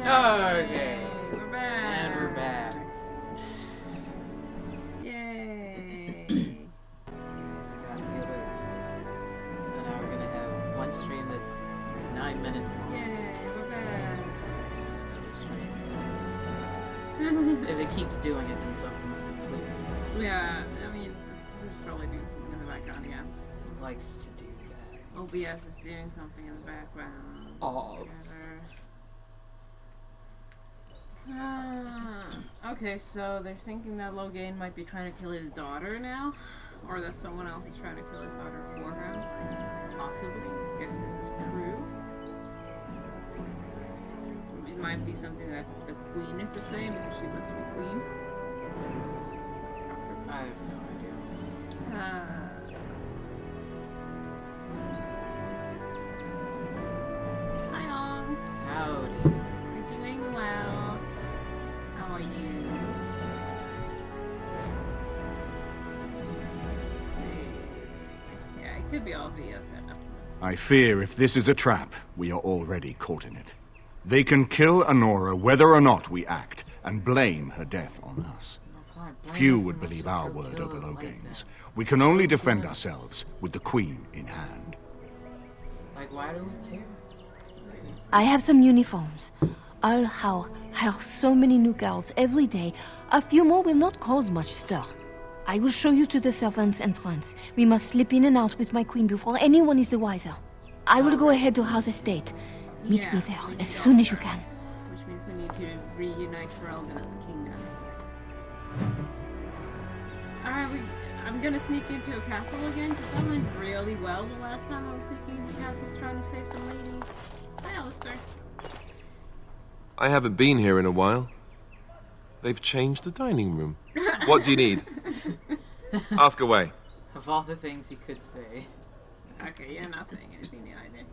Okay. We're back. And we're back. Yay. So now we're gonna have one stream that's 9 minutes long. Yay, we're back. Another stream. If it keeps doing it, then something's completely Yeah, I mean, we're just probably doing something in the background again. likes to do that. OBS is doing something in the background. Obs. Okay, so they're thinking that Logain might be trying to kill his daughter now, or that someone else is trying to kill his daughter for him. Possibly, if this is true. It might be something that the queen is the same because she wants to be queen. I have no idea. Hi, Ong. Howdy. We're doing well. How are you? Let's see. Yeah, it could be all via setup. I fear if this is a trap, we are already caught in it. They can kill Anora whether or not we act, and blame her death on us. Few would believe our word over Logain's. We can only defend ourselves with the Queen in hand. Like, why do we care? I have some uniforms. I'll hire so many new guards every day. A few more will not cause much stir. I will show you to the servants' entrance. We must slip in and out with my queen before anyone is the wiser. I will go ahead to House Estate. Meet me there as soon as you can. Which means we need to reunite Ferelden as a kingdom. Alright, I'm gonna sneak into a castle again, because that went really well the last time I was sneaking into castles trying to save some ladies. Hi, Alistair. I haven't been here in a while. They've changed the dining room. What do you need? Ask away. Of all the things you could say. Okay, you're not saying anything new either.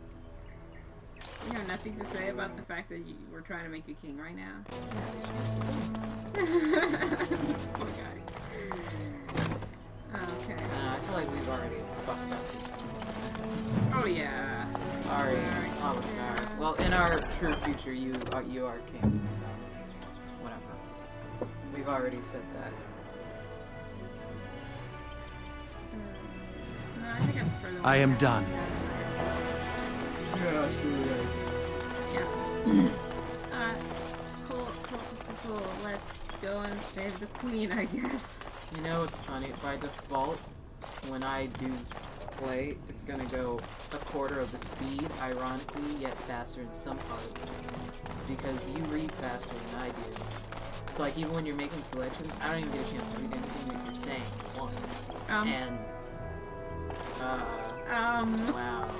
You have nothing to say about the fact that we're trying to make a king right now? Poor guy. Okay. I feel like we've already fucked up this one. Oh yeah. Sorry, Alistair. Well, in our true future, you are king, so whatever. We've already said that. No, I think I prefer the one I am that done. Yeah, absolutely. Yeah. Cool. Let's go and save the queen, I guess. You know what's funny? By default, when I do play, it's gonna go a quarter of the speed, ironically, yet faster in some parts. Because you read faster than I do. So like, even when you're making selections, I don't even get a chance to read anything that you're saying. One. Wow.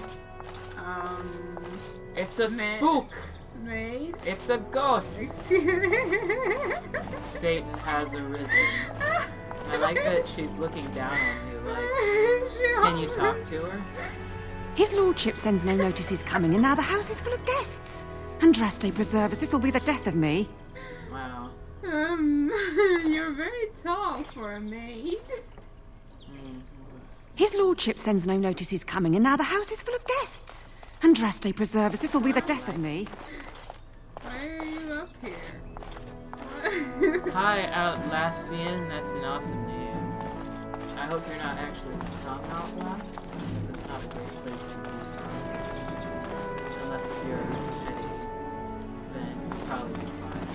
It's a spook! Maid? It's a ghost! Satan has arisen. I like that she's looking down on you, like, can you talk to her? His lordship sends no notice he's coming, and now the house is full of guests. Andraste preserve us, this will be the death of me. Wow. You're very tall for a maid. His lordship sends no notice he's coming, and now the house is full of guests. Andraste preserve us, this will be the death of me. Why are you up here? Hi, Outlastian. That's an awesome name. I hope you're not actually from Outlast, because it's not a great place to be. Unless if you're Eddie, then you'll probably be fine.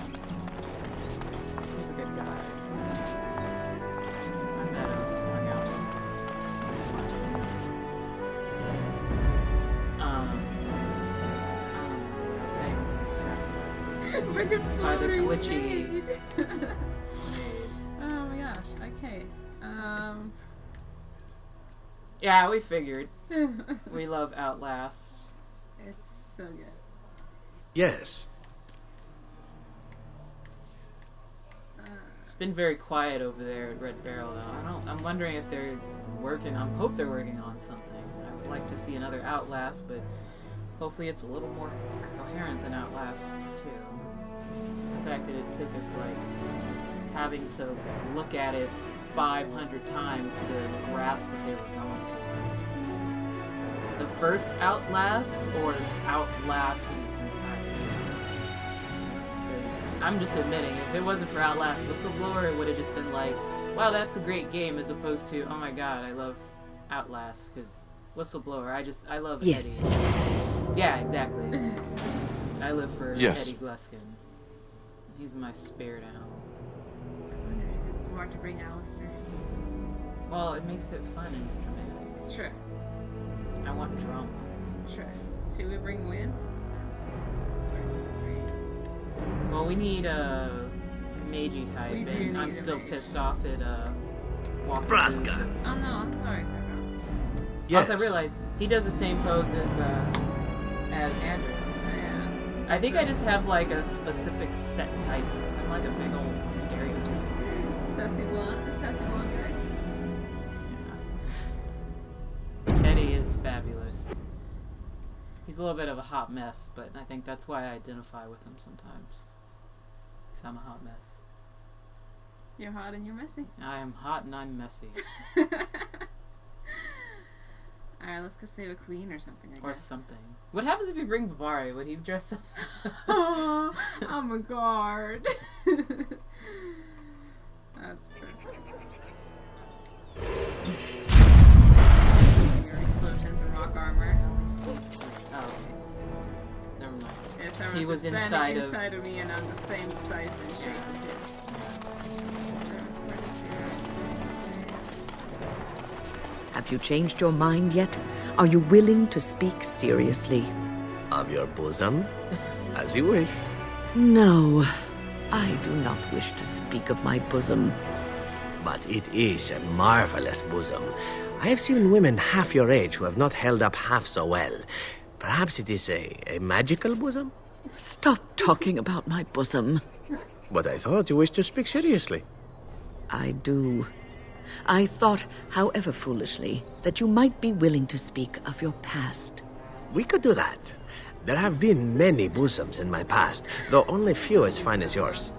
He's a good guy. I met him, hung out once. By the glitchy. Oh my gosh. Okay. Yeah, we figured. We love Outlast. It's so good. Yes. It's been very quiet over there at Red Barrel, though. I'm wondering if they're working. I hope they're working on something. I would like to see another Outlast, but hopefully it's a little more coherent than Outlast 2. The fact that it took us, like, having to look at it 500 times to grasp what they were going for. The first Outlast, or Outlast in its entirety? I'm just admitting, if it wasn't for Outlast Whistleblower, it would have just been like, wow, that's a great game, as opposed to, oh my god, I love Outlast, because Whistleblower, I love Yes. Eddie. Yeah, exactly. I live for Yes. Eddie Gluskin. He's my spirit animal. I wonder if it's smart to bring Alistair. Well, it makes it fun and dramatic. Sure. I want drama. Sure. Should we bring Win? Well, we need a magey type, We do and I'm need a still mage. pissed off at Walking Braska. Dudes. Oh no, I'm sorry, Tyrone. Yes. Also, I realized he does the same pose as Andrews. Yeah. I think I just have like a specific set type. I'm like a big old stereotype. Sassy blonde guys. Eddie is fabulous. He's a little bit of a hot mess, but I think that's why I identify with him sometimes. 'Cause I'm a hot mess. You're hot and you're messy. I am hot and I'm messy. Alright, let's go save a queen or something, I Or guess. something. What happens if you bring Babari? Would he dress up as Oh, I'm a guard. That's perfect. Your explosions and rock armor. Oh, okay. Never mind. Yes, I He was standing inside of- inside of me and I'm the same size and shape as him. Have you changed your mind yet? Are you willing to speak seriously? Of your bosom? As you wish. No, I do not wish to speak of my bosom. But it is a marvelous bosom. I have seen women half your age who have not held up half so well. Perhaps it is a magical bosom? Stop talking about my bosom. But I thought you wished to speak seriously. I do. I thought, however foolishly, that you might be willing to speak of your past. We could do that. There have been many bosoms in my past, though only few as fine as yours.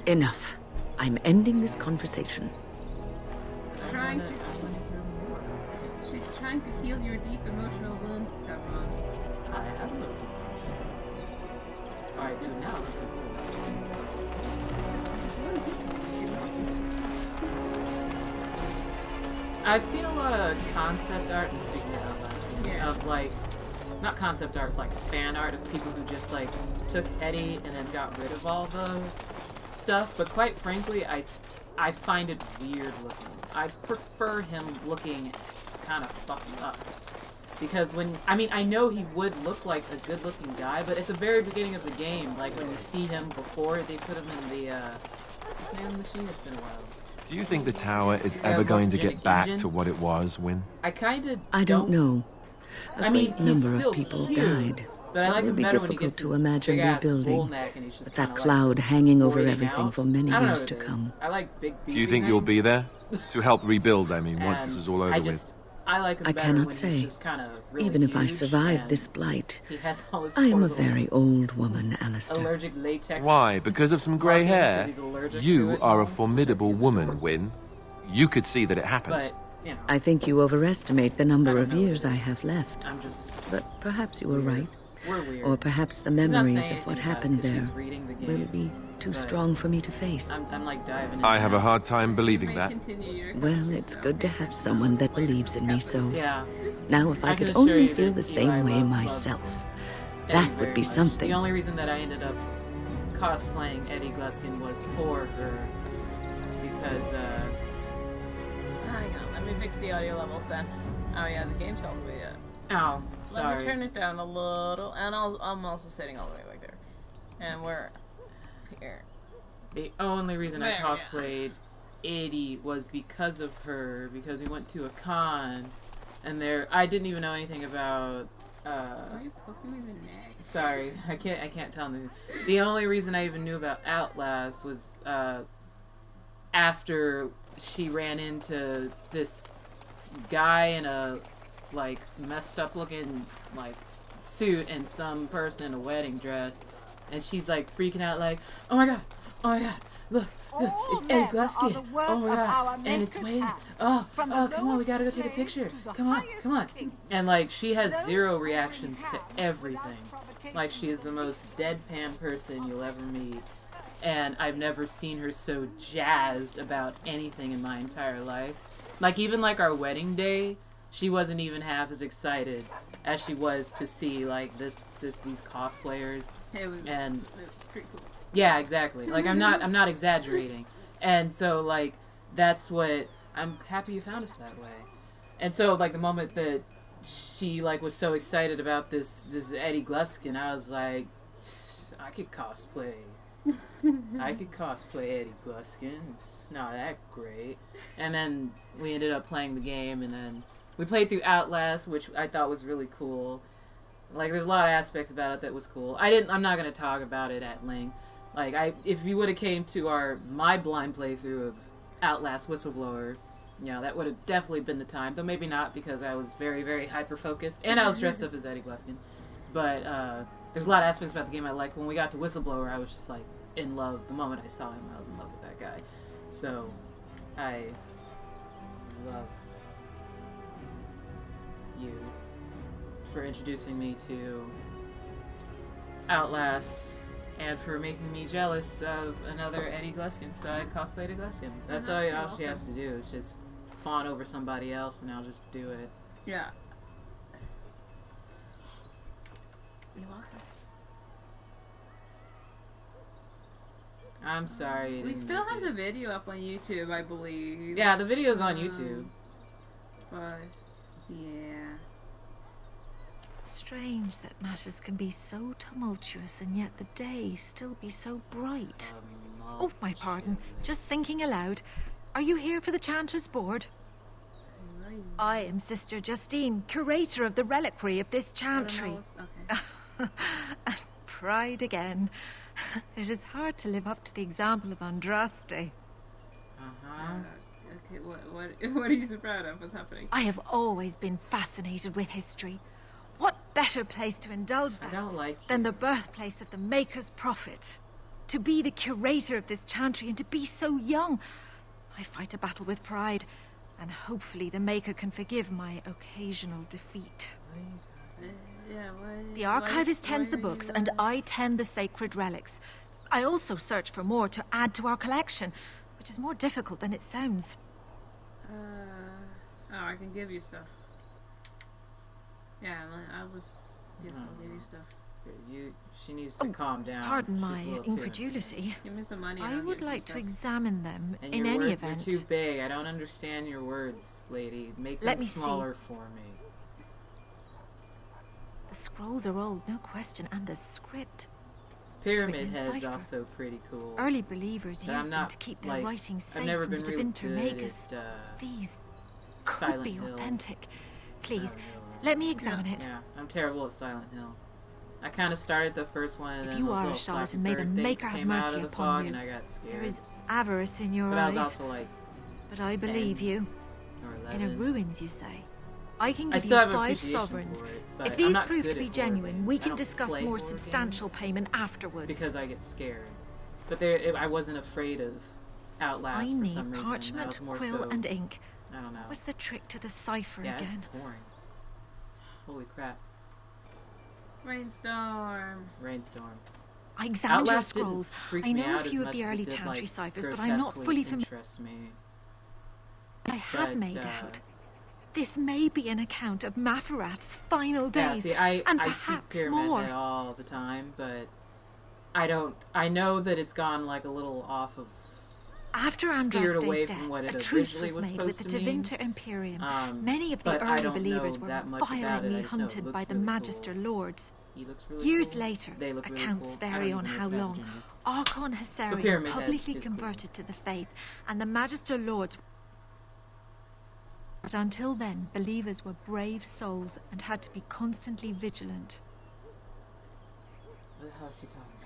Enough. I'm ending this conversation. Trying to, she's trying to heal your deep emotional wounds, Sevron. I have no emotions. Or I do now. I've seen a lot of concept art, and speaking of Outlast, of like, not concept art, like fan art of people who just like took Eddie and then got rid of all the stuff. But quite frankly, I find it weird looking. I prefer him looking kind of fucked up. Because I know he would look like a good looking guy, but at the very beginning of the game, like when you see him before they put him in the, what's the name of the machine? It's been a while. Do you think the tower is Yeah, ever going to Wolfgenic get back engine? to what it was, Win? I kinda I don't know. A he's great number still of people cute, died. But I like It would him be better when he difficult gets to his imagine big-ass rebuilding, bull neck and he's just with that kinda, cloud like, hanging over voiding everything out. for many I don't know years what to it is. come. I like big Do you beefy think you'll be things. there to help rebuild? I mean, once And this is all over I like him I better cannot when say. he's just kinda really Even if I huge survive and this blight, he has all his I am poor a little very old woman, Alistair. allergic latex. with. Why? Because of some grey markings 'cause hair? he's allergic to You it are a now. formidable He's woman, adorable. Win. You could see that it happens. But, you know, I think you overestimate the number I of don't know years what I it is. have left. I'm just But perhaps you were right. we're weird. Or perhaps the She's not memories saying of what anything about it happened 'cause there she's reading the will game, be too but strong for me to face. I'm like diving in I have now. a hard time believing May that. continue your Well, conversation it's about good to patience have someone that believes in me so. Yeah. Now, if I can could assure only you feel that the same Eli way loves myself, Eddie that would very be much. something. The only reason that I ended up cosplaying Eddie Gluskin was for her because Hang on, let me fix the audio levels then. Oh yeah, the game's all the way up. oh, Let sorry. me turn it down a little, and I'm also sitting all the way back there. And we're here. The only reason I There we go. cosplayed Eddie was because of her, because we went to a con, and I didn't even know anything about. Why are you poking me in the neck? Sorry, I can't tell them. The only reason I even knew about Outlast was after she ran into this guy in a like messed up looking like suit and some person in a wedding dress, and she's like freaking out like, oh my god, look, it's Eddie Gluskin, oh my god, and it's waiting, oh come on, we gotta go take a picture, come on, and like she has zero reactions to everything, like she is the most deadpan person you'll ever meet, and I've never seen her so jazzed about anything in my entire life. Like, even like our wedding day, she wasn't even half as excited as she was to see like these cosplayers. It was pretty cool. Yeah, exactly. Like, I'm not exaggerating. And so, like, that's what, I'm happy you found us that way. And so, like, the moment that she, like, was so excited about this Eddie Gluskin, I was like, I could cosplay. I could cosplay Eddie Gluskin. It's not that great. And then we ended up playing the game, and then we played through Outlast, which I thought was really cool. Like, there's a lot of aspects about it that was cool. I'm not going to talk about it at length. Like, if you would have came to my blind playthrough of Outlast Whistleblower, you know, that would have definitely been the time. Though maybe not, because I was very, very hyper-focused. And I was dressed up as Eddie Gluskin. But there's a lot of aspects about the game I like. When we got to Whistleblower, I was just, like, in love. The moment I saw him, I was in love with that guy. So, I love you for introducing me to Outlast and for making me jealous of another Eddie Gluskin, so I cosplayed a Gluskin. That's all she has to do, is just fawn over somebody else and I'll just do it. Yeah. You're welcome. I'm sorry. We still have the video up on YouTube, I believe. Yeah, the video's on YouTube. But, yeah. Strange that matters can be so tumultuous and yet the day still be so bright. Oh, my pardon. Just thinking aloud. Are you here for the Chanters Board? I am Sister Justine, curator of the reliquary of this chantry. Okay. And pride again. It is hard to live up to the example of Andraste. Okay, what are you so proud of? What's happening? I have always been fascinated with history. What better place to indulge that than the birthplace of the Maker's prophet? To be the curator of this chantry and to be so young. I fight a battle with pride, and hopefully the Maker can forgive my occasional defeat. The archivist tends the books, and I tend the sacred relics. I also search for more to add to our collection, which is more difficult than it sounds. I can give you stuff. Yeah, I'll give you stuff. She needs to calm down. Pardon my incredulity. Give me some money. I would like to examine them and in any event. Your words are too big. I don't understand your words, lady. Make them smaller for me. The scrolls are old, no question, and the script. Pyramid Head's also pretty cool. Early believers used them to keep their writing safe from the Devinter Magus. These could be authentic. Please, let me examine it. Yeah, I'm terrible at Silent Hill. I kind of started the first one, and if then you are a charlatan, may the Maker have mercy upon you. And I got scared. There is avarice in your I eyes. was also like, but I believe you. Or 11. In a ruins, you say. I can give you 5 sovereigns. It, if these prove to be genuine, we can discuss more substantial payment afterwards. Because I get scared. But I wasn't afraid of Outlast for some reason. Parchment, quill, and ink. I don't know. What's the trick to the cipher again? It's boring. Holy crap. Rainstorm. I examined your scrolls. I know a few of the early chantry ciphers, but I'm not fully familiar. I have made out. This may be an account of Maferath's final days, and perhaps more. I see Pyramid Head all the time, but I know that it's gone like a little off of. After Andraste's death, a truce was made with the Tevinter Imperium. Many of the early believers were violently hunted by the Magister Lords. Years later, accounts vary on how long, Archon Hessarian publicly converted to the faith, and the Magister Lords. But until then, believers were brave souls and had to be constantly vigilant. What the hell is she talking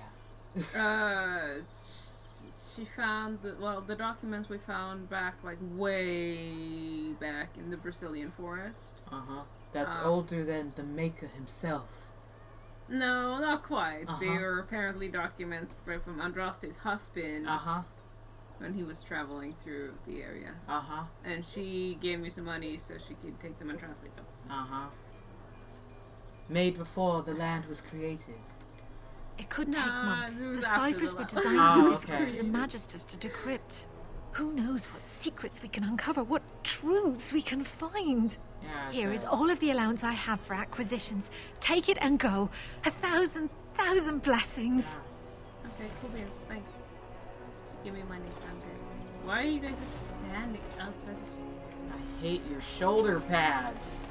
about? She found the documents we found back, like, way back in the Brazilian forest. That's older than the Maker himself. No, not quite. They were apparently documents from Andraste's husband. When he was traveling through the area. And she gave me some money so she could take them and translate them. Made before the land was created. It could take months. The ciphers were designed to be difficult for the Magisters to decrypt. Who knows what secrets we can uncover, what truths we can find. Here is all of the allowance I have for acquisitions. Take it and go. 1,000 blessings. Okay, cool beans. Thanks. She give me money someday. Why are you guys just standing outside the store? I hate your shoulder pads.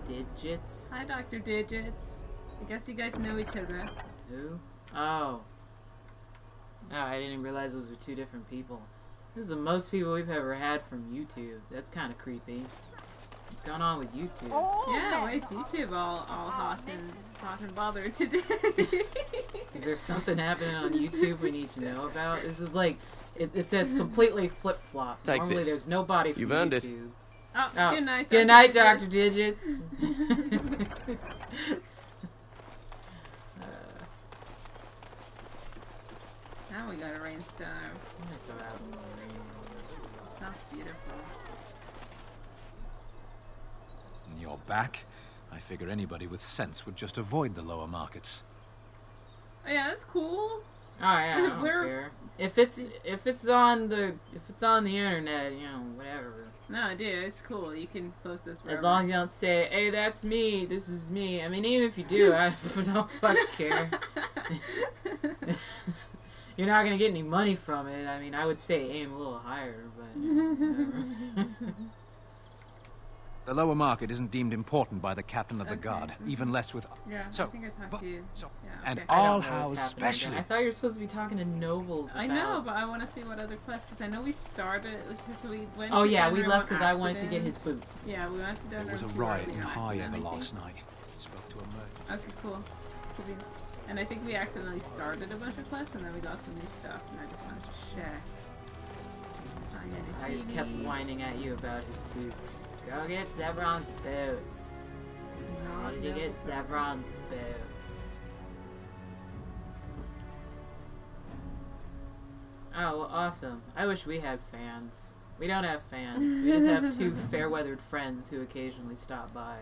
Digits. Hi, Dr. Digits. I guess you guys know each other. Who? Oh. Oh, I didn't even realize those were two different people. This is the most people we've ever had from YouTube. That's kind of creepy. What's going on with YouTube? Yeah, why is YouTube all hot and bothered today? Is there something happening on YouTube we need to know about? This is like, it says completely flip-flop. Normally there's nobody from You've earned YouTube. it. Oh, good night, Good night, Dr. Digits. Now we got a rainstorm. Sounds beautiful. And you're back? I figure anybody with sense would just avoid the lower markets. Oh yeah, that's cool. Oh yeah, I don't care. If it's on the internet, you know, whatever. No, dude, it's cool. You can post this wherever. As long as you don't say, "Hey, that's me. This is me." I mean, even if you do, I don't fucking care. You're not gonna get any money from it. I mean, I would say aim a little higher, but. The lower market isn't deemed important by the captain of the guard, even less with. Yeah, so, I think I talked to you. So, yeah, and okay. all house especially. I thought you were supposed to be talking to nobles. I know, but I want to see what other quests, because I know we started, because we went. Oh yeah, we left because I wanted to get his boots. Yeah, we went to Donor. There was a riot in Highever last night. Spoke to a merchant. Okay, cool. And I think we accidentally started a bunch of quests, and then we got some new stuff, and I just wanted to check. I kept whining at you about his boots. Go get Zevron's boots. How did you get Zevron's boots? Oh, well, awesome. I wish we had fans. We don't have fans. We just have two fair-weathered friends who occasionally stop by.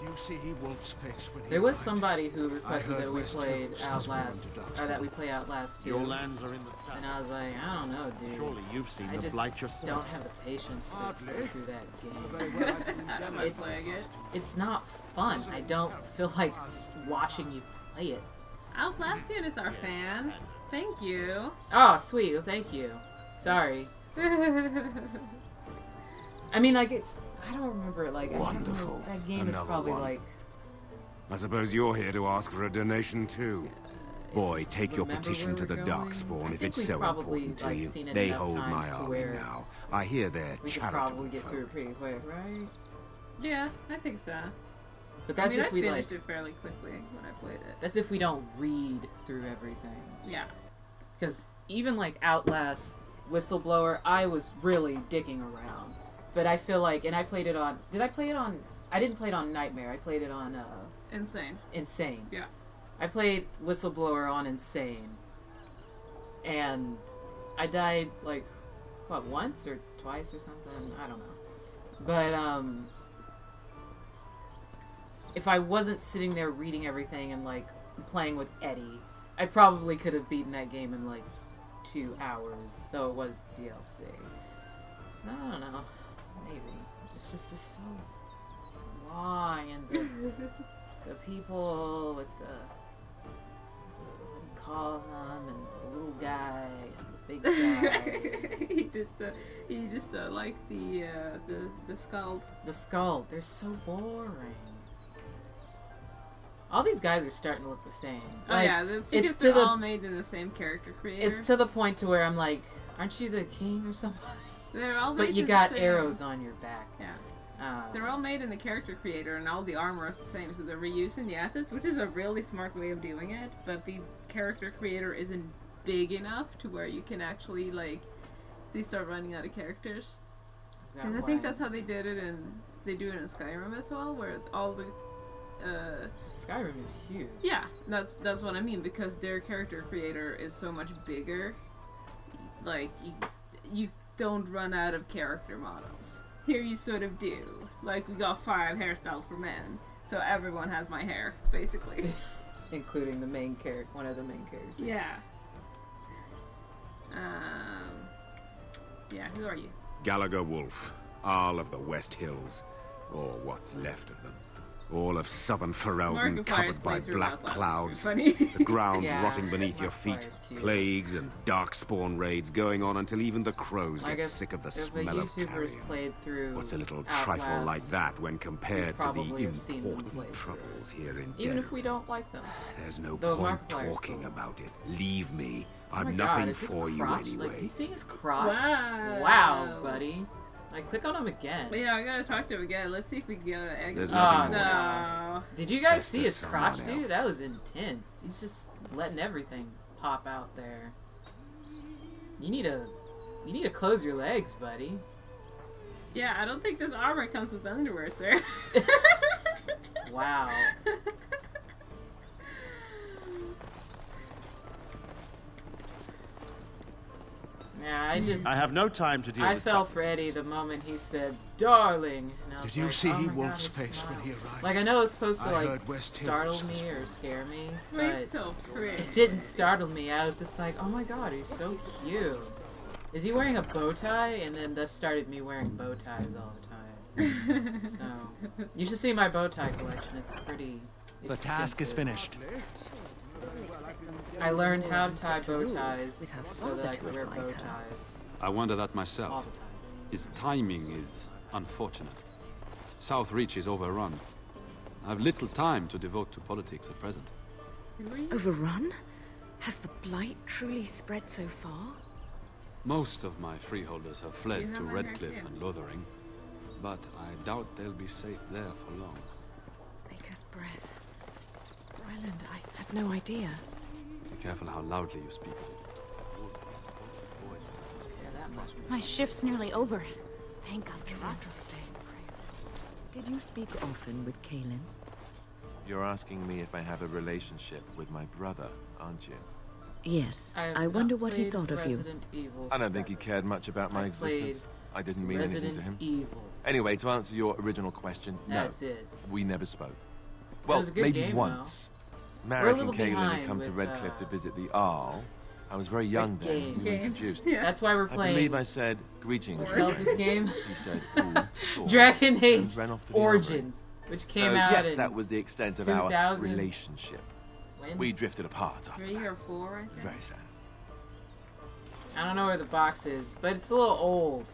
You see Wolf's face when he there was somebody who requested that we played Outlast, or that we play Outlast too. Your lands are in the south. And I was like, I don't know, dude. Surely you've seen the blight yourself. Don't have the patience to go through that game. It's not fun. I don't feel like watching you play it. Outlastian is our fan. Thank you. Oh, sweet. Well, thank you. Sorry. I mean, like, I don't remember, like, wonderful. That game is probably like... I suppose you're here to ask for a donation too. Boy, take your petition to the Darkspawn if it's so important to you. They hold my army now. I hear they're charitable. We could probably get through it pretty quick, right? Yeah, I think so. But that's if we finished it fairly quickly when I played it. That's if we don't read through everything. Yeah. Because even like Outlast, Whistleblower, I was really dicking around. But I feel like, and I played it on, did I play it on, I didn't play it on Nightmare, I played it on, Insane. Insane. Yeah. I played Whistleblower on Insane. And I died, like, what, once or twice or something? I don't know. But, if I wasn't sitting there reading everything and, like, playing with Eddie, I probably could have beaten that game in, like, 2 hours, though it was DLC. So, I don't know. Maybe. It's just so long, and the people with the what do you call them, and the little guy and the big guy. he just like the skull. The skull. They're so boring. All these guys are starting to look the same. Oh like, yeah, that's because they're all made in the same character creator. It's to the point to where I'm like, aren't you the king or somebody? They're all but you got arrows on your back. Yeah. They're all made in the character creator, and all the armor is the same, so they're reusing the assets, which is a really smart way of doing it, but the character creator isn't big enough to where you can actually, like, they start running out of characters. Because I think that's how they did it, and they do it in Skyrim as well, where all the... Skyrim is huge. Yeah, that's what I mean, because their character creator is so much bigger, like, you don't run out of character models. Here you sort of do. Like, we got 5 hairstyles for men. So everyone has my hair, basically. Including the main character, one of the main characters. Yeah. Yeah, who are you? Gallagher Wolf, Jarl of the West Hills, or what's left of them. All of southern Ferelden covered by black clouds, the ground rotting beneath your feet, plagues and darkspawn raids going on until even the crows get sick of the smell of carrion. What's a little trifle like that when compared to the important troubles here in Denver? Even if we don't like them. There's no point talking about it. Leave me. I'm nothing for you anyway. Like, you seeing his crotch? Wow, buddy. Like, click on him again. Yeah, I gotta talk to him again. Let's see if we can get an egg. There's nothing more to say. Did you guys see his crotch, dude? That was intense. He's just letting everything pop out there. You need to close your legs, buddy. Yeah, I don't think this armor comes with underwear, sir. Wow. Yeah, I have no time to deal with I fell for Eddie the moment he said, "Darling." Did you see Wolf's face when he arrived? Like, I know it's supposed to, like, startle me or scare me, but He's so pretty. It didn't startle me. I was just like, oh my god, he's so cute. Is he wearing a bow tie? And then that started me wearing bow ties all the time. So, you should see my bow tie collection. It's pretty extensive. The task is finished. I learned how to tie bow ties so that I could wear bow ties. I wonder that myself. All the time. His timing is unfortunate. South Reach is overrun. I have little time to devote to politics at present. Overrun? Has the blight truly spread so far? Most of my freeholders have fled to Redcliffe and Lothering, but I doubt they'll be safe there for long. Baker's breath. Ryland, I had no idea. Be careful how loudly you speak. My shift's nearly over. Thank God. Did you speak often with Kaelin? You're asking me if I have a relationship with my brother, aren't you? Yes. I wonder what he thought of you. I don't think he cared much about my existence. I didn't mean anything to him. Anyway, to answer your original question, no. We never spoke. Well, maybe once. Marek and Kaelin had come to Redcliffe to visit the Arl. I was very young then. He was introduced. That's why we're playing. I believe I said, "Greetings." This game. He said, "Ooh, Dragon Age Origins, which came out yes, in that was the extent of our relationship. When? We drifted apart after 3 or 4, I think. Very sad. I don't know where the box is, but it's a little old.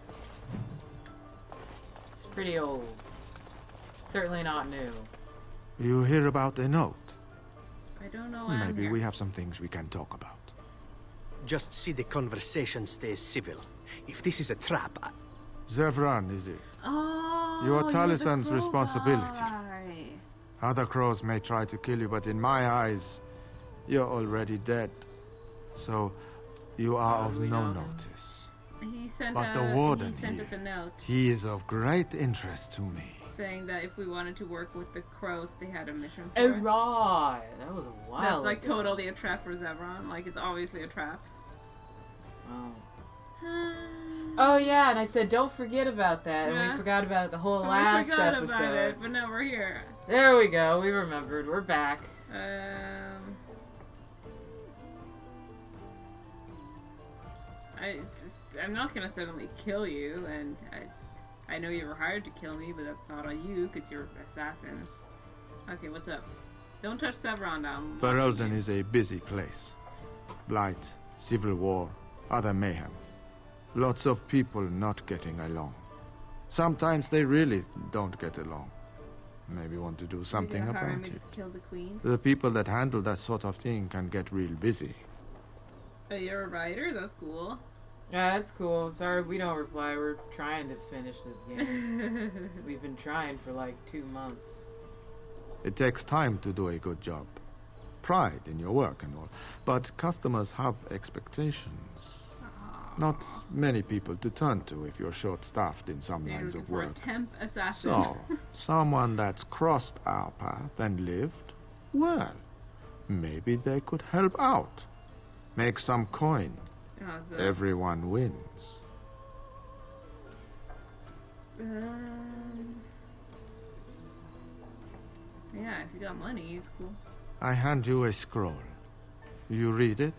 It's pretty old. It's certainly not new. You hear about the note? I don't know. Maybe we have some things we can talk about. Just see the conversation stays civil. If this is a trap, Zevran, is it? Oh, your Talison's responsibility. Other crows may try to kill you, but in my eyes, you're already dead. So, you are of no notice. But the warden sent us a note. He is of great interest to me. Saying that if we wanted to work with the crows, they had a mission for us. Right. That was a while That's like ago. totally a trap for Zevran. Like, it's obviously a trap. Oh. Oh yeah, and I said don't forget about that, and we forgot about it the whole last episode. About it, but now we're here. There we go. We remembered. We're back. I'm not gonna suddenly kill you, and I know you were hired to kill me, but that's not on you, because you're assassins. Okay, what's up? Don't touch Zevran down. Ferelden is a busy place. Blight, civil war, other mayhem. Lots of people not getting along. Sometimes they really don't get along. Maybe want to do something about it. Kill the queen? The people that handle that sort of thing can get real busy. Oh, you're a writer? That's cool. Yeah, that's cool. Sorry we don't reply. We're trying to finish this game. We've been trying for like 2 months. It takes time to do a good job. Pride in your work and all. But customers have expectations. Not many people to turn to if you're short-staffed in some lines of work. For a temp assassin. So, someone that's crossed our path and lived, well, maybe they could help out. Make some coin. Everyone wins. Yeah, if you got money, it's cool. I hand you a scroll. You read it,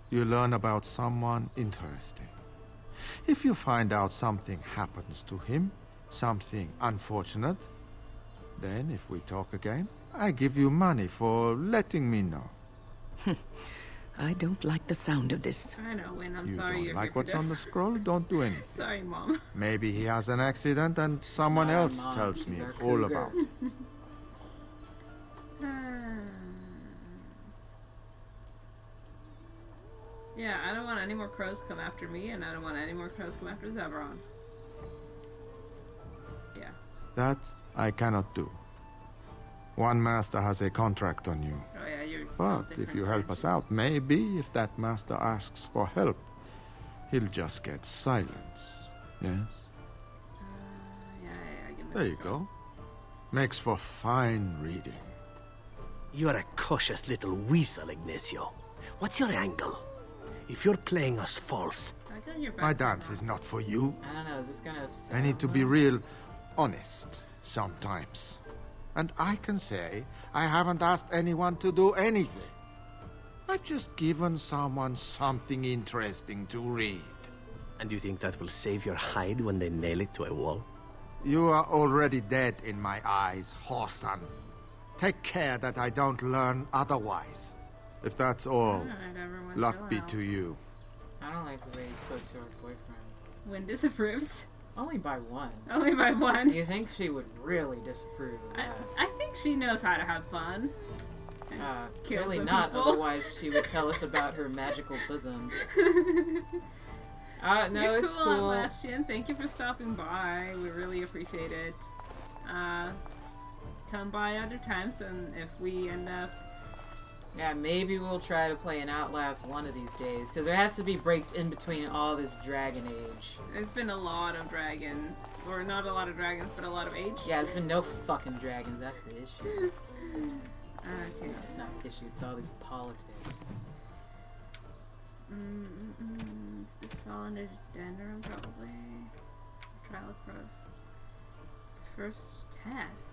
you learn about someone interesting. If you find out something happens to him, something unfortunate, then if we talk again, I give you money for letting me know. I don't like the sound of this. I know, Wynne, I'm sorry you you're don't like here what's for on the this. scroll? Don't do anything. Sorry, Mom. Maybe he has an accident and someone else Mom, tells me you're all cougar. about it. Yeah, I don't want any more crows to come after me, and I don't want any more crows to come after Zebron. Yeah. That I cannot do. One master has a contract on you. Oh yeah, you're But if you help us out, maybe if that master asks for help, he'll just get silence. Yes? Yeah, give me There you go. Makes for fine reading. You're a cautious little weasel, Ignacio. What's your angle? If you're playing us false... My dance is not for you. I don't know, is this gonna upset I need to be real honest sometimes. And I can say I haven't asked anyone to do anything. I've just given someone something interesting to read. And you think that will save your hide when they nail it to a wall? You are already dead in my eyes, Horsan. Take care that I don't learn otherwise. If that's all, luck be to you. I don't like the way you spoke to her boyfriend. Wynne disapproves. Only by one. Only by one. Do you think she would really disapprove of that? I think she knows how to have fun. Clearly not, people. Otherwise she would tell us about her magical bosoms. No, You're it's cool, cool. Atlassian. Thank you for stopping by. We really appreciate it. Come by other times, and if we end up... Yeah, maybe we'll try to play an Outlast one of these days, because there has to be breaks in between all this Dragon Age. There's been a lot of dragons. Or not a lot of dragons, but a lot of age. Yeah, there's been no fucking dragons, that's the issue. Okay. It's not the issue, it's all these politics. Does this fall under Dendron, probably? Trial of Crows. The first test.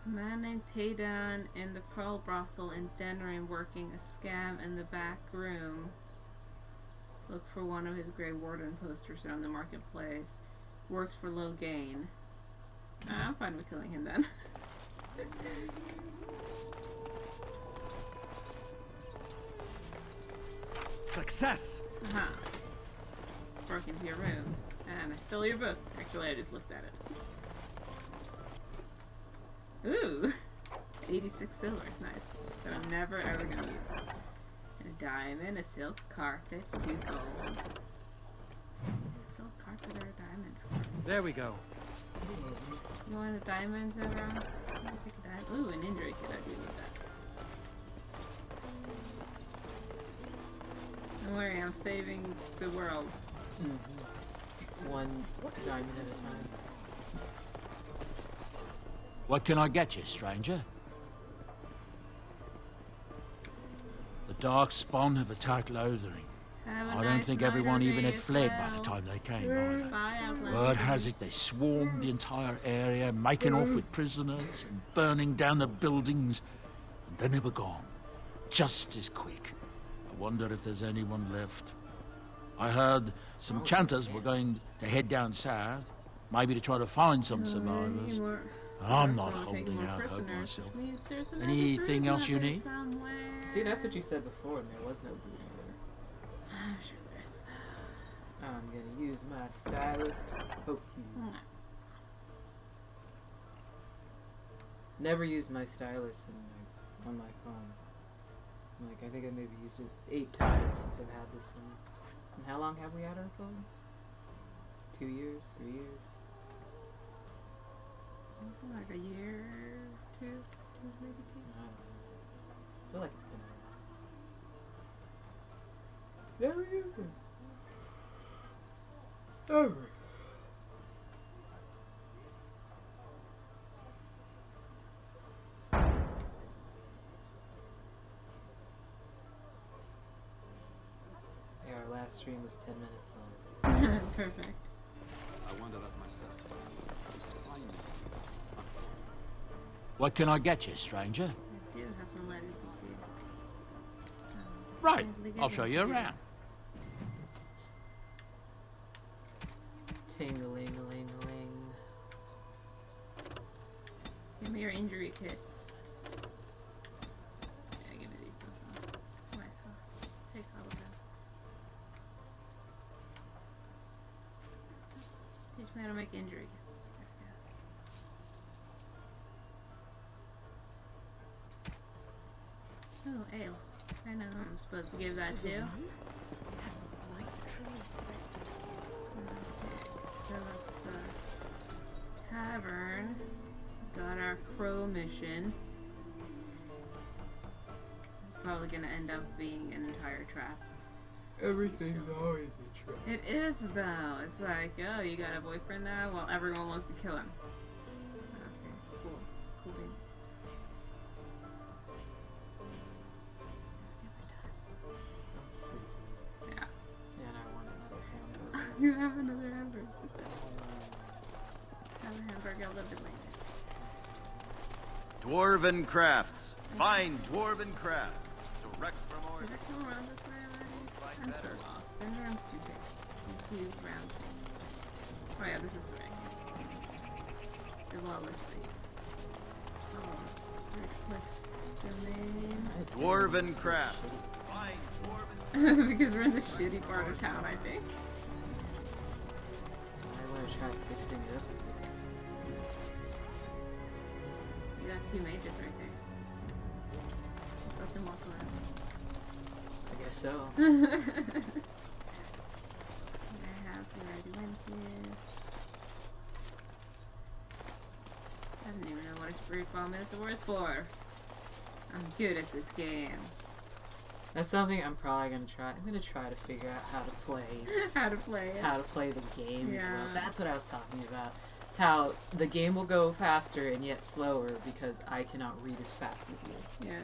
A man named Paydan in the Pearl Brothel in Denrain working a scam in the back room. Look for one of his Grey Warden posters around the marketplace. Works for low gain. I'm fine with killing him then. Success! Broke into your room. And I stole your book. Actually, I just looked at it. Ooh! 86 silver is nice. That I'm never ever gonna use. A diamond, a silk carpet, 2 gold. Is a silk carpet or a diamond for? There we go. You want a diamond, Zebron? Take a diamond. Ooh, an injury kit. I do need that. Don't worry, I'm saving the world. One diamond at a time. What can I get you, stranger? The Darkspawn have attacked Lothering. I don't think everyone even had fled by the time they came either. Word has it they swarmed the entire area, making off with prisoners and burning down the buildings. And then they were gone. Just as quick. I wonder if there's anyone left. I heard some chanters were going to head down south, maybe to try to find some survivors. I'm not holding out hope myself. Anything else you need? See, that's what you said before, and there was no blue mother. I'm sure there's that. I'm gonna use my stylus to poke you. Never used my stylus on my phone. Like, I think I maybe used it 8 times since I've had this one. And how long have we had our phones? 2 years? 3 years? Like a year, 2, maybe 2. I don't know. I feel like it's been a while. Never used it. Ever. last stream was 10 minutes long. Perfect. I wonder that myself. What can I get you, stranger? I do have some letters with you. Right, I'll show you around. Ting-a-ling-a-ling-a-ling. Give me your injury kits. Yeah, give me these. Might as well take all of them. Teach me how to make injury kits. Oh, ale. I know who I'm supposed to give that to. Okay, so that's the tavern. Got our crow mission. It's probably gonna end up being an entire trap. Everything's always a trap. It is though. It's like, oh, you got a boyfriend now? Well, everyone wants to kill him. Okay, cool. Cool beans. You have another hamburger. Have a hamburger, I'll live in my Dwarven crafts. Fine dwarven crafts. Direct from order. Did I come around this way already? I'm so lost. Then round's too big. Confused round thing. Oh yeah, this is right. The wall is the Cliff's domain. Dwarven craft. Fine dwarven. Because we're in the shitty part of town, I think. Try fixing it up. You got two mages right there. Just let them walk around. I guess so. Their house we already went to. I don't even know what a spirit bomb is or what it's for. I'm good at this game. That's something I'm probably gonna try. I'm gonna try to figure out how to play. How to play it. How to play the game as well. That's what I was talking about. How the game will go faster and yet slower because I cannot read as fast as you. Yeah.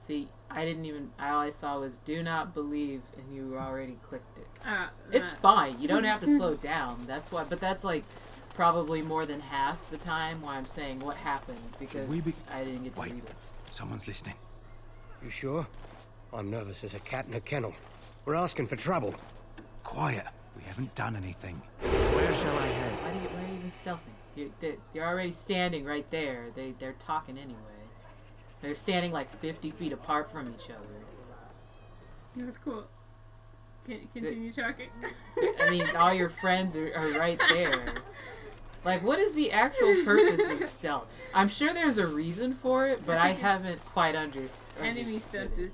See, all I saw was do not believe and you already clicked it. It's fine. You don't have to slow down. That's why, but that's like probably more than half the time why I'm saying what happened because I didn't get to read it. Someone's listening. You sure? I'm nervous as a cat in a kennel. We're asking for trouble. Quiet. We haven't done anything. Where shall I head? Why are you even stealthing? You're already standing right there. They're talking anyway. They're standing like 50 feet apart from each other. That's cool. Continue talking. I mean, all your friends are right there. Like, what is the actual purpose of stealth? I'm sure there's a reason for it, but I haven't quite understood. Enemies don't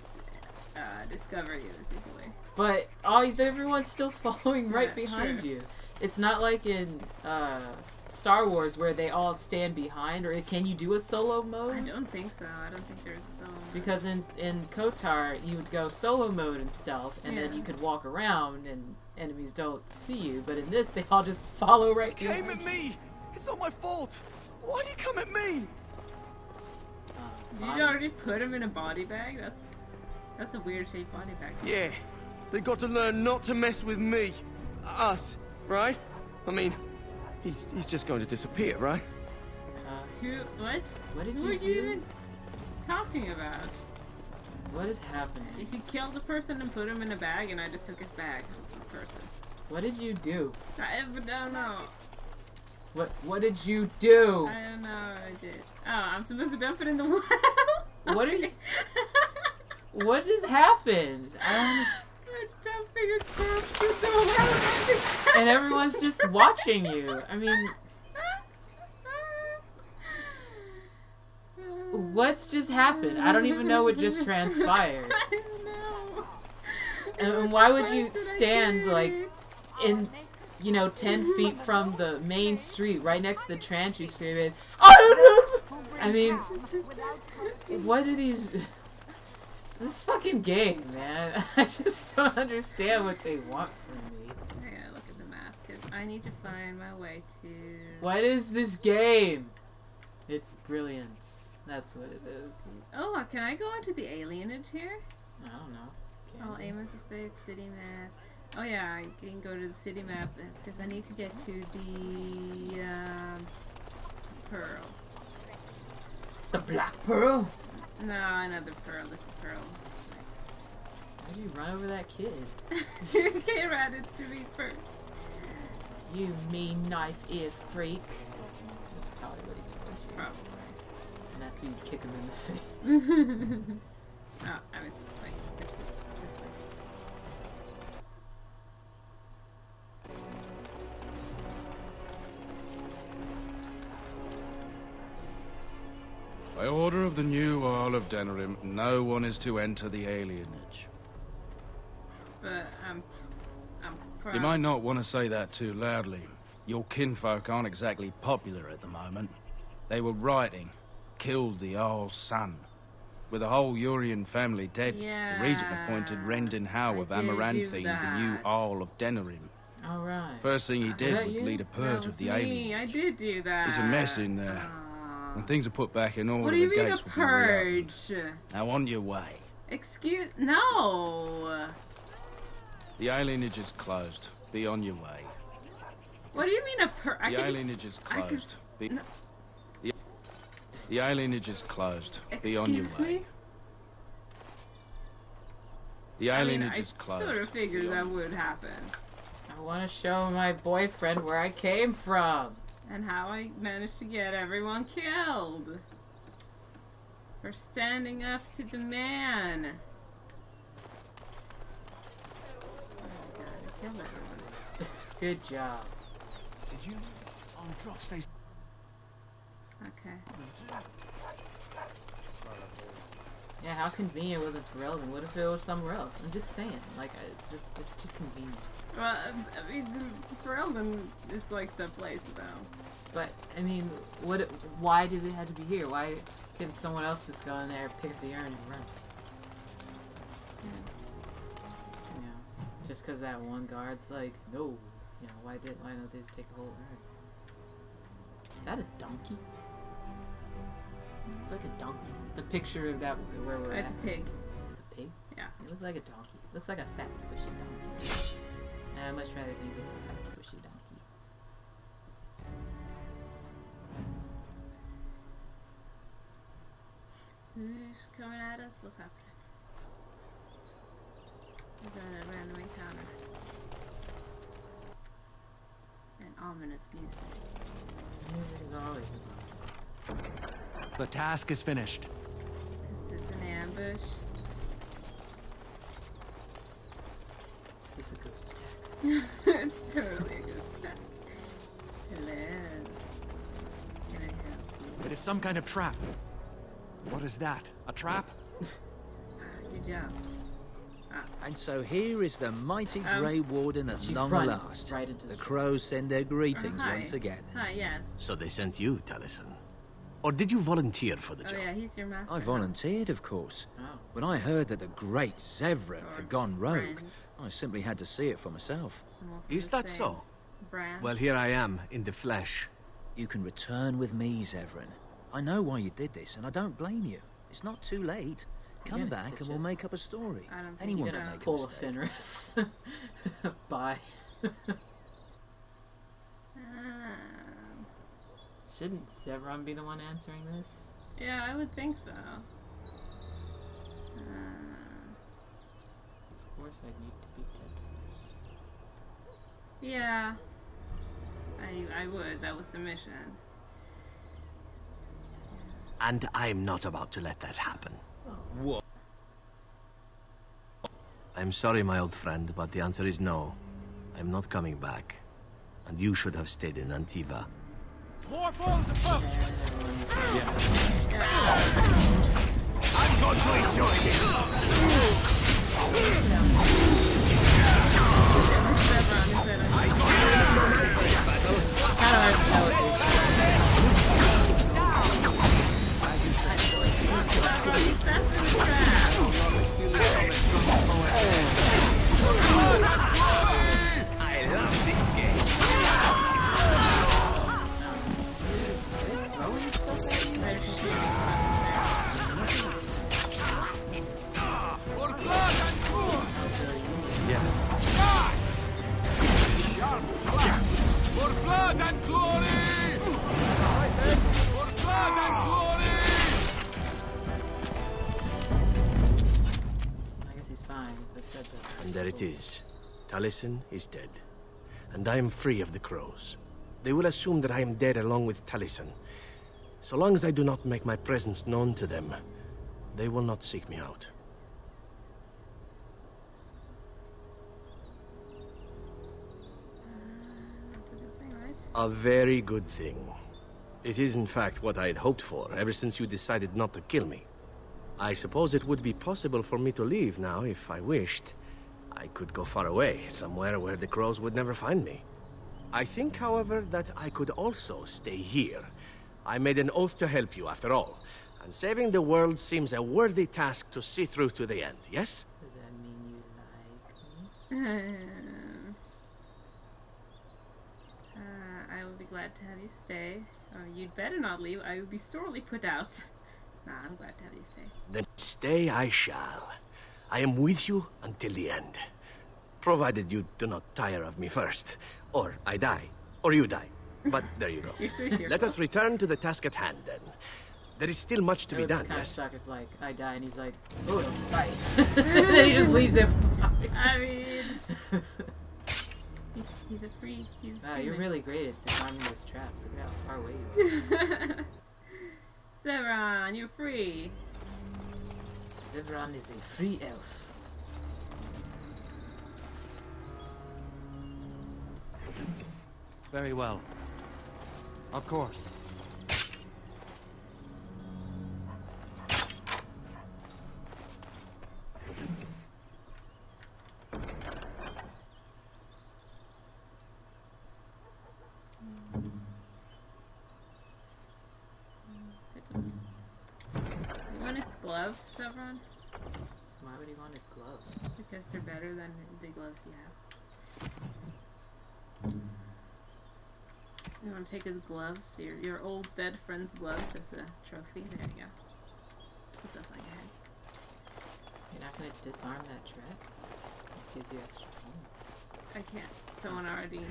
discover you as easily. But everyone's still following right behind you. It's not like in Star Wars where they all stand behind, or can you do a solo mode? I don't think so. I don't think there's a solo mode. Because in KOTOR, you would go solo mode and stealth, and then you could walk around and enemies don't see you. But in this, they all just follow right behind you. Came at me! It's not my fault! Why do you come at me? You already put him in a body bag? That's a weird shaped body bag. Yeah. They got to learn not to mess with me. Us, right? I mean, he's just going to disappear, right? What? What did you do? Even talking about? What is happening? If you killed a person and put him in a bag, and I just took his bag from the person. What did you do? I don't know. What did you do? I don't know what I did. Oh, I'm supposed to dump it in the well. What are you? What just happened? And everyone's just watching you. I mean, what's just happened? I don't even know what just transpired. I don't know. And why would you stand like in 10 feet from the main street, right next to the Tranche Street? I mean, what are these? This fucking game, man. I just don't understand what they want from me. I gotta look at the map, because I need to find my way to... What is this game? It's brilliance. That's what it is. Oh, can I go into the alienage here? I don't know. Oh, Amos Estate, city map. Oh yeah, I can go to the city map because I need to get to the pearl. The black pearl? No, another pearl. This is pearl. Why did you run over that kid? Kid ran into me first. You mean knife ear freak. That's probably what he told you. Probably. And that's when you kick him in the face. Oh, I was like, this way. By order of the new Earl of Denerim, no one is to enter the alienage. But I'm proud. You might not want to say that too loudly. Your kinfolk aren't exactly popular at the moment. They were rioting, killed the Earl's son. With the whole Urian family dead, the regent appointed Rendon Howe of Amaranthine the new Earl of Denerim. Alright. First thing he did was lead a purge of the aliens. I did do that. There's a mess in there. When things are put back in order, what do you the mean gates a purge? Now on your way. Excuse... No! The alienage is closed. Be on your way. What do you mean a purge? The alienage is closed. The alienage is closed. Be on your way. The alienage is closed. I sort of figured that would happen. I want to show my boyfriend where I came from. And how I managed to get everyone killed. For standing up to the man. Oh god, I killed everyone. Good job. Did you Andraste? Okay. Yeah, how convenient was it for Eldon? What if it was somewhere else? I'm just saying, like, it's too convenient. Well, I mean, Ferelden is like the place, though. But I mean, why did it have to be here? Why couldn't someone else just go in there, pick up the urn, and run? Yeah, just because that one guard's like, no, you know, why don't they just take the whole urn? Is that a donkey? It's like a donkey. The picture of that where we're at. It's a pig. It's a pig? Yeah. It looks like a donkey. It looks like a fat, squishy donkey. I'd much rather think it's a fat, squishy donkey. Who's coming at us? What's happening? We got a random encounter. And ominous music. The task is finished. Is this an ambush? Is this a ghost attack? It's totally a ghost attack. Hello. Can I help you? It is some kind of trap. What is that? A trap? Good job. And so here is the mighty Grey Warden at long last. Right into the crows send their greetings once again. Hi, yes. So they sent you, Taliesin. Or did you volunteer for the job? Oh yeah, he's your master. I volunteered, of course. Oh. When I heard that the great Zevran had gone rogue, I simply had to see it for myself. Is that so? Brand. Well, here I am, in the flesh. You can return with me, Zevran. I know why you did this, and I don't blame you. It's not too late. Come back and we'll make up a story. Anyone can make a pull mistake. a Fenris. Bye. Shouldn't Zevran be the one answering this? Yeah, I would think so. Of course I'd need to be dead. Yeah. I would. That was the mission. And I'm not about to let that happen. What? I'm sorry, my old friend, but the answer is no. I'm not coming back. And you should have stayed in Antiva. More balls approach! Yes. I'm going to enjoy it! I love this game. said that. And there it is. Taliesin is dead. And I am free of the crows. They will assume that I am dead along with Taliesin. So long as I do not make my presence known to them, they will not seek me out. That's a good thing, right? A very good thing. It is in fact what I had hoped for ever since you decided not to kill me. I suppose it would be possible for me to leave now if I wished. I could go far away, somewhere where the crows would never find me. I think, however, that I could also stay here. I made an oath to help you, after all. And saving the world seems a worthy task to see through to the end, yes? Does that mean you like me? I would be glad to have you stay. You'd better not leave. I would be sorely put out. Nah, I'm glad to have you stay. Then stay I shall. I am with you until the end. Provided you do not tire of me first. Or I die. Or you die. But there you go. You're so sure. Let us return to the task at hand, then. There is still much to be done, kind yes? of suck if, like, I die and he's like, oh, don't fight. Then he just leaves it. I mean... He's a free... Wow, you're really great at designing those traps. Look at how far away you are. Zevran, you're free. Zevran is a free elf. Very well. Of course. You want his gloves, Zevran? Why would he want his gloves? Because they're better than the gloves you have. You want to take his gloves, your old dead friend's gloves as a trophy? There you go. Put those on your heads. You're not going to disarm that trap? This gives you extra points. I can't. Someone already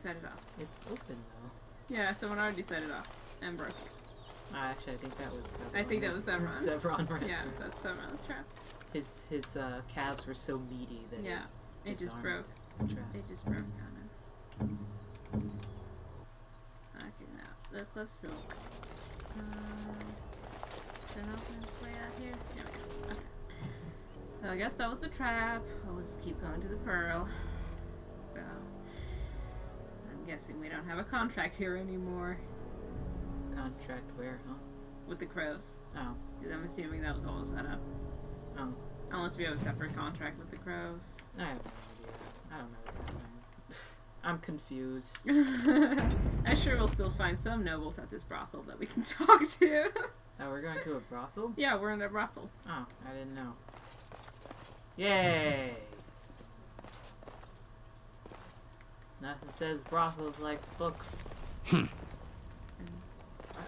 set it off. It's open though. Yeah, someone already set it off and broke it. Actually, I think that was Zevran. I think that was Zevran. Zevran, right? Yeah, that's Zevran's trap. His calves were so meaty that it just broke. It just broke kind of. Okay, now those gloves still. Should I open this way out here? There we go. Okay. So I guess that was the trap. I'll just keep going to the pearl. So I'm guessing we don't have a contract here anymore. Contract where, huh? With the crows. Oh. Because I'm assuming that was all set up. Oh. Unless we have a separate contract with the crows. I have no idea. I don't know what's happening. I'm confused. I'm sure we'll still find some nobles at this brothel that we can talk to. Oh, we're going to a brothel? Yeah, we're in a brothel. Oh, I didn't know. Yay! Nothing says brothels like books.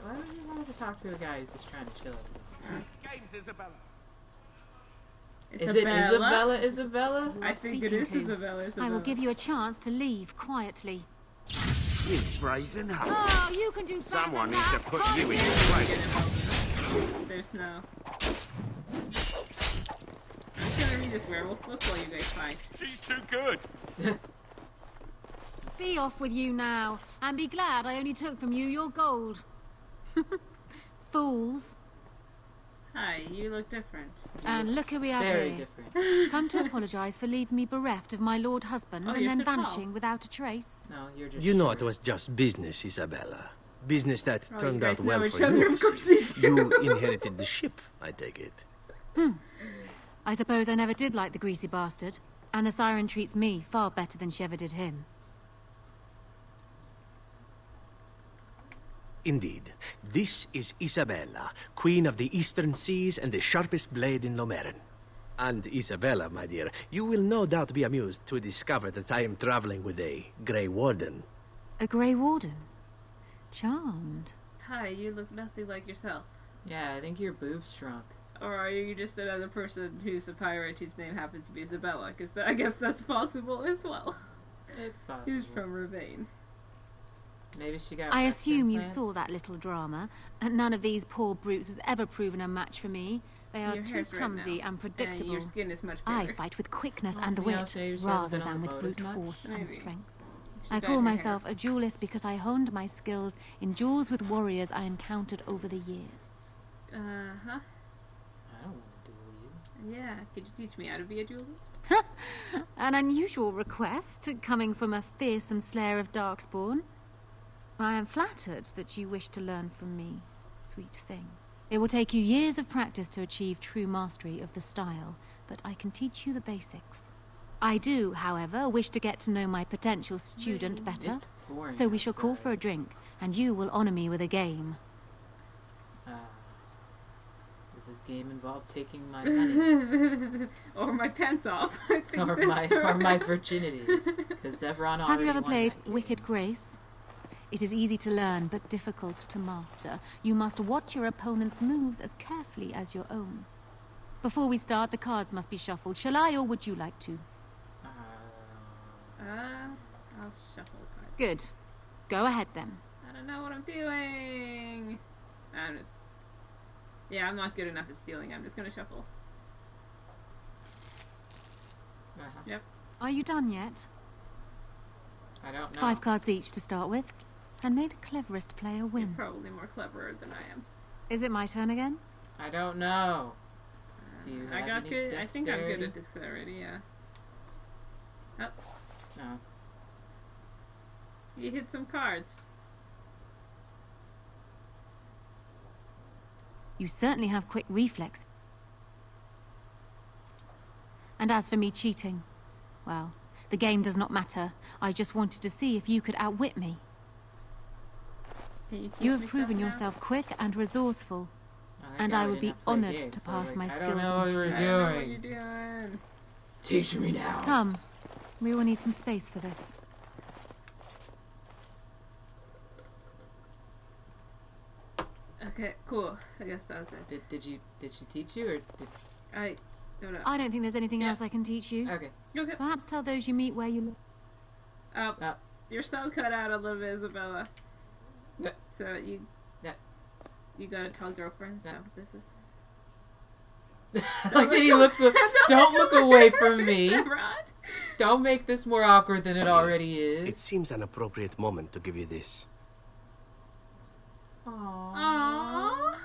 Why would you want to talk to a guy who's just trying to chill? Games, Isabella. Is it Isabella? I think it is Isabella. I will give you a chance to leave quietly. You brazen husk. Oh, you can do better. Someone needs to put you in your place. There's no. I'm gonna read this werewolf book while you guys fight. She's too good. Be off with you now, and be glad I only took from you your gold. Fools. Hi, you look different. And look who we have Very here. different. Come to apologise for leaving me bereft of my lord husband and then vanishing without a trace. No, you're just You know it was just business, Isabella. Business that turned out well for other, you. of course you do. You inherited the ship, I take it. I suppose I never did like the greasy bastard. And the siren treats me far better than she ever did him. Indeed. This is Isabella, Queen of the Eastern Seas and the sharpest blade in Lomerin. And Isabella, my dear, you will no doubt be amused to discover that I am traveling with a Grey Warden. A Grey Warden? Charmed. Hi, you look nothing like yourself. Yeah, I think your boobs shrunk. Or are you just another person who's a pirate whose name happens to be Isabella? Because I guess that's possible as well. It's possible. Who's from Ravane. Maybe she got. I assume you saw that little drama, and none of these poor brutes has ever proven a match for me. They are too clumsy and predictable. Your skin is much better. I fight with quickness and wit, rather than with brute force and strength. I call myself a duelist because I honed my skills in duels with warriors I encountered over the years. Uh-huh. I don't want to duel you. Yeah, could you teach me how to be a duelist? An unusual request, coming from a fearsome slayer of Darkspawn. I am flattered that you wish to learn from me, sweet thing. It will take you years of practice to achieve true mastery of the style, but I can teach you the basics. I do, however, wish to get to know my potential student better, so we shall call for a drink, and you will honor me with a game. Does this game involve taking my money? Or my pants off? or my virginity? Because Zevran already Have you ever played Wicked Grace? It is easy to learn, but difficult to master. You must watch your opponent's moves as carefully as your own. Before we start, the cards must be shuffled. Shall I, or would you like to? I'll shuffle cards. Good. Go ahead, then. I don't know what I'm doing. Yeah, I'm not good enough at stealing. I'm just gonna shuffle. Yep. Are you done yet? I don't know. 5 cards each to start with. And may the cleverest player win. You're probably more clever than I am. Is it my turn again? I don't know. Do you have I got good. Dexterity? I think I'm good at dexterity. Yeah. Oh. No. You hit some cards. You certainly have quick reflex. And as for me cheating, well, the game does not matter. I just wanted to see if you could outwit me. You have proven yourself quick and resourceful, and I would be honored to pass my skills on to you. I don't know what you're doing. Teach me now. Come, we will need some space for this. Okay, cool. I guess that was it. Did she teach you, or did I don't know? I don't think there's anything else I can teach you. Okay. Okay. Perhaps tell those you meet where you live. Oh, you're so cut out a little bit, Isabella. Yeah. So you got a tall girlfriend. Is that what this is? Like that he looks. Don't look away from me. Don't make this more awkward than it already is. It seems an appropriate moment to give you this. Aww.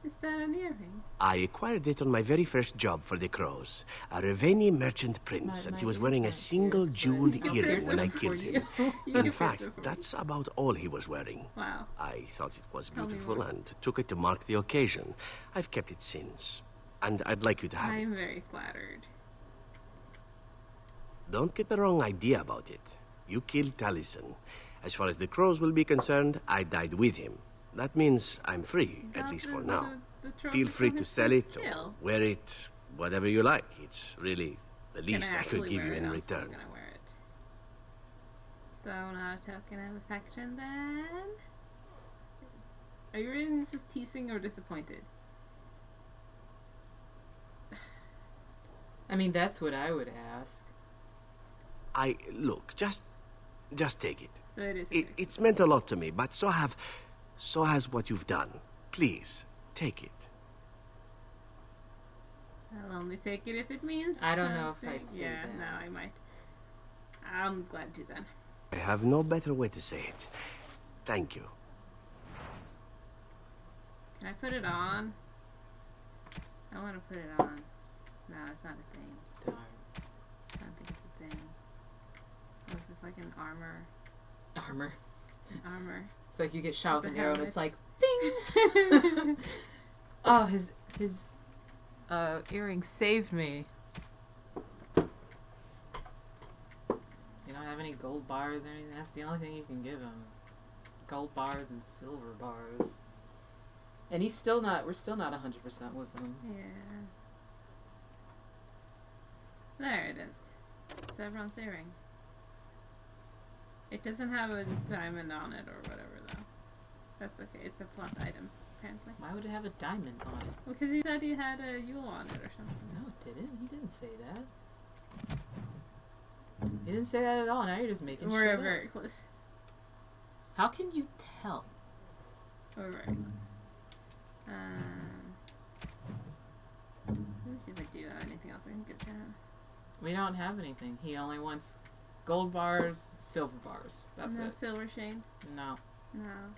Is that an earring? I acquired it on my very first job for the Crows. A Raveni merchant prince, and he was wearing a single jeweled earring when I killed him. In fact, that's about all he was wearing. Wow. I thought it was beautiful and took it to mark the occasion. I've kept it since, and I'd like you to have it. I'm very flattered. Don't get the wrong idea about it. You killed Taliesin. As far as the Crows will be concerned, I died with him. That means I'm free, at least for now. Feel free to sell it or wear it, whatever you like. It's really the least I could give you in return. I'm gonna wear it. So not a token of affection then? Are you reading this as teasing or disappointed? I mean, that's what I would ask. Look, just take it. So it is. It's meant a lot to me, but so has what you've done. Please, take it. I'll only take it if it means I don't know if I'd say that. Yeah, no, I might. I'm glad to then. I have no better way to say it. Thank you. Can I put it on? I want to put it on. No, it's not a thing. Darn. I don't think it's a thing. Oh, is this like an armor? Armor. It's like you get shot with an arrow and it's like, ding! Oh, his earring saved me. You don't have any gold bars or anything? That's the only thing you can give him. Gold bars and silver bars. And we're still not 100% with him. Yeah. There it is. It's everyone's earring. It doesn't have a diamond on it or whatever, though. That's okay. It's a plot item, apparently. Why would it have a diamond on it? Well, because you said you had a Yule on it or something. No, it didn't. He didn't say that. He didn't say that at all. Now you're just making shit up. We're very close. How can you tell? We're very close. if I do have anything else I can get to him. We don't have anything. He only wants gold bars, silver bars. That's it. No silver chain? No. No.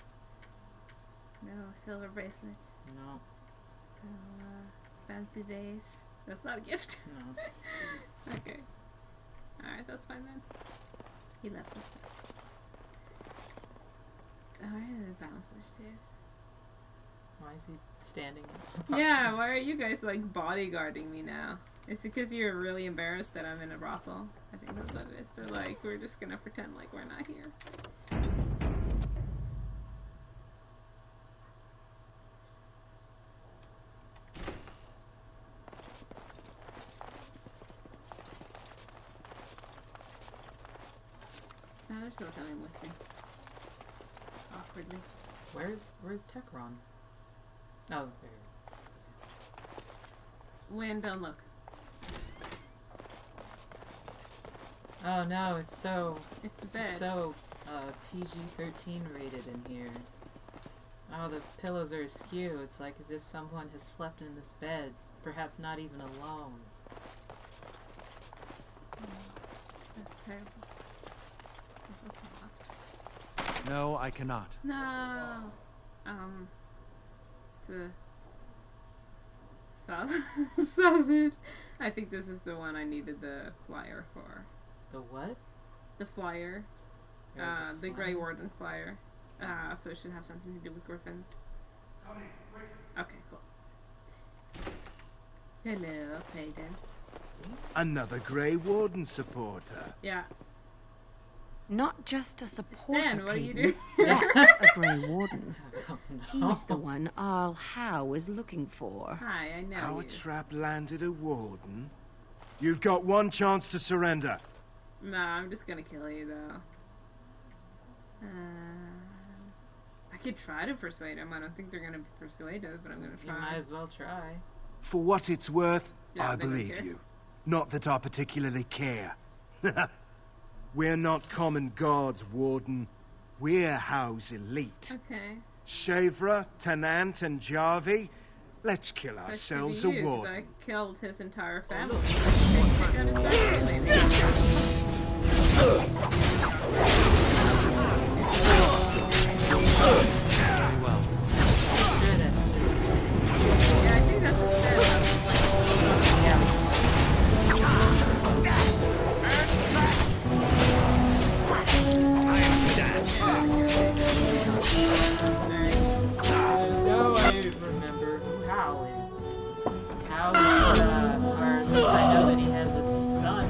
No silver bracelet? No. No fancy vase? That's not a gift? No. Okay. Alright, that's fine then. He left us. Alright, the bounce upstairs. Why is he standing? Yeah, why are you guys like bodyguarding me now? It's because you're really embarrassed that I'm in a brothel. I think that's what it is. They're like, we're just gonna pretend like we're not here. No, they're still coming with me. Awkwardly. Where's Tekron? Oh, there he is. Win, don't look. Oh no, it's so... It's a bed. It's so PG-13 rated in here. Oh, the pillows are askew. It's like as if someone has slept in this bed, perhaps not even alone. That's terrible. No, I cannot. No. The sausage. I think this is the one I needed the flyer for. The what? The flyer. The Grey Warden flyer. So it should have something to do with griffins. Okay, cool. Hello, Hayden. Another Grey Warden supporter. Yeah. Not just a supporter, Stan, what are you doing? That's a Grey Warden. He's the one Arl Howe is looking for. Hi, I know Our you. trap landed a Warden. You've got one chance to surrender. Nah, I'm just gonna kill you, though. I could try to persuade him. I don't think they're gonna be persuaded, but I'm gonna try. You might as well try. For what it's worth, Yeah, I they don't believe care. you. Not that I particularly care. We're not common guards, Warden. We're Howe's elite. Okay. Shavra, Tennant, and Jarvie. Let's kill Sucks ourselves to a be you, 'cause Warden. I killed his entire family. Very well. Yeah, I think that's a step. Yeah. No, I remember who Howe is. Howe is, or at least I know that he has a son.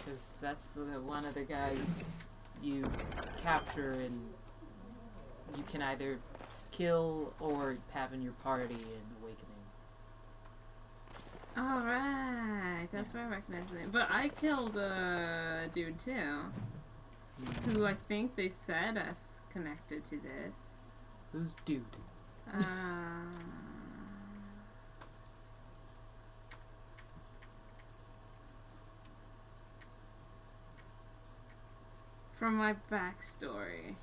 Because that's one of the guys you capture and you can either kill or have in your party in Awakening. Alright, that's why I recognize the name. But I killed a dude too. Who I think they said is connected to this. Who's dude? From my backstory.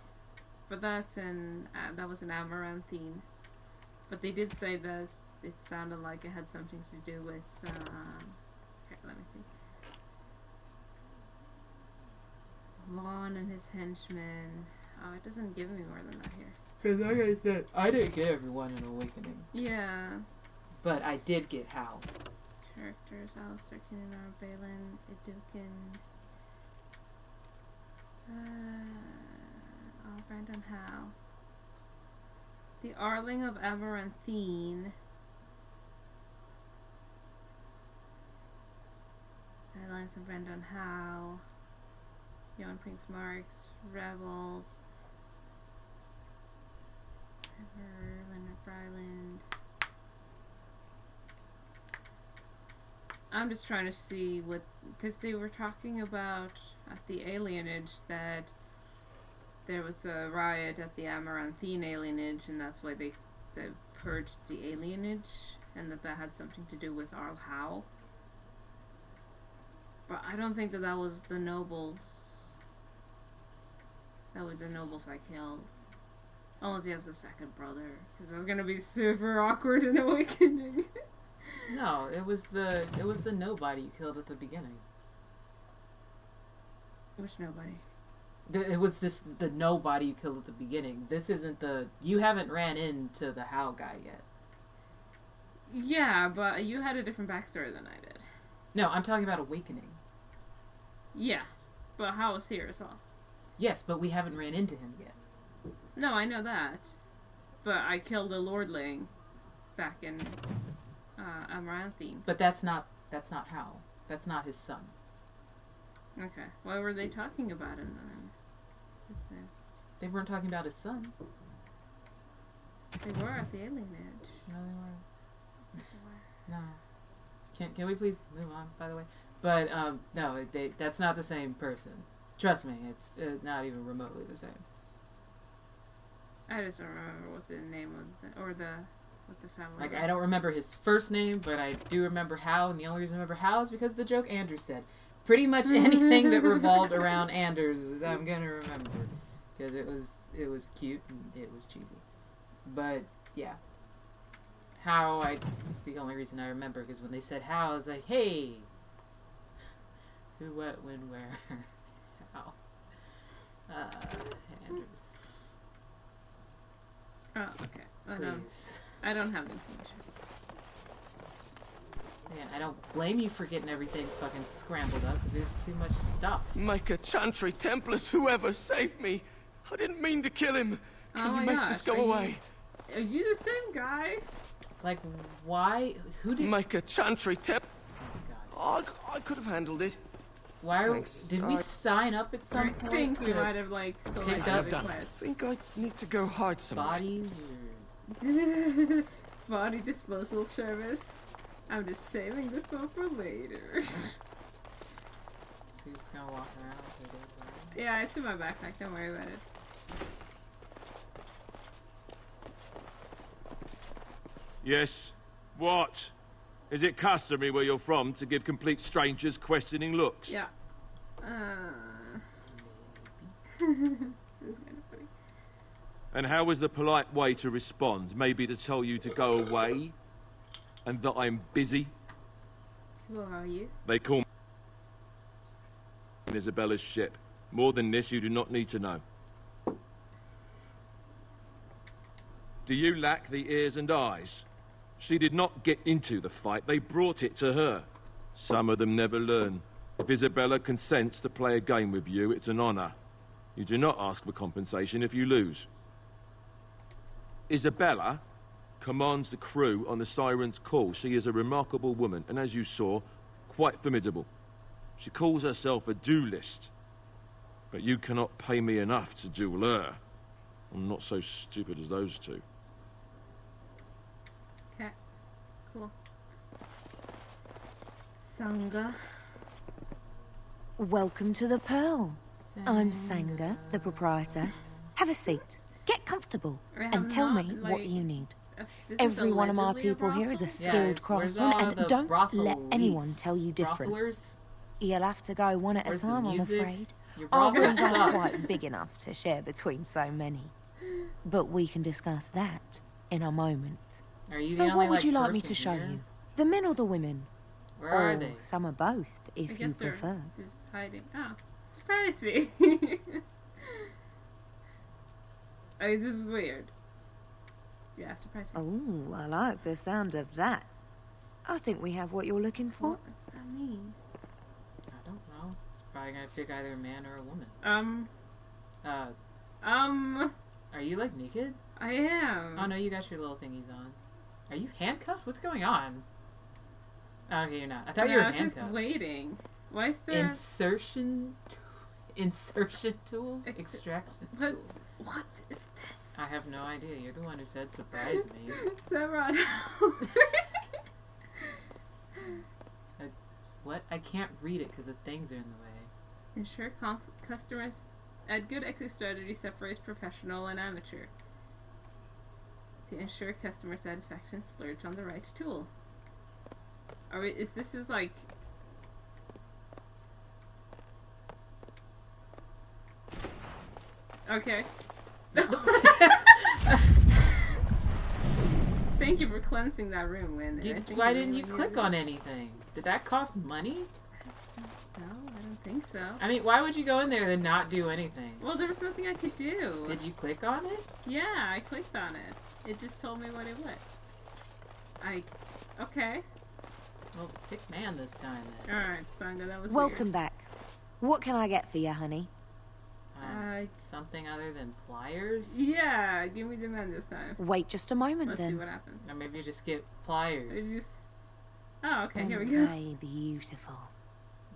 But that's in, that was in Amaranthine. But they did say that it sounded like it had something to do with, here, let me see. Vaughn and his henchmen. Oh, it doesn't give me more than that here. Because like I said, I didn't get everyone in Awakening. Yeah. But I did get Howe. Characters: Alistair, Keenan, Balin, Idukin. Brandon Howe. The Arling of Amaranthine. Silence of Brandon Howe. Johan Prince Marks. Rebels. Leonard Bryland. I'm just trying to see what, because they were talking about at the alienage that there was a riot at the Amaranthine alienage, and that's why they purged the alienage, and that had something to do with Arl Howe. But I don't think that was the nobles. That was the nobles I killed. Unless he has a second brother, because it's gonna be super awkward in Awakening. No, it was the nobody you killed at the beginning. Which nobody? It was the nobody you killed at the beginning. This isn't the... You haven't ran into the Hal guy yet. Yeah, but you had a different backstory than I did. No, I'm talking about Awakening. Yeah, but Hal was here as well. Yes, but we haven't ran into him yet. No, I know that. But I killed a Lordling back in Amaranthine. But that's not Hal. That's not his son. Okay. What were they talking about him then? They weren't talking about his son. They were at the Alien Edge. No, they weren't. No. Can we please move on, by the way? But, no, that's not the same person. Trust me, it's not even remotely the same. I just don't remember what the name was, what the family was. I don't remember his first name, but I do remember Hal, and the only reason I remember Hal is because of the joke Anders said. Pretty much anything that revolved around Anders I'm gonna remember. Because it was cute, and it was cheesy. But, yeah. How, it's the only reason I remember, because when they said how, I was like, hey! Who, what, when, where, how. Anders. Oh, okay. I don't have the information. Man, I don't blame you for getting everything fucking scrambled up, because there's too much stuff. Micah, Chantry, Templars, whoever, save me! I didn't mean to kill him! Can you make this go away? Are you the same guy? Like, why? Who did... Micah, Chantry, Oh, I could have handled it. Why are did we sign up at some point? I think we might have, like, selected I think I need to go hide somewhere. Bodies or... Body disposal service. I'm just saving this one for later. So you're just gonna walk around with it? Yeah, it's in my backpack. Don't worry about it. Yes. What? Is it customary where you're from to give complete strangers questioning looks? Yeah. And how is the polite way to respond? Maybe to tell you to go away? And that I'm busy? Who are you? They call me Isabella's ship. More than this, you do not need to know. Do you lack the ears and eyes? She did not get into the fight. They brought it to her. Some of them never learn. If Isabella consents to play a game with you, it's an honor. You do not ask for compensation if you lose. Isabella commands the crew on the Siren's call. She is a remarkable woman, and as you saw, quite formidable. She calls herself a duelist. But you cannot pay me enough to duel her. I'm not so stupid as those two. Okay. Cool. Sangha. Welcome to the Pearl. I'm Sangha, the proprietor. Have a seat. Get comfortable. And tell me what you need. Every one of my people here is a skilled craftsman, and don't let anyone tell you different. You'll have to go one at a time, I'm afraid. Our rooms aren't quite big enough to share between so many. But we can discuss that in a moment. So what would you like me to show you? The men or the women? Where are they? Some are both, if you prefer. Just hiding. Oh, surprise me. I mean, this is weird. Yeah, surprise me. Oh, I like the sound of that. I think we have what you're looking for. What does that mean? I don't know. It's probably gonna pick either a man or a woman. Are you like naked? I am. Oh no, you got your little thingies on. Are you handcuffed? What's going on? Oh, okay, you're not. I thought you were handcuffed. I was just waiting. Why is there... Insertion tools? Extraction tools. What is this? I have no idea. You're the one who said surprise me. Severon. What? I can't read it because the things are in the way. Ensure customers... A good exit strategy separates professional and amateur. To ensure customer satisfaction, splurge on the right tool. This is like... Okay. Thank you for cleansing that room, Win. Why didn't you click on anything? Did that cost money? No, I don't think so. I mean, why would you go in there and not do anything? Well, there was nothing I could do. Did you click on it? Yeah, I clicked on it. It just told me what it was. Okay. Well, pick man this time then. Alright, Sangha, that was Welcome back. What can I get for you, honey? Something other than pliers? Yeah, give me the men this time. Wait just a moment. Let's then. See what happens. Or maybe you just get pliers. Oh, okay, here we go. Okay, beautiful.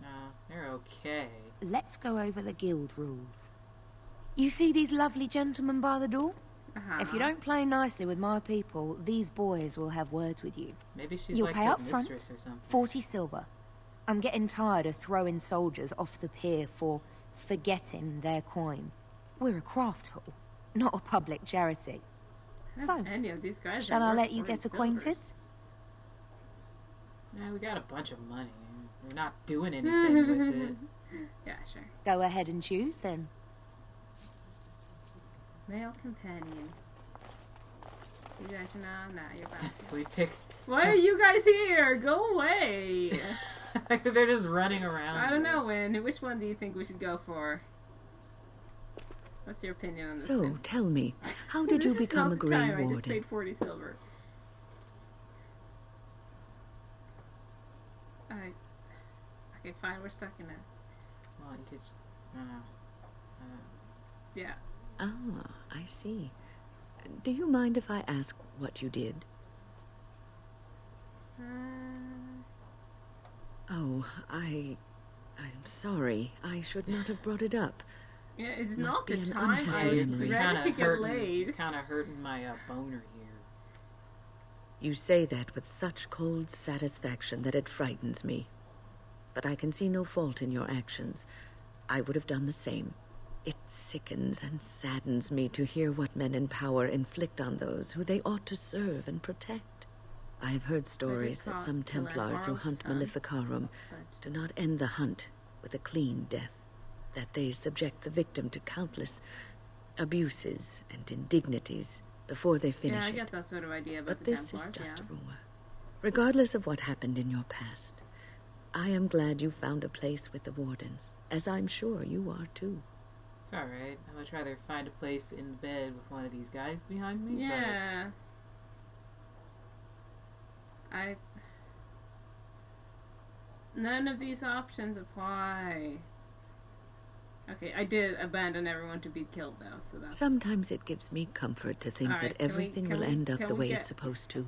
No, they're okay. Let's go over the guild rules. You see these lovely gentlemen by the door? If you don't play nicely with my people, these boys will have words with you. Maybe she's You'll like pay a up front, mistress or something. 40 silver. I'm getting tired of throwing soldiers off the pier for forgetting their coin. We're a craft hall, not a public charity. So, any of these guys shall I let you get acquainted? Yeah, we got a bunch of money. We're not doing anything with it. Yeah, sure. Go ahead and choose then. Male companion. You guys, nah, you're back. We pick. Why are you guys here? Go away. They're just running around. I don't know, Win. Which one do you think we should go for? What's your opinion on this? So, tell me, how did you become a Grey Warden? I just paid 40 silver. Okay, fine. We're stuck in it. Well, you could. Yeah. Ah, I see. Do you mind if I ask what you did? Oh, I'm sorry. I should not have brought it up. Yeah, it's not the time. I was ready to get laid. Kind of hurting my boner here. You say that with such cold satisfaction that it frightens me. But I can see no fault in your actions. I would have done the same. It sickens and saddens me to hear what men in power inflict on those who they ought to serve and protect. I have heard stories that some Templars who hunt Maleficarum do not end the hunt with a clean death, that they subject the victim to countless abuses and indignities before they finish it. Yeah, I get that sort of idea about the Templars, But this is just a rumor. Regardless of what happened in your past, I am glad you found a place with the Wardens, as I'm sure you are too. It's alright. I would rather find a place in bed with one of these guys behind me. Yeah. None of these options apply. Okay, I did abandon everyone to be killed though, so that's... Sometimes it gives me comfort to think that everything will end up the way it's supposed to.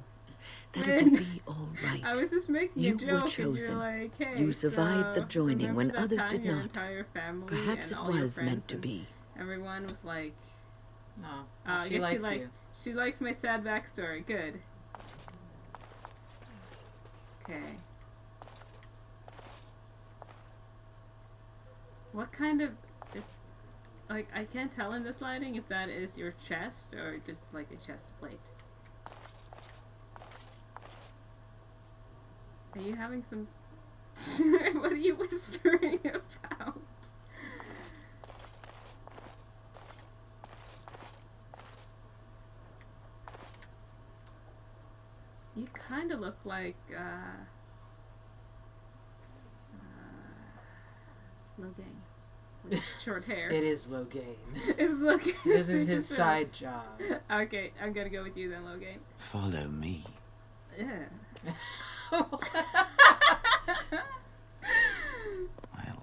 That it will be all right. I was just making a joke. You were chosen. Like, hey, you survived the joining when others did not. Perhaps it was meant to be. Everyone was like, "Oh, she likes you. She likes my sad backstory. Good." Okay. What kind of... like, I can't tell in this lighting if that is your chest or just like a chest plate. Are you having some... what are you whispering about? You kind of look like, Logain. With short hair. It is Logain. It's Logain. This is his side job. Okay, I'm gonna go with you then, Logain. Follow me. Yeah. Well,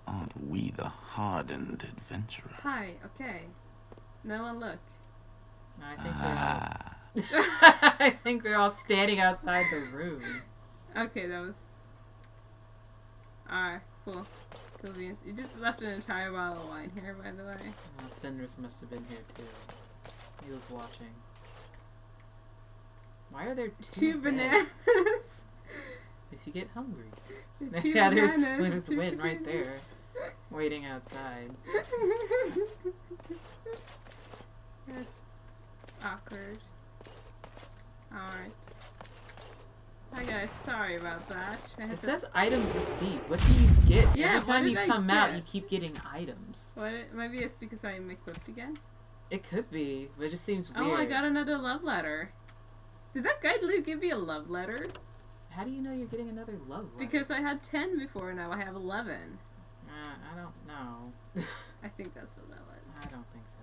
aren't we the hardened adventurer? Hi, okay. No one look. I think they're all... I think they're all standing outside the room. Okay, that was... Alright, cool. Cool beans. You just left an entire bottle of wine here, by the way. Fenris must have been here too. He was watching. Why are there two bananas? If you get hungry. Yeah, there's Win right there. Waiting outside. That's awkward. Alright. Hi guys, sorry about that. It says items received. What do you get? Yeah, every time you come out, you keep getting items. Maybe it's because I'm equipped again? It could be, but it just seems weird. Oh, I got another love letter. Did that guy give me a love letter? How do you know you're getting another love letter? Because I had 10 before, now I have 11. I don't know. I think that's what that was. I don't think so.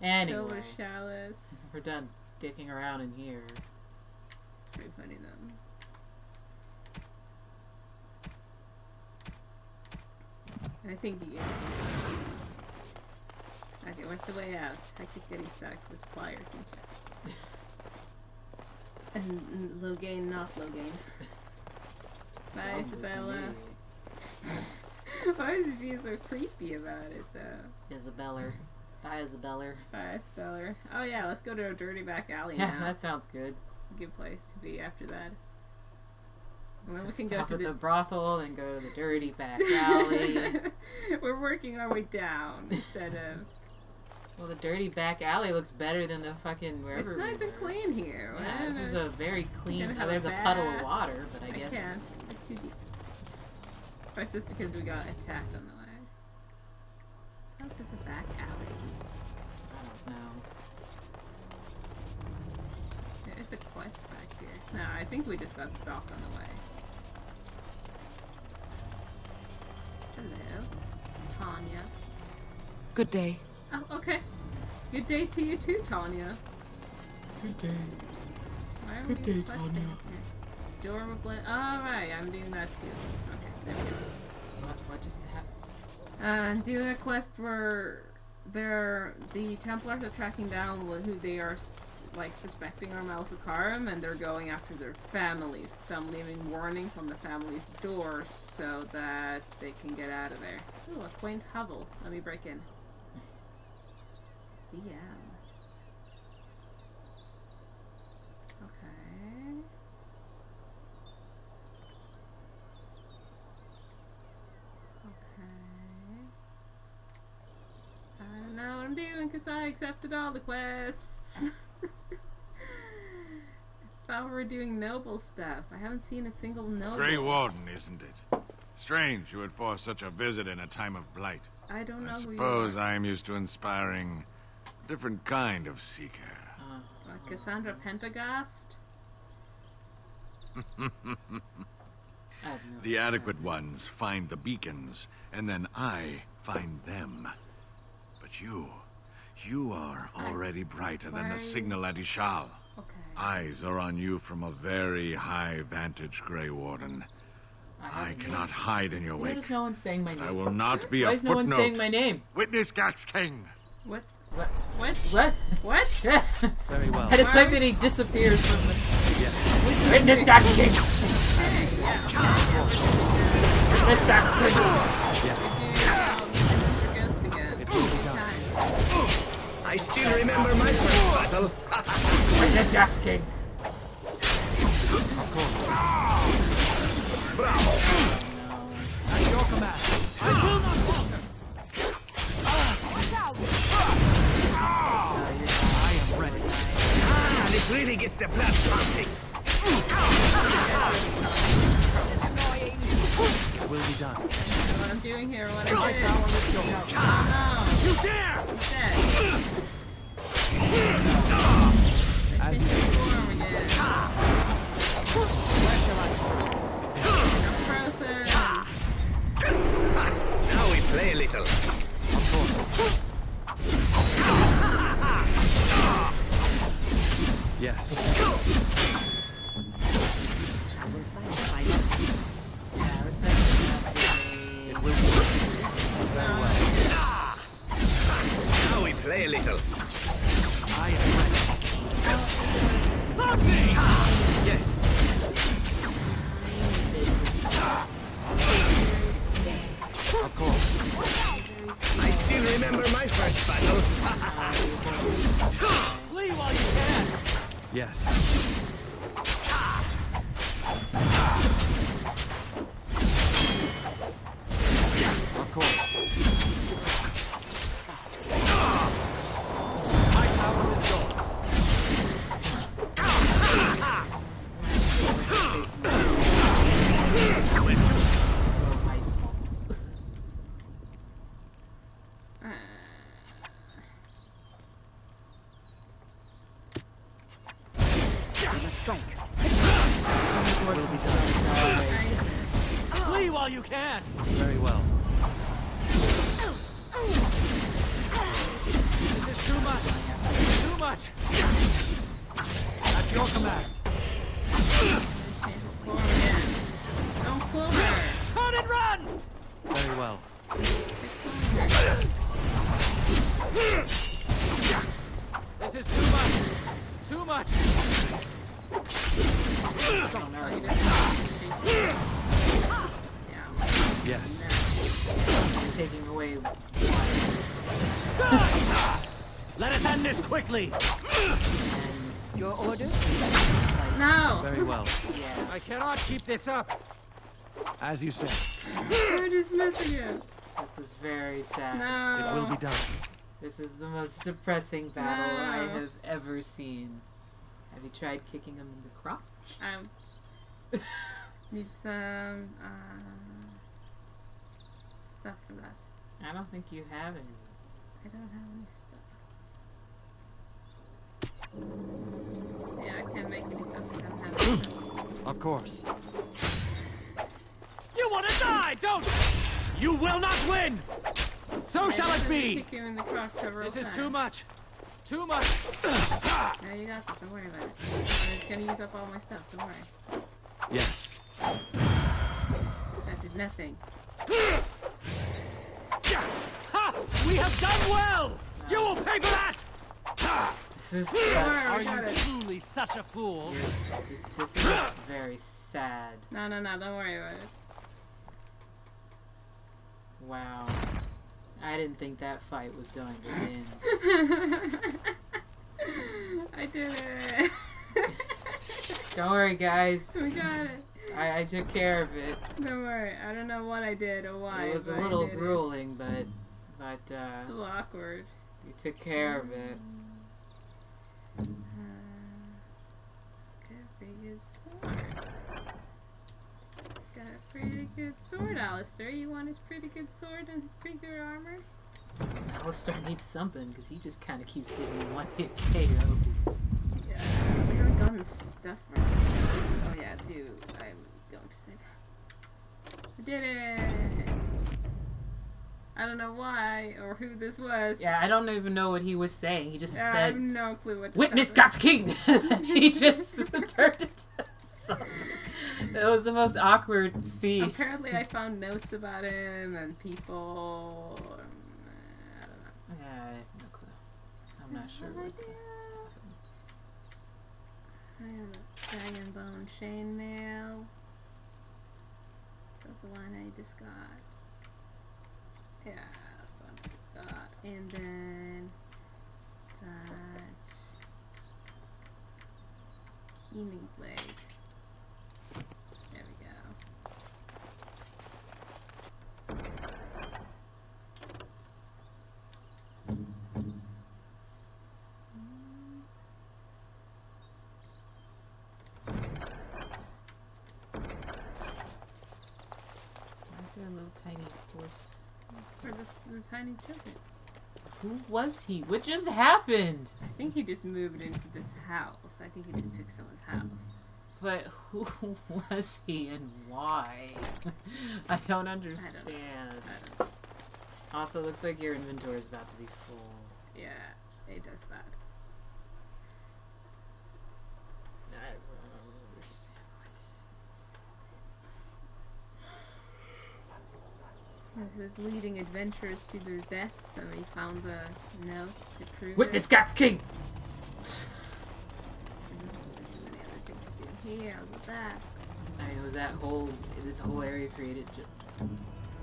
Anyway. Silver chalice. We're done dicking around in here. It's pretty funny though. I think you. Okay, what's the way out? I keep getting stuck with pliers and shit. And Logain, not Logain. Bye, Isabella. Why is he being so creepy about it, though? Isabella. Bye, Isabella. Bye, Isabella. Oh yeah, let's go to a dirty back alley now. Yeah, that sounds good. It's a good place to be after that. And then we can go to the brothel, then go to the dirty back alley. We're working our way down instead of... Well, the dirty back alley looks better than the fucking wherever. It's nice and clean here. Yeah, this is a very clean. There's a puddle of water, but I guess. Can't. It's too deep. Or is this because we got attacked on the way? How is this a back alley? I don't know. There's a quest back here. No, I think we just got stalked on the way. Hello, Tanya. Good day. Oh, okay. Good day to you too, Tanya. Good day. Good day, Tanya. Dorm of Blend. Alright, I'm doing that too. Okay, there we go. What just happened? Doing a quest where the Templars are tracking down who they are like suspecting are Malfakarum, and they're going after their families. So I'm leaving warnings on the family's doors so that they can get out of there. Ooh, a quaint hovel. Let me break in. Yeah. Okay. I don't know what I'm doing because I accepted all the quests. I thought we were doing noble stuff. I haven't seen a single noble. Grey Warden, isn't it? Strange you would force such a visit in a time of blight. I don't know. I suppose I am used to inspiring a different kind of seeker. Like Cassandra Pentagast? The adequate ones find the beacons, and then I find them. But you are already brighter than the signal at Ishal. Okay. Eyes are on you from a very high vantage, Grey Warden. I cannot hide in your wake. Why is no one saying my name? I will not be Why a is no one saying my name? Witness Gax King. What? What? Very well. I just like that he disappears from the... Yes. Witness Gax King! Witness Gax King! Yes. I still remember my first battle. Witness Gax King! Bravo! At your command. I will not falter. I am ready. This really gets the blood pumping. It will be done. What I'm doing here, what I'm doing. No! You dare! As now we play a little. Yes. It will work. Very well. Now we play a little. I am ready. Yes. Of course. I still remember my first battle. Flee while you can. Yes. Of course. My power is yours. me while you can! Very well. This is too much! Too much! That's your command. Don't pull her! Turn and run! Very well. This is too much! Too much! Yes. Taking away. Let us end this quickly! Your order? No! Very well. Yeah. I cannot keep this up! As you said. We're just missing it. This is very sad. No. It will be done. This is the most depressing battle I have ever seen. Have you tried kicking him in the crotch? Need some stuff for that. I don't think you have any. I don't have any stuff. Yeah, I can't make any stuff. I don't have any stuff. Of course. You want to die, don't you? You will not win! So shall it be! Kick you in the crotch this is too much. Too much. No, you got this. Don't worry about it. I'm just gonna use up all my stuff. Don't worry. Yes. That did nothing. Ha! We have done well! You will pay for that! This is Are you truly such a fool? This is very sad. No, don't worry about it. Wow. I didn't think that fight was going to win. I did it. Don't worry, guys. We got it. I took care of it. Don't worry. I don't know what I did or why. It was a little grueling, but it's a little awkward. You took care of it. Got a pretty good sword. Got a pretty good sword, Alistair. You want his pretty good sword and his pretty good armor? Alistair needs something because he just kind of keeps getting one-hit KOs. Yeah, we haven't gotten stuff from him. Oh yeah, dude, I'm going to say I did it! I don't know why or who this was. Yeah, I don't even know what he was saying. He just said, I have no clue what to "Witness God's king!" He just turned it to something. It was the most awkward scene. Apparently I found notes about him and people. I don't know. Yeah, I have no clue. I'm not sure what I have a Dragonbone chainmail. That's the one I just got. Yeah, that's the one I just got. And then that keening blade. There we go. Why is there a little tiny horse? For the tiny children. Who was he? What just happened? I think he just moved into this house. I think he just took someone's house. But who was he and why? I don't understand. I don't know. Also, looks like your inventory is about to be full. Yeah, it does that. I don't understand. He was leading adventurers to their deaths, and he found the notes to prove Witness God's king! Here, I'll go back. I mean, was this whole area created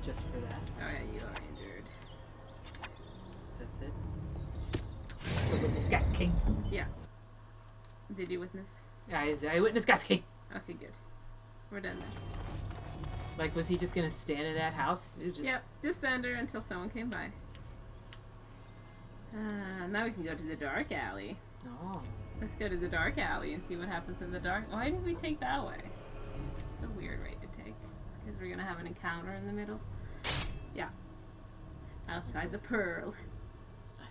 just for that? Oh yeah, you are injured. That's it? The Witness God's king? Yeah. Did you witness? I witnessed God's king! Okay, good. We're done then. Like, was he just gonna stand in that house? Yep, just stand there until someone came by. Now we can go to the dark alley. Oh. Let's go to the dark alley and see what happens in the dark. Why did we take that way? It's a weird way to take. Because we're gonna have an encounter in the middle. Yeah. Outside the pearl. I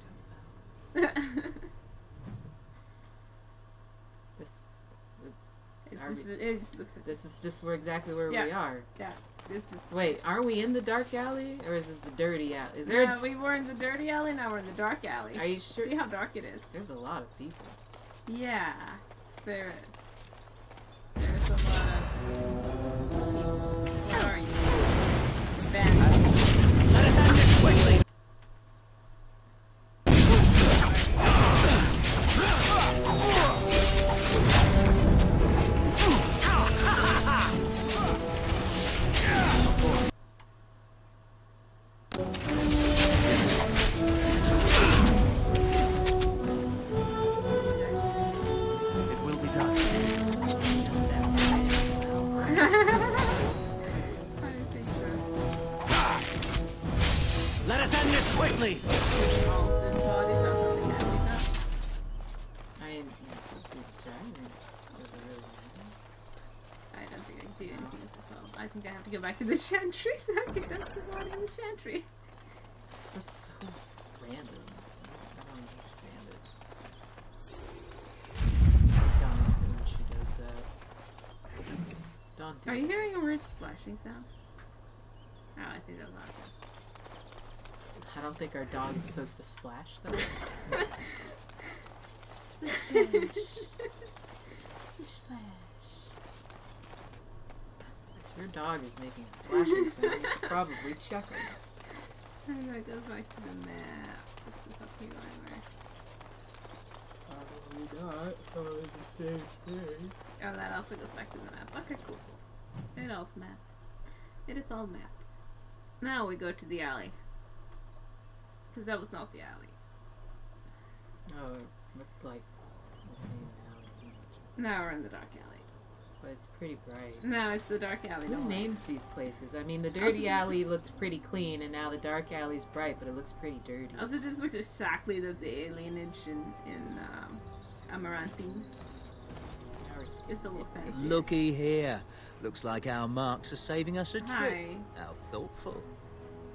don't know. This is just exactly where we are. Yeah. Wait, are we in the dark alley, or is this the dirty alley? Is there? Yeah, we were in the dirty alley. Now we're in the dark alley. Are you sure? See how dark it is. There's a lot of people. Yeah, there is. There's a lot of people. What are you? Bandits. Let us end this quickly. Back to the Chantry so I can dump the body in the Chantry. This is so random. I don't understand it. She does that. Are you hearing a weird splashing sound? Oh, I think that was awesome. I don't think our dog is supposed to splash though. Splash. Splash. Your dog is making a splashing sound. You should probably check it. And that goes back to the map. This is up here anyway. Probably not. The same thing. Oh, that also goes back to the map. Okay, cool. It all's map. It is all map. Now we go to the alley. Because that was not the alley. Oh, it looked like the same alley. Now we're in the dark alley. But it's pretty bright. No, it's the dark alley. Who names these places? I mean, the dirty alley looked pretty clean, and now the dark alley's bright, but it looks pretty dirty. Also, this looks exactly the alienage in Amaranthine. Just a little fancy. Looky here. Looks like our marks are saving us a trip. Hi. How thoughtful.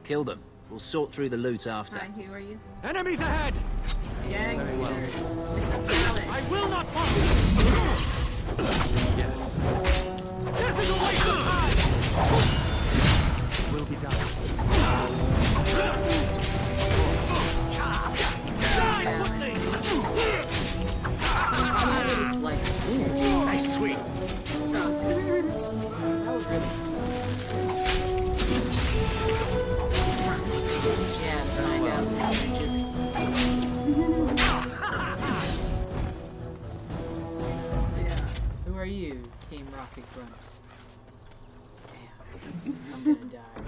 Kill them. We'll sort through the loot after. Hi, who are you? Enemies ahead! Yeah, very well. I will not follow! Yes. This is a waste of time! Will be done. Die quickly! It's like, nice sweet. That was really yeah, to find out Who are you, Team Rocket Grunt? Damn, I'm gonna die.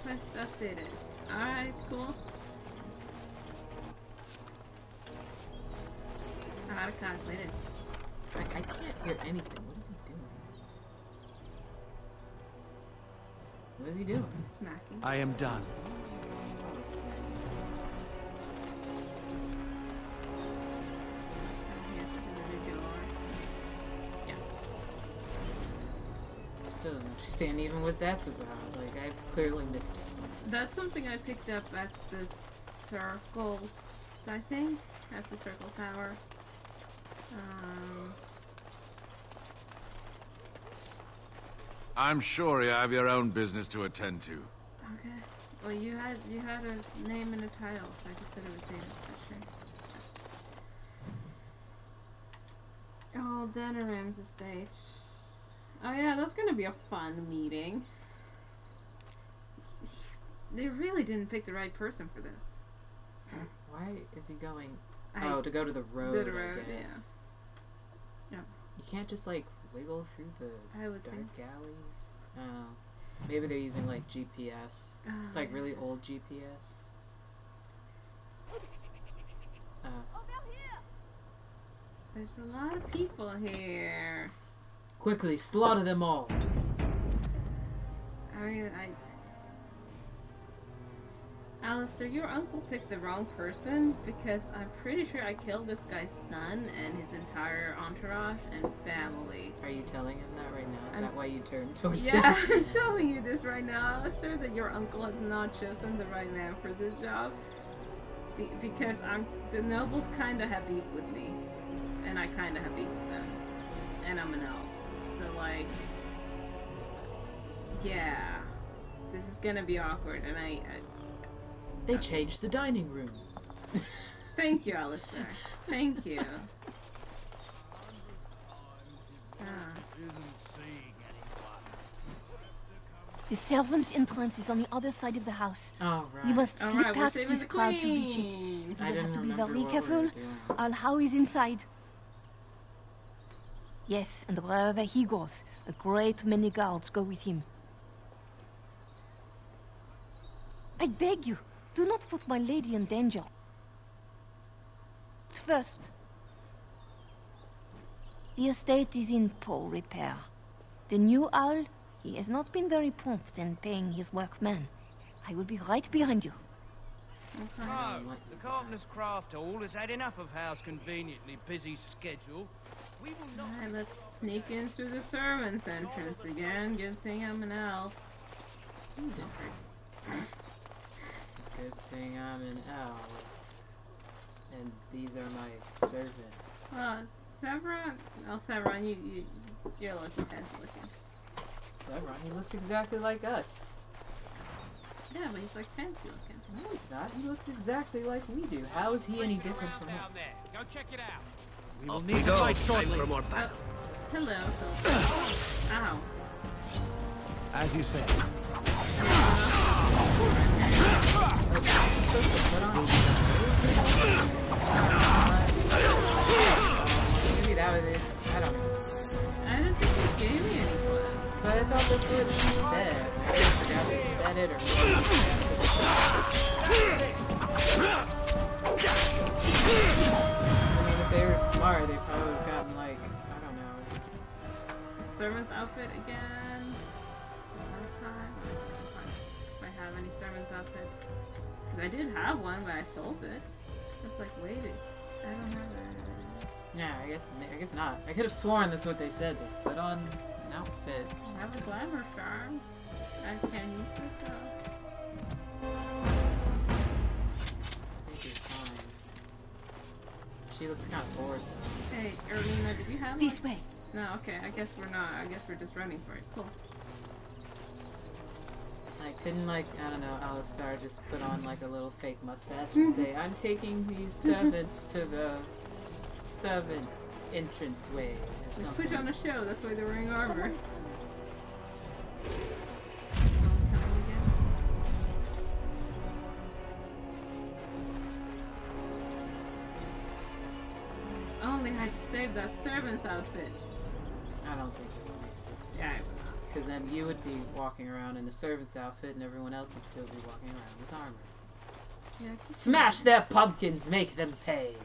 My stuff did it. Alright, cool. I'm out of calculated. I can't hear anything. What is he doing? He's smacking. I am done. Yeah. I still don't understand even what that's about. Like, I've clearly missed something. That's something I picked up at the circle, I think? At the circle tower. I'm sure you have your own business to attend to. Okay. Well, you had a name and a title, so I just said it was David, but sure. Oh, Denerim's estate. Oh yeah, that's gonna be a fun meeting. They really didn't pick the right person for this. Why is he going? To go to the road, I guess. Yeah. You can't just like wiggle through the dark alleys. Oh. Maybe they're using like GPS. It's like really old GPS. There's a lot of people here. Quickly, slaughter them all. I mean, Alistair, your uncle picked the wrong person because I'm pretty sure I killed this guy's son and his entire entourage and family. Are you telling him that right now? Is that why you turned towards him? Yeah, I'm telling you this right now, Alistair, that your uncle has not chosen the right man for this job. because the nobles kind of have beef with me, and I kind of have beef with them, and I'm an elf, so like, yeah, this is gonna be awkward, and They changed the dining room. Thank you, Alistair. Thank you. The servants' entrance is on the other side of the house. Oh, right. We must slip past this crowd to reach it. You will have to be very careful. Al-How is inside. Yes, and wherever he goes, a great many guards go with him. I beg you, do not put my lady in danger. First, the estate is in poor repair. The new owl, he has not been very prompt in paying his workmen. I will be right behind you. Okay. No, the Carpenter's Craft Hall has had enough of Hal's conveniently busy schedule. We will not... Alright, let's sneak in through the servants' entrance again. Good thing I'm an elf. Good thing I'm an elf. And these are my servants. Severon? Oh, Severon, you're looking fancy looking. Severon, he looks exactly like us. Yeah, but he's like fancy looking. No, he's not. He looks exactly like we do. How is he any different from us? Go check it out. We will need to fight shortly for more battle. Hello, so. Ow. As you said. Maybe that was it. I don't know. I don't think he gave me any plans. But I thought that's what she said. I forgot if he said it or I mean, if they were smart, they probably would have gotten, like, I don't know. A servant's outfit again. First time. If I have any servant's outfits. Because I did have one, but I sold it. I was like, wait, I don't have it. Yeah, I guess not. I could have sworn that's what they said, to put on an outfit. I have a glamour charm. I can use it though. I think you're fine. She looks kind of bored though. Hey, Erlina, did you have this one? way? No, okay, I guess we're not. I guess we're just running for it. Cool. I couldn't, like, I don't know, Alistar just put on, like, a little fake mustache and say, I'm taking these servants to the servant entranceway or something. Put on a show, that's why they're wearing armor. Only had to save that servant's outfit. I don't think it would. Yeah, because then you would be walking around in a servant's outfit and everyone else would still be walking around with armor. Yeah, smash their pumpkins, make them pay!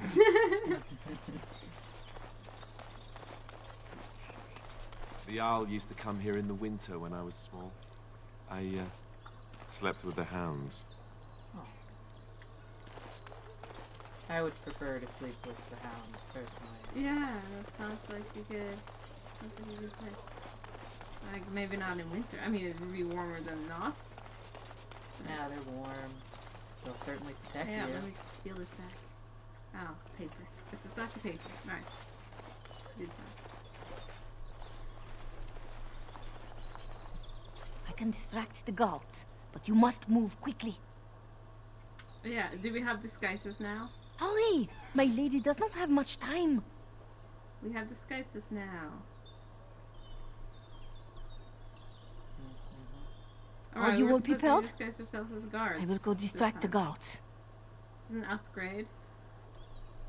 The owl used to come here in the winter when I was small. I slept with the hounds. Oh. I would prefer to sleep with the hounds, personally. Yeah, that sounds like a good place. Like, maybe not in winter. I mean, it would be warmer than not. Yeah, they're warm. They'll certainly protect you. Yeah, let me steal this sack. Oh, paper. It's a sack of paper. Nice. It's a good sack. I can distract the guards, but you must move quickly. Yeah, do we have disguises now? Hurry! My lady does not have much time. We have disguises now. Are you all prepared? Disguise ourselves as guards. I will go distract the guards. This is an upgrade.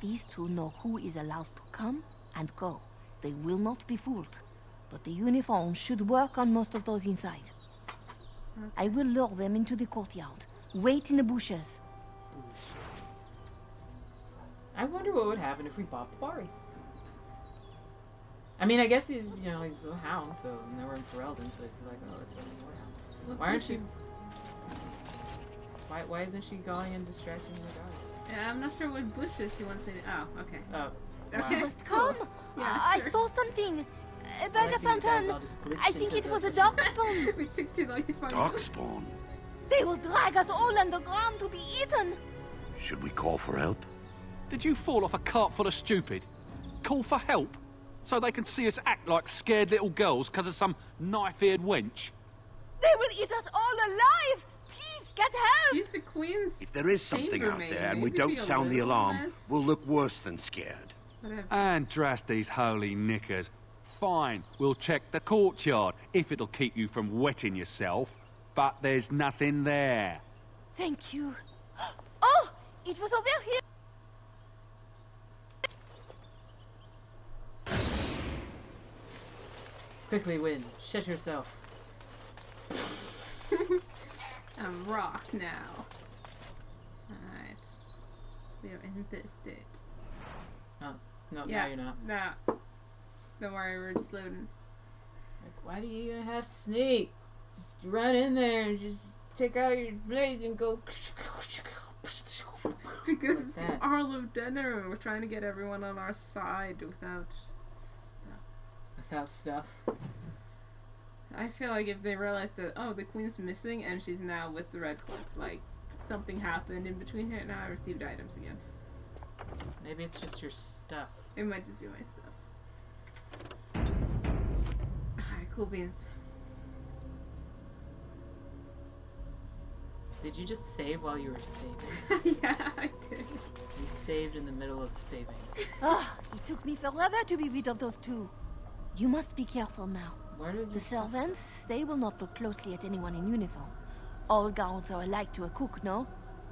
These two know who is allowed to come and go. They will not be fooled. But the uniform should work on most of those inside. Okay. I will lure them into the courtyard. Wait in the bushes. I wonder what would happen if we bought Bari. I mean, I guess he's, you know, he's a hound, so and they were in Ferelden, so it's like, oh, it's a more hound. Why aren't she? Why isn't she going and distracting the guys? Yeah, I'm not sure what bushes she wants me to. Oh, okay. Oh, wow. Okay. You must come. Yeah, sure. I saw something by the fountain. I think it was a darkspawn. We took too long to find. Darkspawn. They will drag us all underground to be eaten. Should we call for help? Did you fall off a cart full of stupid? Call for help? So they can see us act like scared little girls because of some knife-eared wench? They will eat us all alive! Please, get help! She's the Queen's If there is something out there and we don't sound the alarm, we'll look worse than scared. Andraste's holy knickers. Fine, we'll check the courtyard, if it'll keep you from wetting yourself. But there's nothing there. Thank you. Oh! It was over here! Quickly, Wynne. Shut yourself. I'm rock now. Alright. We are in this state. Oh, no, yeah, now you're not. No. Don't worry, we're just loading. Like, why do you even have to sneak? Just run in there and just take out your blades and go. Because it's the Arl of Denerim. We're trying to get everyone on our side without stuff. Without stuff? I feel like if they realize that, oh, the Queen's missing and she's now with the Red Cliff, like, something happened in between here and now I received items again. Maybe it's just your stuff. It might just be my stuff. Alright, cool beans. Did you just save while you were saving? Yeah, I did. You saved in the middle of saving. It took me forever to be rid of those two. You must be careful now. The servants, they will not look closely at anyone in uniform. All guards are alike to a cook, no?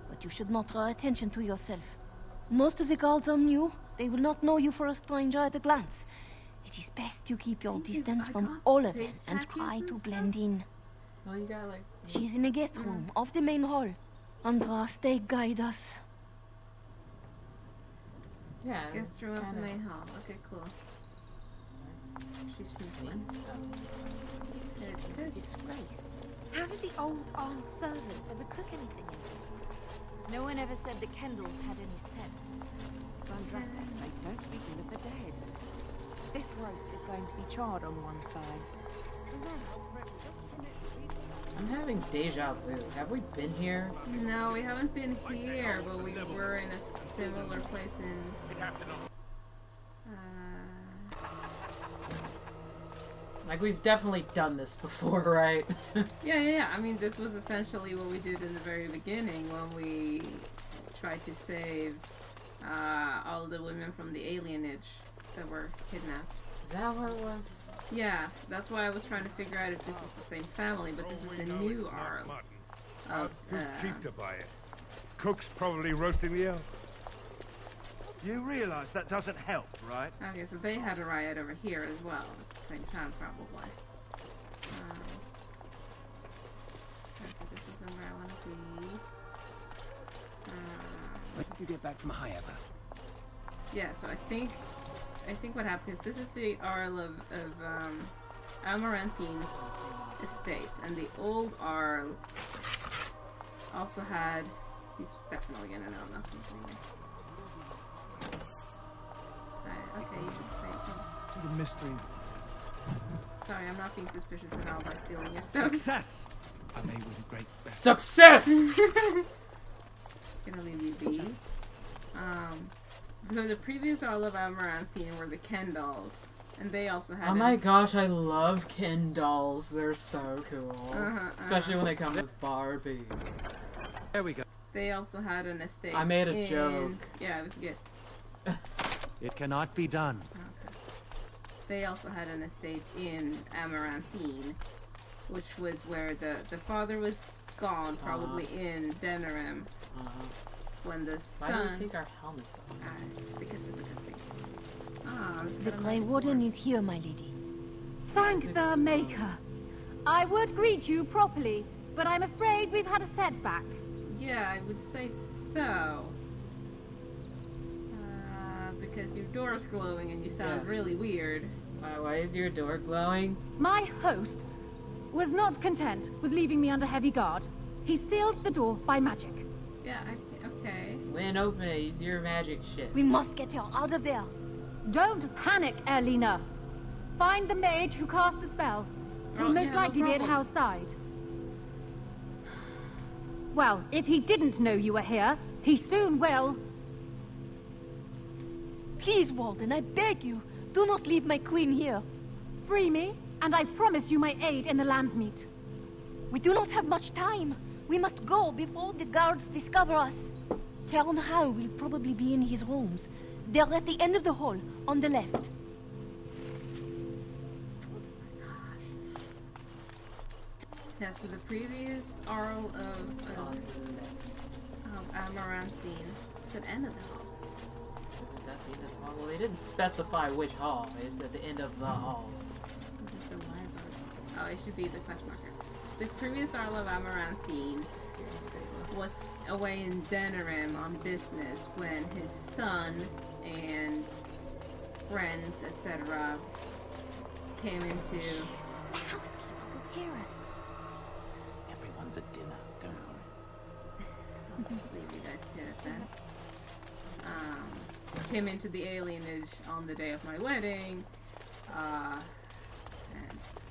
But you should not draw attention to yourself. Most of the guards are new. They will not know you for a stranger at a glance. It is best you keep your distance from all of them and try to blend in. Oh, you got like... She's in the guest room of the main hall. Andraste, guide us. Yeah, guest room of the main hall. Okay, cool. She's sneaking. It's a disgrace. How did the old Arl servants ever cook anything? No one ever said the Kendalls had any sense. Andraste say, don't begin of the dead. This roast is going to be charred on one side. I'm having deja vu. Have we been here? No, we haven't been here, but we were in a similar place in... Like, we've definitely done this before, right? Yeah. I mean, this was essentially what we did in the very beginning when we tried to save all the women from the alienage that were kidnapped. Is that what it was? Yeah, that's why I was trying to figure out if this is the same family, but this is the new Arl. Who's cheap to buy it? Cook's probably roasting the elk. You realize that doesn't help, right? Okay, so they had a riot over here as well at the same time, probably. Okay, this isn't where I want to be. When did you get back from Highever? Yeah, so I think what happened is this is the Arl of Amaranthine's estate, and the old Arl also had. He's definitely gonna know I'm not supposed to be there. Alright, okay, you can say it. The mystery. Sorry, I'm not being suspicious at all by stealing your stuff. Success! I made with a great success! Gonna leave you be. So the previous Arl of Amaranthine were the Kendalls, and they also had. Oh my gosh, I love Ken dolls. They're so cool, especially when they come with Barbies. There we go. They also had an estate. I made a joke. Yeah, it was good. It cannot be done. Okay. They also had an estate in Amaranthine, which was where the father was gone, probably in Denerim. When the son... Why do we take our helmets off? Because there's a good scene. The Grey Warden is here, my lady. Thank the Maker. I would greet you properly, but I'm afraid we've had a setback. Yeah, I would say so. Because your door's glowing and you sound really weird. Why is your door glowing? My host was not content with leaving me under heavy guard. He sealed the door by magic. Yeah, okay. Wynne, open it. Use your magic shit. We must get her out of there. Don't panic, Erlina. Find the mage who cast the spell. He'll most likely be at Hal's side. Well, if he didn't know you were here, He soon will. Please, Warden, I beg you, do not leave my queen here. Free me, and I promise you my aid in the Landsmeet. We do not have much time. We must go before the guards discover us. Cairn Howe will probably be in his rooms. They're at the end of the hall, on the left. Yeah, so the previous Arl of Amaranthine. It's at the end of the hall. Isn't that the end of the hall? Well, they didn't specify which hall. They just said the end of the hall. Is this a library? Oh, it should be the quest marker. The previous Arl of Amaranthine was away in Denerim on business when his son and friends, etc., came into... The housekeeper will hear us. Everyone's at dinner, don't worry. I'll just leave you guys to it then. Came into the alienage on the day of my wedding, and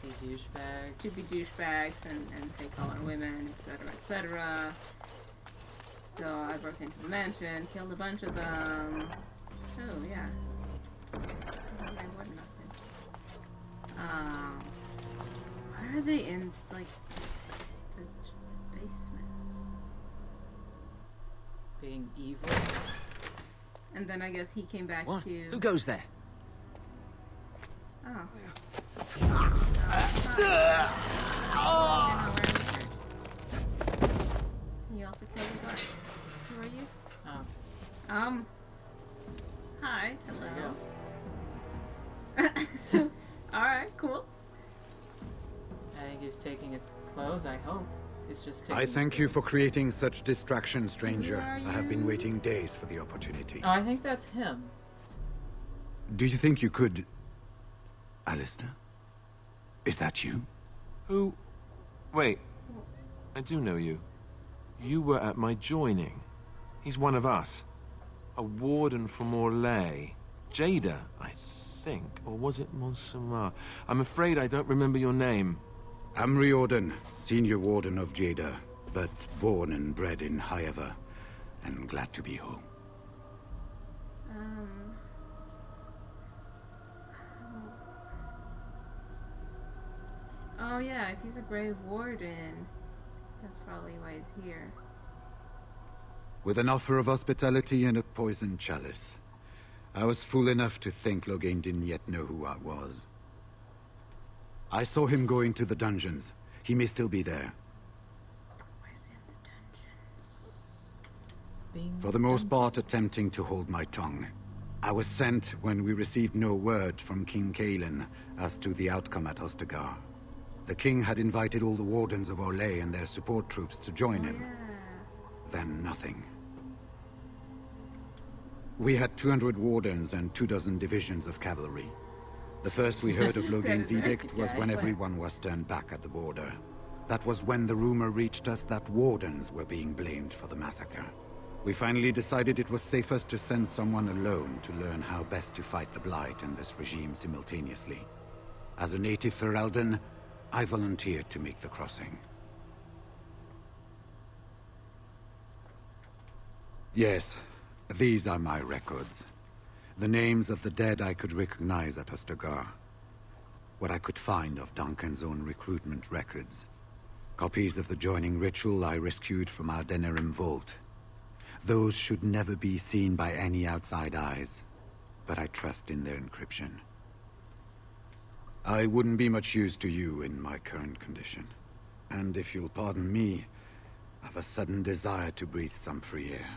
be douchebags. To be douchebags and take color women, etc., etc. So I broke into the mansion, killed a bunch of them. Oh yeah. Okay, what nothing. Why are they in like the basement? Being evil. And then I guess he came back what? to... Who goes there? Oh. You also killed the guard. Who are you? Oh. Hi. Hello. Alright, cool. I think he's taking his clothes, I hope. He's just taking I thank you for creating such distraction, stranger. I have been waiting days for the opportunity. Oh, I think that's him. Do you think you could... Alistair? Is that you? Who? Wait. I do know you. You were at my joining. He's one of us. A warden from Orlais. Jada, I think. Or was it Montsemar? I'm afraid I don't remember your name. I'm Riordan, senior warden of Jada, but born and bred in Highever, and glad to be home. Oh yeah, if he's a Grey Warden, that's probably why he's here. With an offer of hospitality and a poisoned chalice. I was fool enough to think Loghain didn't yet know who I was. I saw him go into the dungeons. He may still be there. Why is he in the dungeons? For the most part, attempting to hold my tongue. I was sent when we received no word from King Cailan as to the outcome at Ostagar. The king had invited all the wardens of Orlais and their support troops to join him. Then nothing. We had 200 wardens and 24 divisions of cavalry. The first we heard of Loghain's edict was when everyone was turned back at the border. That was when the rumor reached us that wardens were being blamed for the massacre. We finally decided it was safest to send someone alone to learn how best to fight the Blight and this regime simultaneously. As a native Ferelden, I volunteered to make the crossing. Yes, these are my records. The names of the dead I could recognize at Ostagar. What I could find of Duncan's own recruitment records. Copies of the joining ritual I rescued from our Denerim vault. Those should never be seen by any outside eyes, but I trust in their encryption. I wouldn't be much use to you in my current condition. And if you'll pardon me, I've a sudden desire to breathe some free air.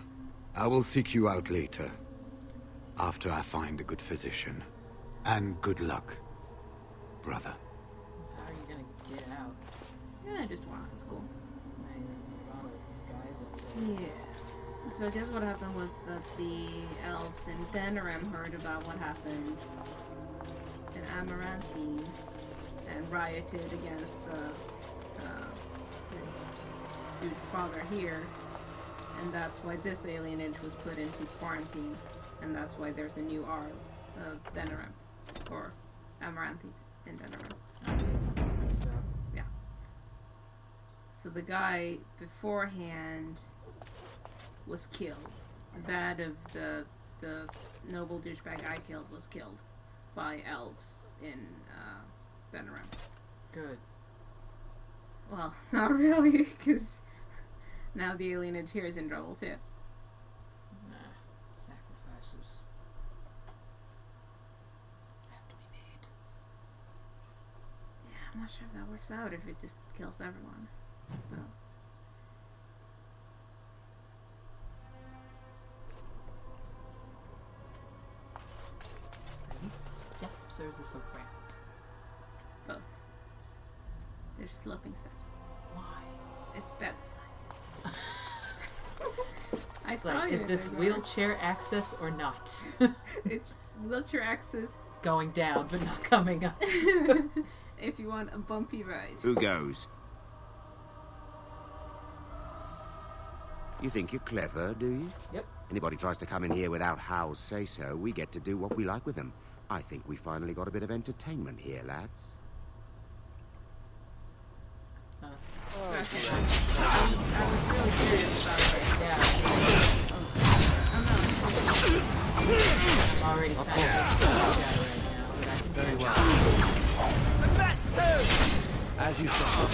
I will seek you out later. After I find a good physician. And good luck, brother. How are you gonna get out? Yeah, just walk to school. Yeah. So I guess what happened was that the elves in Denerim heard about what happened in Amaranthine and rioted against the dude's father here. And that's why this alienage was put into quarantine. And that's why there's a new Arl of Denerim. Or Amaranthine in Denerim. Yeah. So the guy beforehand was killed. That of the noble douchebag I killed was killed by elves in Denerim. Good. Well, not really, because now the alienage here is in trouble too. Nah, sacrifices have to be made. Yeah, I'm not sure if that works out if it just kills everyone. So. Are these steps or is this a ramp? Both. They're sloping steps. Why? It's bad design. I saw Is this wheelchair access or not? It's wheelchair access. Going down, but not coming up. If you want a bumpy ride. Who goes? You think you're clever, do you? Yep. Anybody tries to come in here without Hal's say-so, we get to do what we like with them. I think we finally got a bit of entertainment here, lads. I was really curious about it. Yeah. I'm already kind of right now, but I can very well. As you said.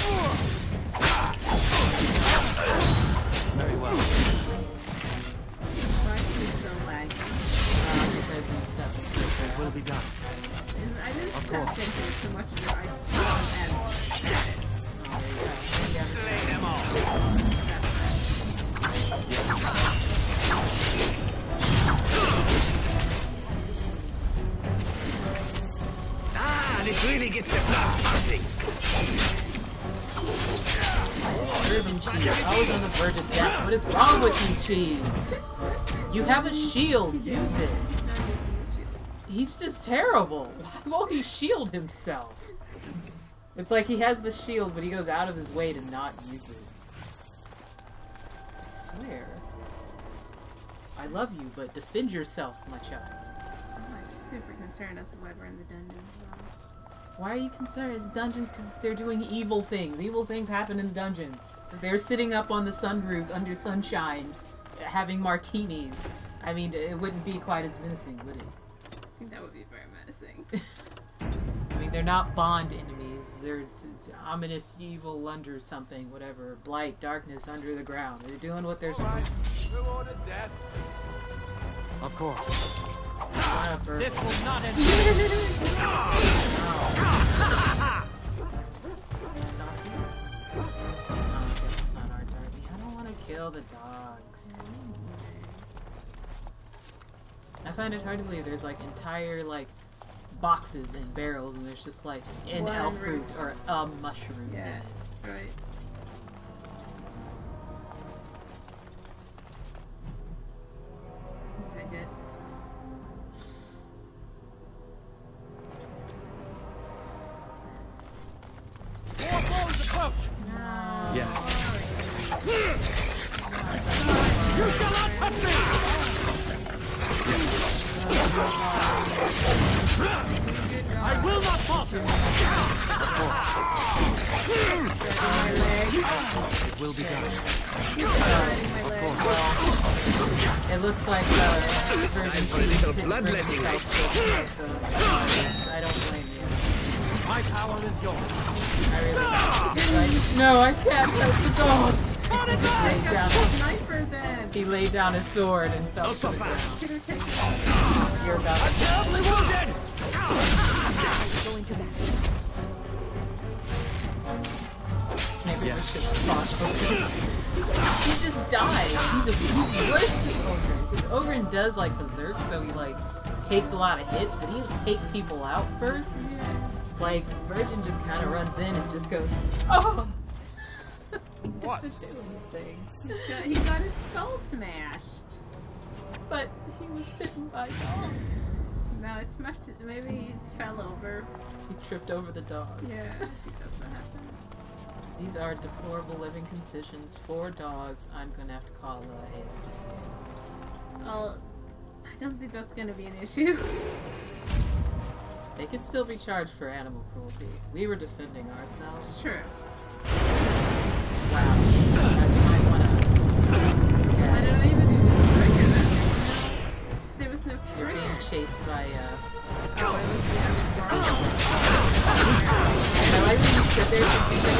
Very well. Why is it so laggy? Because you stepped into it. It will be done. I didn't step into it so much as I spawned and it. Slay them all. This really gets the blood pumping. Urban cheese. I was on the verge of death. What is wrong with you, cheese? You have a shield. Use it. He's just terrible. Why won't he shield himself? It's like he has the shield, but he goes out of his way to not use it. I swear. I love you, but defend yourself, my child. I'm like super concerned as to why we're in the dungeons. Why are you concerned? It's dungeons because they're doing evil things. Evil things happen in the dungeons. They're sitting up on the sunroof under sunshine, having martinis. I mean, it wouldn't be quite as menacing, would it? I think that would be very menacing. I mean, they're not Bond enemies. They're ominous, evil, under something, whatever. Blight, darkness, under the ground. They're doing what they're supposed to do. Who ordered death? Of course. This will not end. Kill the dogs. I find it hard to believe there's like entire like boxes and barrels and there's just like an elf fruit or a mushroom in it. Right. Okay, good. More foes approach! No. Yes. You shall not touch me! I will not falter! It will be done. It looks like bloodletting. I don't blame you. My power is yours. I really don't. No, I can't touch the dogs. He laid down his sword and fell to the ground. You're about to terribly wounded! Going to that. Maybe we should cross over. He just died. He's worse than Ogren. Because Ogren does like berserk, so he like takes a lot of hits, but he'll take people out first. Like Virgin just kind of runs in and just goes, oh. He doesn't do anything. He got his skull smashed. But he was bitten by dogs. No, it smashed it. Maybe he fell over. He tripped over the dog. Yeah, I think that's what happened. These are deplorable living conditions for dogs. I'm gonna have to call ASPCA. Well, I don't think that's gonna be an issue. They could still be charged for animal cruelty. We were defending ourselves. Sure. Wow. I might wanna... I don't even You're being chased by, I like when you sit there thinking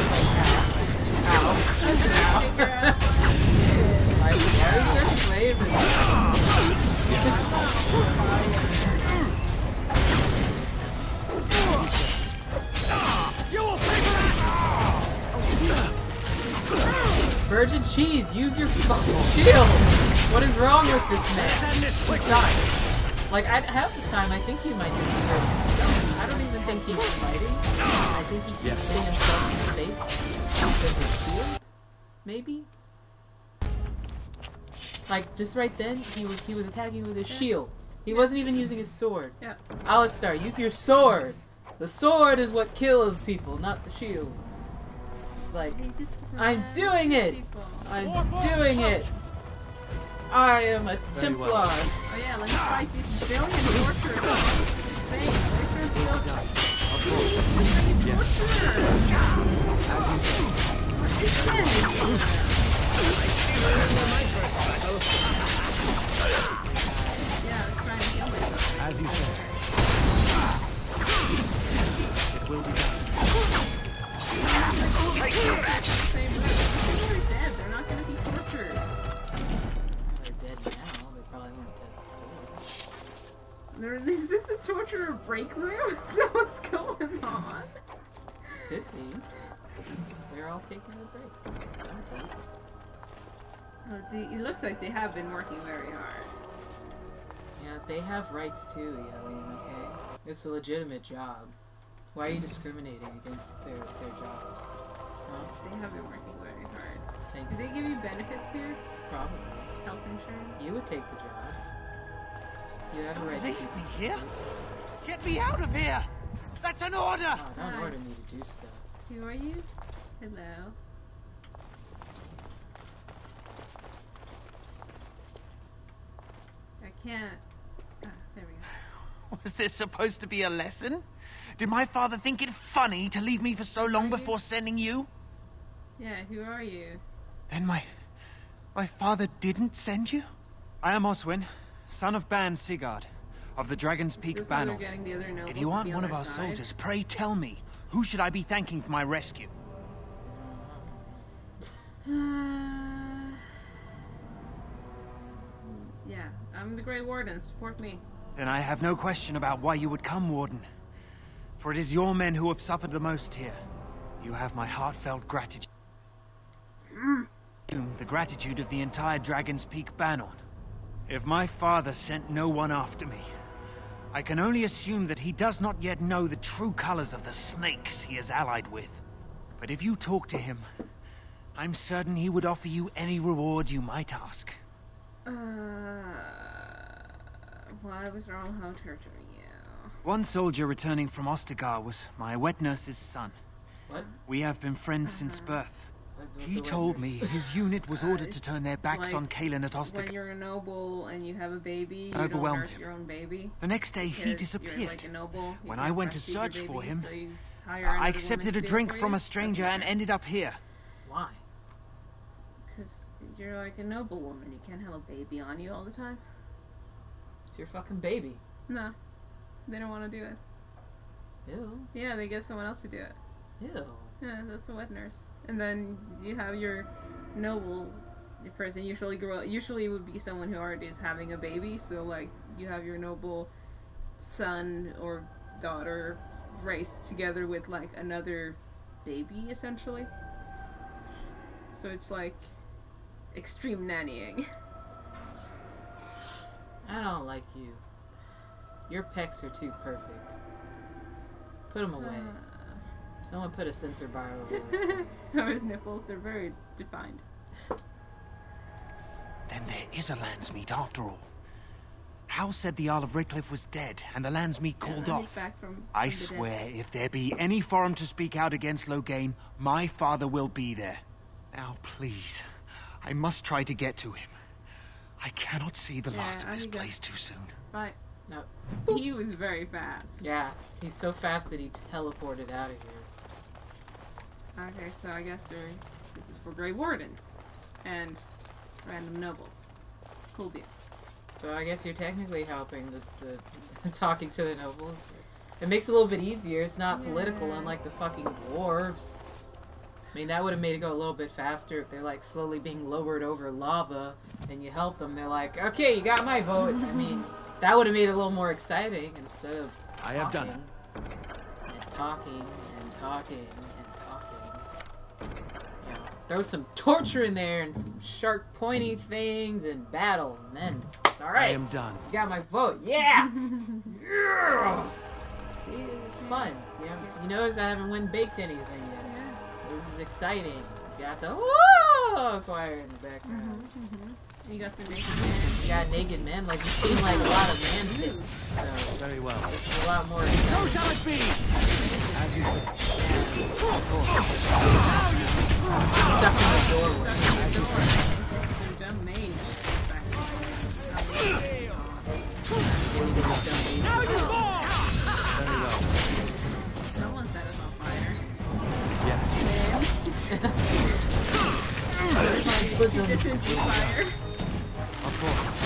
Virgin cheese, use your fucking shield! What is wrong with this man? He's dying. Like, half the time, I think he might just be hurting himself. I don't even think he's fighting. I think he keeps hitting himself in the face with his shield? Maybe? Like, just right then, he was attacking with his shield. He wasn't even using his sword. Yeah. Alistar, use your sword! The sword is what kills people, not the shield. It's like, I'm doing it! I'm doing it! I am a Templar! Well. Oh yeah, let me fight these civilian torturers. Yeah, let's try and kill myself. As you said. It will be done. Take you back! Same route. They're dead. They're not gonna be tortured. They're dead now. They probably weren't dead. Is this a torturer break room? Is that what's going on? Could be. They're all taking a break. Well, it looks like they have been working very hard. Yeah, they have rights too, Yelene, okay? It's a legitimate job. Why are you discriminating against their jobs? Huh? They have been working very hard. Thank you. Do they give you benefits here? Probably. Health insurance? You would take the job. You have a right to leave me here. Get me out of here! That's an order! Oh, don't order me to do stuff. Who are you? Hello. I can't. Ah, there we go. Was this supposed to be a lesson? Did my father think it funny to leave me for so long before sending you? Yeah, who are you? Then my father didn't send you? I am Oswin, son of Ban Sigurd, of the Dragon's Peak Banner. If you aren't one of our soldiers, pray tell me, who should I be thanking for my rescue? Yeah, I'm the Grey Warden. Support me. Then I have no question about why you would come, Warden. For it is your men who have suffered the most here. You have my heartfelt gratitude. The gratitude of the entire Dragon's Peak Banner. If my father sent no one after me, I can only assume that he does not yet know the true colors of the snakes he is allied with. But if you talk to him, I'm certain he would offer you any reward you might ask. Why was Rolho torturing you? One soldier returning from Ostagar was my wet nurse's son. What? We have been friends since birth. He told me his unit was ordered to turn their backs on Cailan at Ostagar. When you're a noble and you have a baby, you overwhelmed don't nurse him. your own baby. The next day he disappeared. You're like a noble, when I went to search for him, I accepted a drink from a stranger and ended up here. Why? Because you're like a noble woman. You can't have a baby on you all the time. It's your fucking baby. No. They don't want to do it. Ew. Yeah, they get someone else to do it. Ew. Yeah, that's a wet nurse. And then you have your noble person. Usually it would be someone who already is having a baby. So like you have your noble son or daughter raised together with like another baby essentially. So it's like extreme nannying. I don't like you. Your pecs are too perfect. Put them away. Someone put a sensor bar over those. So his nipples, they're very defined. Then there is a Landsmeet after all. Hal said the Jarl of Redcliffe was dead, and the Landsmeet called off. I swear, if there be any forum to speak out against Loghain, my father will be there. Now, please, I must try to get to him. I cannot see the last of this place too soon. Right. No. He was very fast. Yeah, he's so fast that he teleported out of here. Okay, so I guess this is for Grey Wardens and random nobles. Cool beans. So I guess you're technically helping the talking to the nobles. It makes it a little bit easier. It's not political, unlike the fucking dwarves. I mean, that would have made it go a little bit faster if they're like slowly being lowered over lava and you help them. They're like, okay, you got my vote. I mean, that would have made it a little more exciting instead of I have done it. And talking and talking and talking. Yeah, throw some torture in there and some sharp pointy things and battle, and then it's all right. I am done. You got my vote. Yeah. Yeah. See, it's fun. You notice I haven't baked anything yet. This is exciting. You got the choir in the background. You got the naked man. You got naked men. Like, you've seen like a lot of man tits. So very well. There's a lot more. So shall it be. As you say. Stuck in the doorway. Dumb mage. Now you fall. Very well. Someone set us on fire. Yes. Fire. Of course.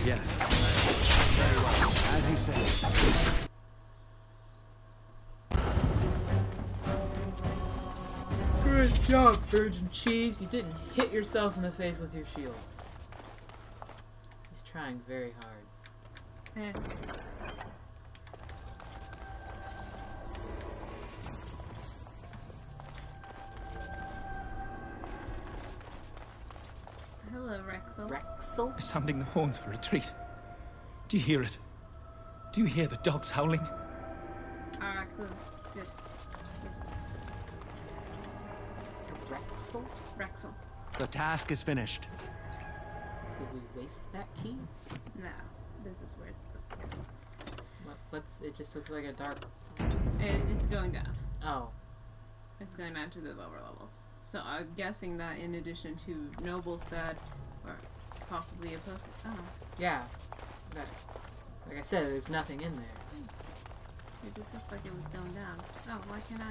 Yes. Very well. As you say. Good job, Virgin Cheese. You didn't hit yourself in the face with your shield. He's trying very hard. Yes. Hello, Rexel. Rexel? Sounding the horns for retreat. Do you hear it? Do you hear the dogs howling? Alright, good. Good. Rexel? Rexel. The task is finished. Did we waste that key? No. This is where it's supposed to go. What's it just looks like a dark... It's going down. Oh. It's going down to the lower levels. So I'm guessing that in addition to nobles that are possibly opposed to... Oh. Yeah. Like I said, there's nothing in there. It just looks like it was going down. Oh, why can't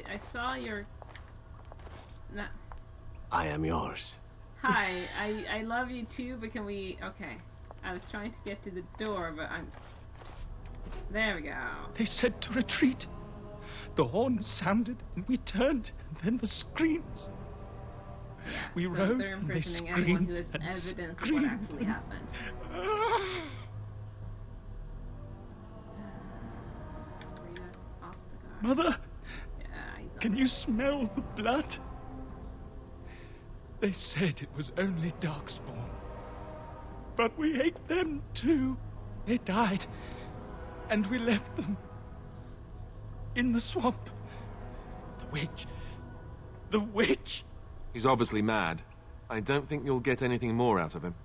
I saw your... Nah. I am yours. Hi, I love you too, but can we... Okay. I was trying to get to the door, but I'm... There we go. They said to retreat. The horns sounded, and we turned, and then the screams. Yeah, we so rode, they're and they imprisoning anyone who has screamed evidence of what actually happened. Mother, yeah, can you smell the blood? They said it was only Darkspawn. But we ate them too. They died, and we left them in the swamp. The witch. The witch! He's obviously mad. I don't think you'll get anything more out of him.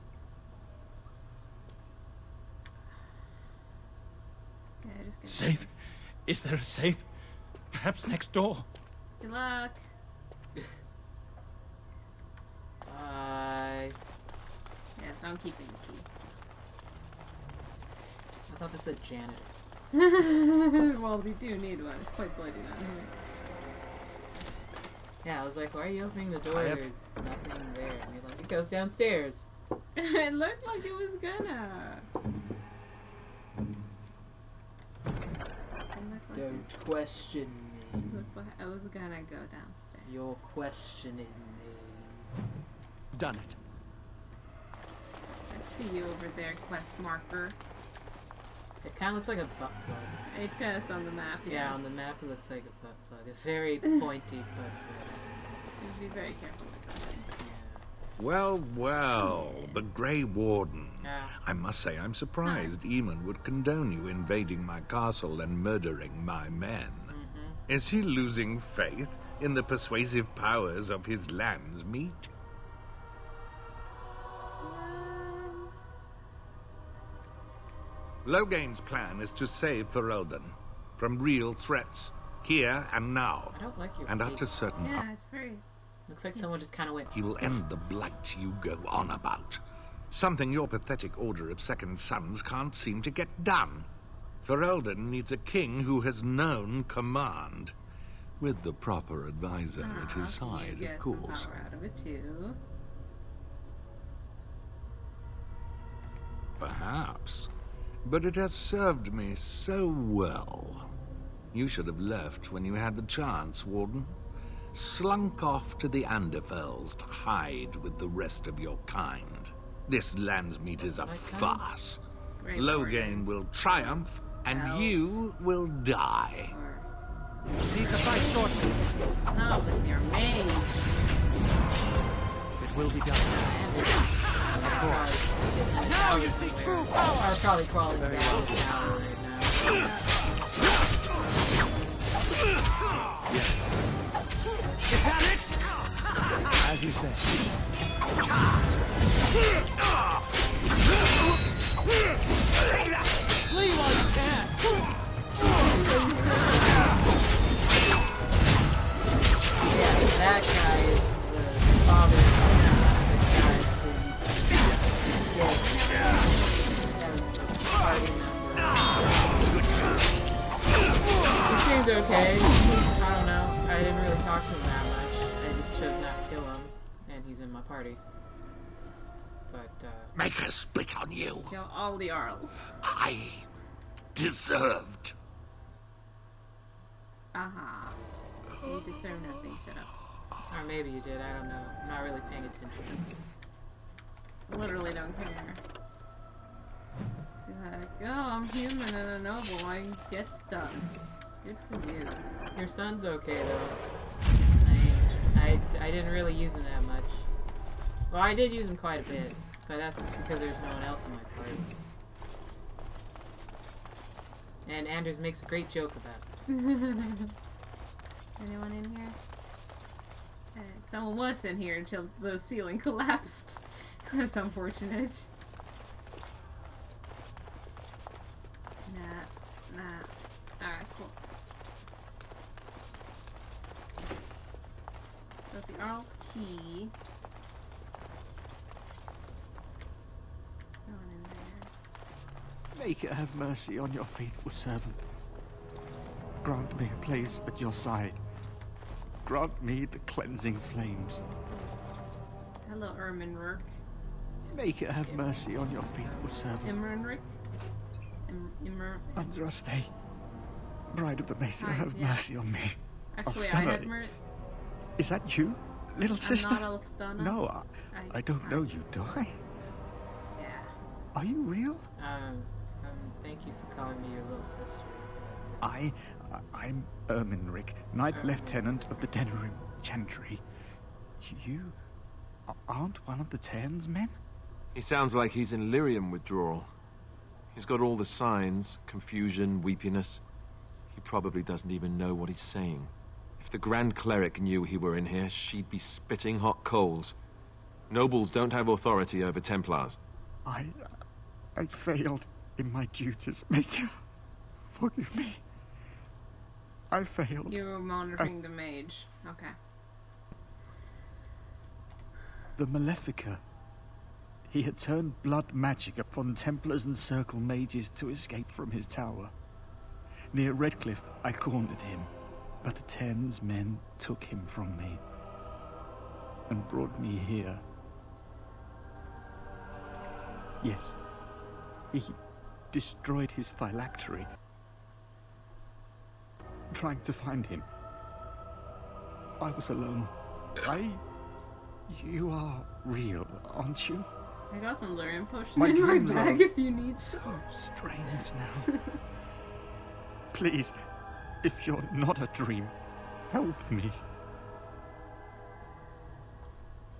Safe? Is there a safe? Perhaps next door. Good luck. Bye. Yes, I'm keeping the key. I thought this said janitor. Well, we do need one. It's quite bloody down here. Yeah, I was like, why are you opening the door? There's nothing there. And you're like, it goes downstairs. It looked like it was gonna. Don't question me. I was gonna go downstairs. You're questioning me. Done it. I see you over there, quest marker. It kind of looks like a butt plug. It does on the map, yeah. Yeah, on the map it looks like a butt plug. A very pointy butt plug. You be very careful with that. Well, well, the Grey Warden. I must say I'm surprised Eamon would condone you invading my castle and murdering my men. Is he losing faith in the persuasive powers of his land's meat? Logain's plan is to save Ferelden from real threats, here and now. I don't like your And face. after certain... Yeah, it's very... Looks like someone just kind of went... He will end the blight you go on about. Something your pathetic Order of Second Sons can't seem to get done. Ferelden needs a king who has known command. With the proper advisor at his side, of course. Some power out of it too. perhaps. But it has served me so well. You should have left when you had the chance, Warden. Slunk off to the Anderfells to hide with the rest of your kind. This Landsmeet is a farce. Loghain will triumph, and you will die. Need to fight shortly. Not with your mage. It will be done. Of course. Now you see true power. I'm probably crawling down the tower right now. Yes. You panicked? As you say. Flee while you can. Yeah, that guy is the father of the guys who he seemed okay. I don't know. I didn't really talk to him that much. I just chose not to kill him, and he's in my party. But, Make her spit on you. Kill all the Arls. I deserved. You deserve nothing, shut up. Or maybe you did, I don't know. I'm not really paying attention. Literally don't care. Like, oh, I'm human and a noble, I get stuff. Good for you. Your son's okay, though. I didn't really use him that much. Well, I did use him quite a bit, but that's just because there's no one else in my party. And Anders makes a great joke about it. Anyone in here? Someone was in here until the ceiling collapsed. That's unfortunate. Nah. Alright, cool. Got the Arl's key. Someone in there. Make it have mercy on your faithful servant. Grant me a place at your side. Grant me the cleansing flames. Hello, Erminric. Make it have mercy on your faithful servant. Imranric? Andraste, Bride of the Maker, have mercy on me. Actually, I had Is that you, little sister? I'm not Alfstana. No, I don't know you, do I? Yeah. Are you real? Thank you for calling me your little sister. I'm Erminric, Knight Lieutenant of the Denerim Chantry. You aren't one of the Tairen's men? He sounds like he's in lyrium withdrawal. He's got all the signs, confusion, weepiness. He probably doesn't even know what he's saying. If the Grand Cleric knew he were in here, she'd be spitting hot coals. Nobles don't have authority over Templars. I failed in my duties, Maker. Forgive me. I failed. You were monitoring the mage. Okay. The Malefica. He had turned blood magic upon Templars and Circle mages to escape from his tower. Near Redcliffe, I cornered him, but the Tairen's men took him from me and brought me here. Yes, he destroyed his phylactery, trying to find him. I was alone. You are real, aren't you? I got some lyrium potion in my bag if you need so strange now. Please, if you're not a dream, help me.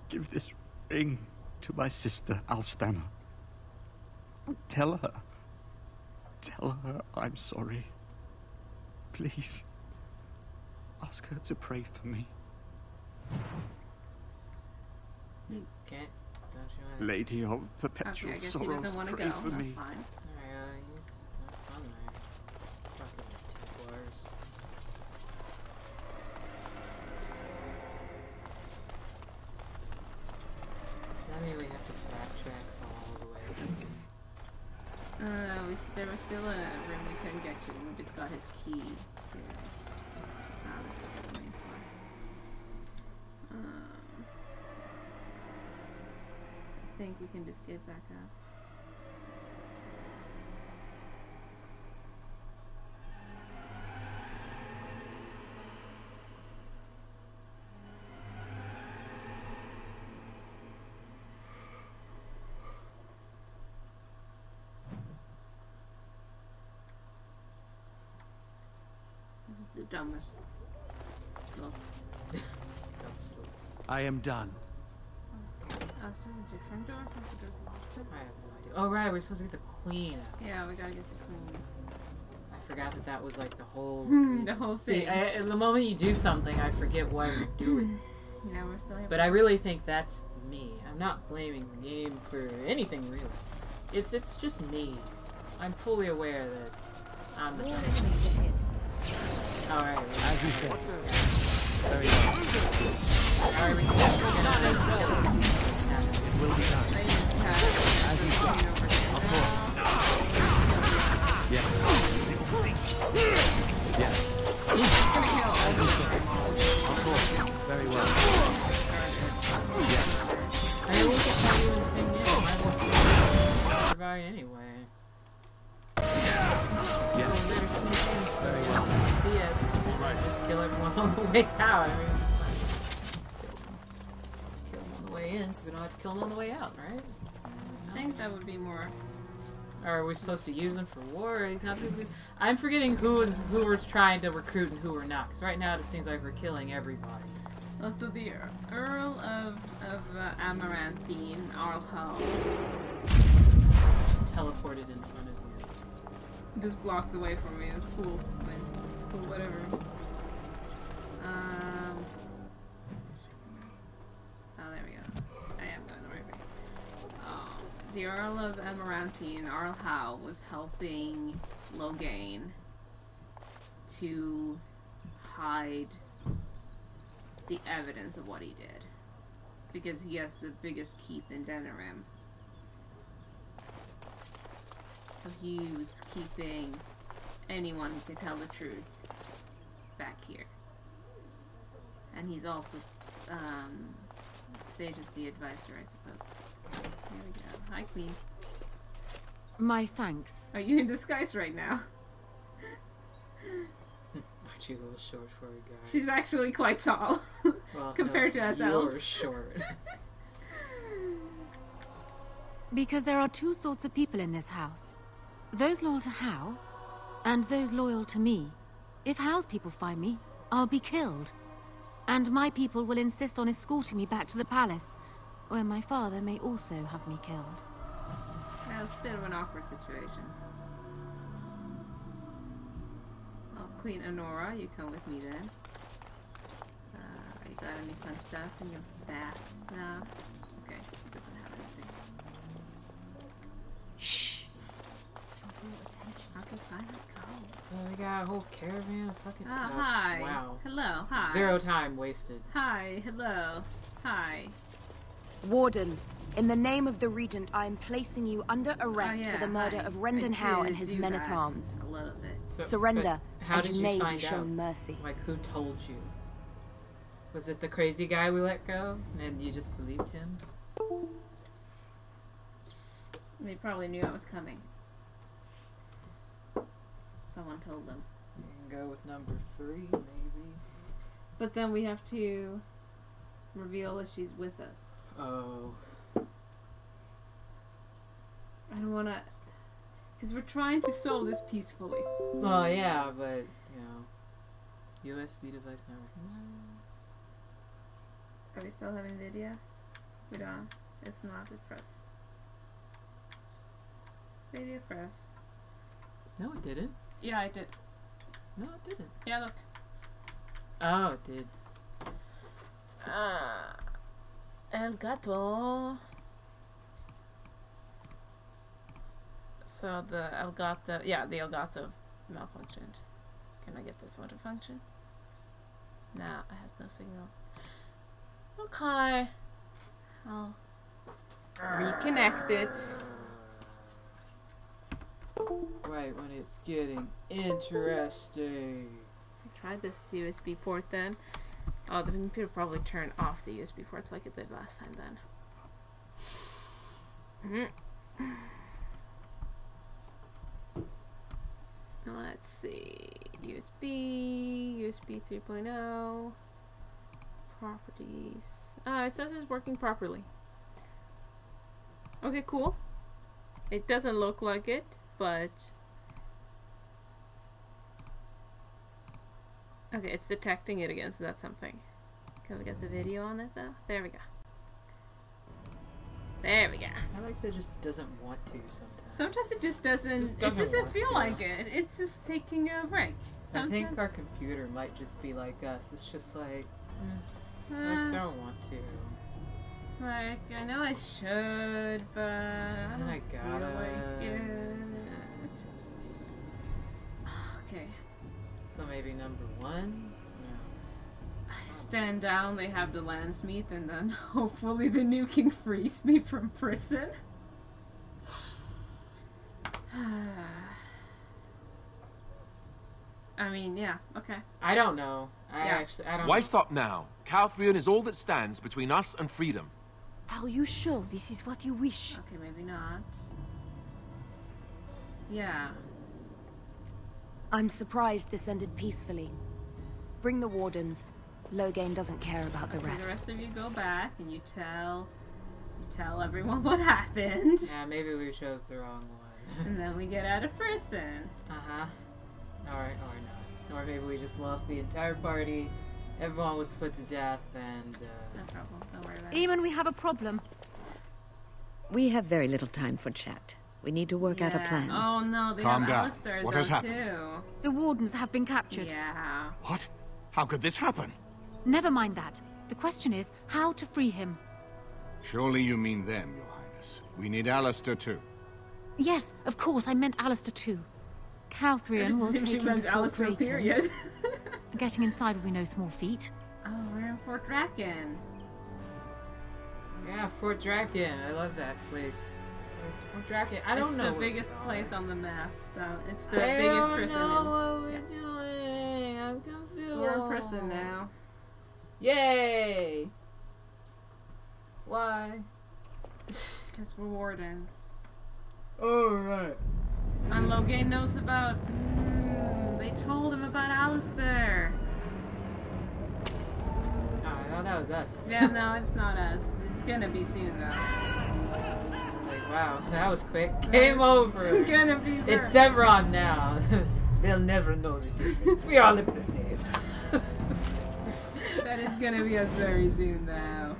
Give this ring to my sister, Alfstana. Tell her I'm sorry. Please, ask her to pray for me. Okay. Lady of Perpetual Sorrows, pray for me. Fine. That means we have to backtrack all the way. There was still a room we couldn't get to, and we just got his key to the main floor. I think we can just get back up. is the dumbest stuff. I am done. Oh, this is a different door? I thought the door's locked. I have no idea. Oh, right, we're supposed to get the queen out. Yeah, we gotta get the queen. I forgot that was like the whole... the whole thing. See, the moment you do something, I forget why we're doing it. Yeah, we're still here. But I really think that's me. I'm not blaming the game for anything, really. It's just me. I'm fully aware that I'm the dumb. Alright. As you said. Very well. Alright, we can get it. It will be done. As you said. Of course. Yes. Yes. As you said. Of course. Very well. Yes. I will get you and sing in. I will survive anyway. Yes. Very well. See us. Right. Just kill everyone on the way out. I mean, kill them on the way in, so we don't have to kill them on the way out, right? I think that would be more. Or are we supposed to use him for war? He's not. I'm forgetting who was trying to recruit and who were not. Because right now it seems like we're killing everybody. Also, the Earl of Amaranthine, Arlhow. Teleported in front of you. Just blocked the way for me. It's cool. It's cool, whatever. Oh, there we go. I am going the right way. The Earl of Amaranthine, Arlhow, was helping Loghain to hide the evidence of what he did. Because he has the biggest keep in Denerim. So he was keeping anyone who could tell the truth back here. And he's also Sage's the advisor, I suppose. Here we go. Hi, Queen. My thanks. Are you in disguise right now? Aren't you a little short for a guy? She's actually quite tall. Well, compared to us elves. You're short. Because there are two sorts of people in this house. Those loyal to Howe, and those loyal to me. If Howe's people find me, I'll be killed. And my people will insist on escorting me back to the palace, where my father may also have me killed. Well, it's a bit of an awkward situation. Well, Queen Honora, you come with me then. You got any fun stuff in your bag? No? Okay, she doesn't have anything. Shh! How can I go? So we got a whole caravan of fucking... hi. Wow. Hello, hi. 0 time wasted. Hi, hello. Hi. Warden, in the name of the Regent, I am placing you under arrest for the murder of Rendon Howe and his men-at-arms. A little bit. So, surrender, and you may be shown mercy. Like, who told you? Was it the crazy guy we let go, and you just believed him? They probably knew I was coming. Someone told them. You can go with number 3, maybe. But then we have to reveal that she's with us. Oh. I don't want to... Because we're trying to solve this peacefully. Well, yeah, but, you know... USB device not recognized. Are we still having video? We don't. It's not. It froze. Video froze. No, it didn't. Yeah, it did. No, it didn't. Yeah, look. Oh, it did. El Gato. So the Elgato, yeah, the Elgato malfunctioned. Can I get this one to function? Nah, it has no signal. Okay. I'll reconnect it. Right when it's getting interesting. I tried this USB port then. Oh, the computer probably turned off the USB ports like it did last time then. Let's see. USB 3.0. Properties. It says it's working properly. Okay, cool. It doesn't look like it, but Okay, it's detecting it again, so that's something. Can we get the video on it though? There we go. There we go. I like that it just doesn't want to sometimes. Sometimes it just doesn't. It doesn't feel like it. It's just taking a break. Sometimes. I think our computer might just be like us. It's just like, I just don't want to. It's like, I know I should, but I gotta. Like it. Okay. So maybe number 1. Stand down, they have the Landsmeet, and then hopefully the new king frees me from prison. I mean, yeah, okay. I don't know. I don't Why stop now? Calthrion is all that stands between us and freedom. Are you sure this is what you wish? Okay, maybe not. Yeah. I'm surprised this ended peacefully. Bring the wardens. Loghain doesn't care about the rest. The rest of you go back and you tell everyone what happened. Yeah, maybe we chose the wrong one. And then we get out of prison. Or not. Or maybe we just lost the entire party. Everyone was put to death and no problem. Don't worry about it. Eamon, we have a problem. We have very little time for chat. We need to work out a plan. Oh no, they have Alistair what has happened? Too. The wardens have been captured. Yeah. What? How could this happen? Never mind that. The question is how to free him. Surely you mean them, Your Highness. We need Alistair too. Yes, of course, I meant Alistair too. Calthrion will take him to Fort Draken. Period. Getting inside will be no small feat. Oh, we're in Fort Draken. Yeah, Fort Draken. I love that place. Where's Fort Draken? I don't know. It's the biggest place on the map, though. It's the biggest prison. I don't know what we're doing. I'm confused. We're in prison now. Yay! Why? Because we're wardens. Alright. And Loghain knows about... they told him about Alistair. Oh, I thought that was us. Yeah, no, it's not us. It's gonna be soon, though. Like, wow, that was quick. Game over. It's gonna be there. It's Severon now. They'll never know the difference. We all look the same. That is gonna be us very soon, though.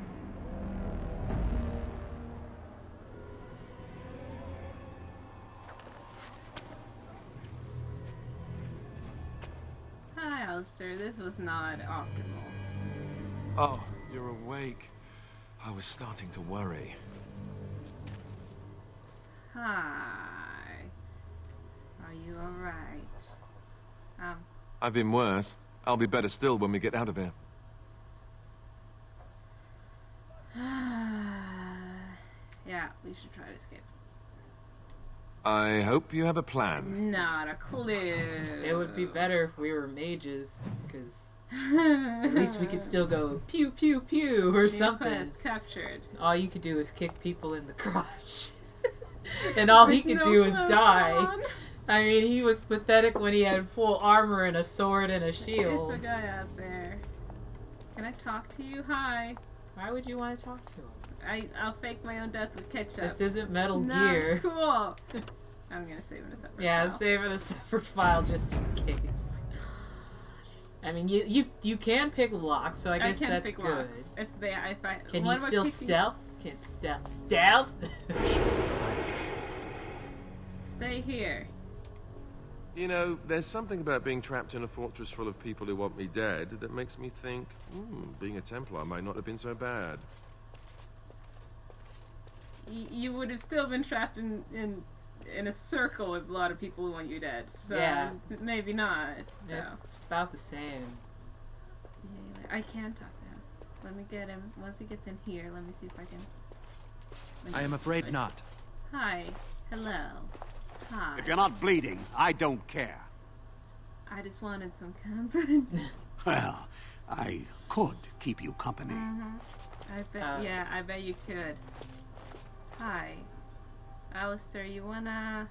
Hi, Alistair. This was not optimal. Oh, you're awake. I was starting to worry. Hi. Are you alright? I've been worse. I'll be better still when we get out of here. Yeah, we should try to escape. I hope you have a plan. Not a clue. It would be better if we were mages, because at least we could still go pew pew pew or something. Quest captured. All you could do is kick people in the crotch, and all he could do is die. On. I mean, he was pathetic when he had full armor and a sword and a shield. There's a guy out there. Can I talk to you? Hi. Why would you want to talk to him? I'll fake my own death with ketchup. This isn't Metal Gear. No, it's cool. I'm gonna save it in a separate file. Yeah, save it in a separate file just in case. I mean, you can pick locks, so I guess that's pick good. Locks. Can you still stealth? Can stealth? Stay here. You know, there's something about being trapped in a fortress full of people who want me dead that makes me think, being a Templar might not have been so bad. You would have still been trapped in a circle with a lot of people who want you dead. So yeah. Maybe not. Yeah, it's about the same. Yeah, I can talk to him. Let me get him. Once he gets in here, let me see if I can... I am afraid not. Hi. Hello. Hi. If you're not bleeding, I don't care. I just wanted some company. Well, I could keep you company. I bet. Yeah, I bet you could. Hi, Alistair. You wanna?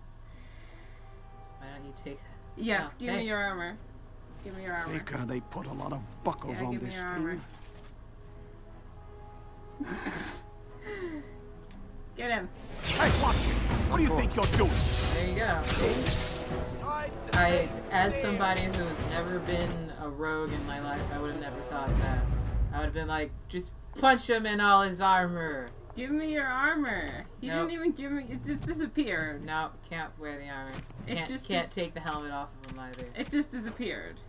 Why don't you take? Yes, give me your armor. Give me your armor. Baker, they put a lot of buckles on this thing. Get him. Hey, watch it! What do you think you're doing? There you go. Tie As somebody who's never been a rogue in my life, I would have never thought that. I would have been like, just punch him in all his armor. Give me your armor. He didn't even give me. It just disappeared. No, can't wear the armor. Can't take the helmet off of him either. It just disappeared.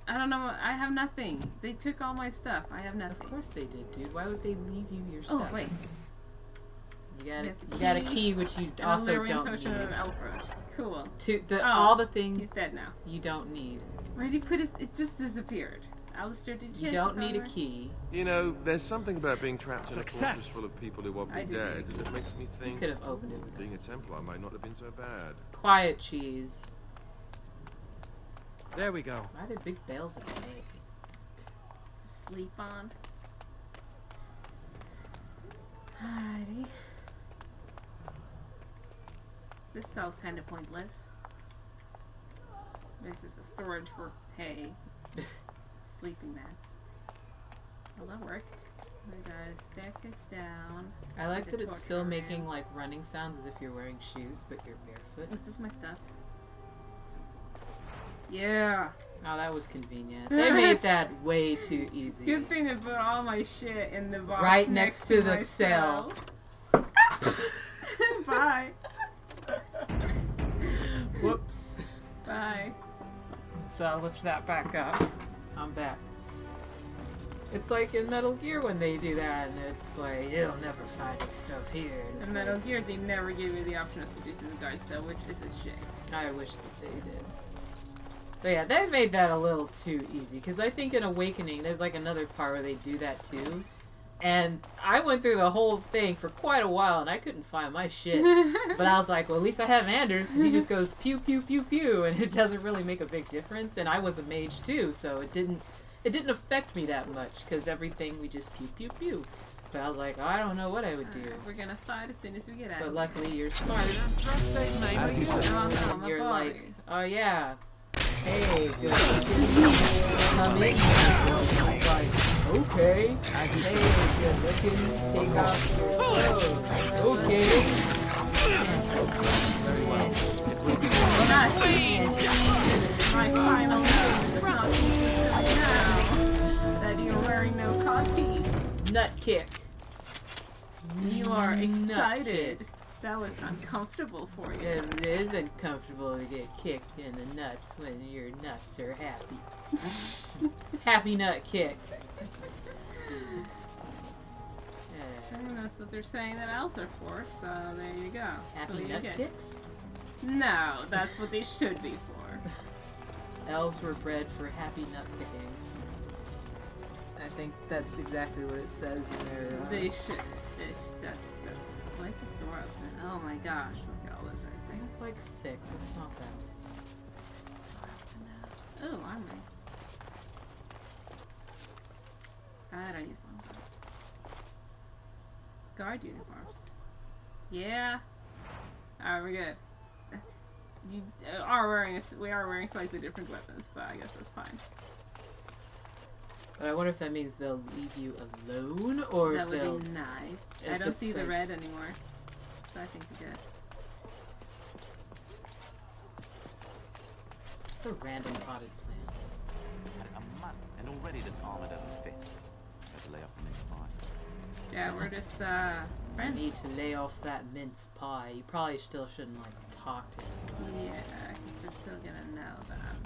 I don't know. I have nothing. They took all my stuff. I have nothing. Of course they did, dude. Why would they leave you your stuff? Oh, wait. You got a key, which you also don't need. Of cool. All the things he's dead now. You don't need. Where did he put his? It just disappeared. Alistair, did you? You don't need a key. You know, there's something about being trapped in a fortress full of people who won't be dead that makes me think. You could have opened it with being a Templar might not have been so bad. Quiet, cheese. There we go. Why are there big bales of hay? Sleep on. Alrighty. This cell's kind of pointless. There's just a storage for hay. Sleeping mats. Well, that worked. We gotta stack this down. I like that it's still making like running sounds as if you're wearing shoes, but you're barefoot. Is this my stuff? Yeah. Oh, that was convenient. They made that way too easy. Good thing to put all my shit in the box right next to the cell. Bye. Whoops. Bye. So lift that back up. I'm back. It's like in Metal Gear when they do that, and it's like, you'll never find this stuff here. In Metal Gear, they never gave you the option of seducing the guards, though, which is a shame. I wish that they did. But yeah, they made that a little too easy, because I think in Awakening, there's like another part where they do that too. And I went through the whole thing for quite a while, and I couldn't find my shit. But I was like, well, at least I have Anders, because he just goes pew, pew, pew, pew, and it doesn't really make a big difference. And I was a mage too, so it didn't affect me that much, because everything we just pew, pew, pew. But I was like, oh, I don't know what I would do. We're gonna fight as soon as we get out. But luckily, you're smart. As you said. And you're like, oh yeah. Hey, good. Come in. Okay. Hey, good looking. Take off your clothes. Okay. Very well. My final move is not so silly now that you're wearing no codpiece. Nut kick. You are excited. That was uncomfortable for you. It is uncomfortable to get kicked in the nuts when your nuts are happy. Happy nut kick. And that's what they're saying that elves are for, so there you go. Happy nut kicks? No, that's what they should be for. Elves were bred for happy nut picking. I think that's exactly what it says in their... They should. That's why is this door open? Oh my gosh, look at all those red things. It's like 6, it's not that bad. Is this door open now? Oh, armory. I don't use long guns. Guard uniforms. Yeah. Alright, we're good. We are wearing slightly different weapons, but I guess that's fine. But I wonder if that means they'll leave you alone, or that would be nice. I don't see the red anymore, so I think we're good. It's a random potted plant. A month, and already this armor doesn't fit. Have to lay off the mince pie. Yeah, we're just friends. Need to lay off that mince pie. You probably still shouldn't like talk to them. Yeah, because they're still gonna know that I'm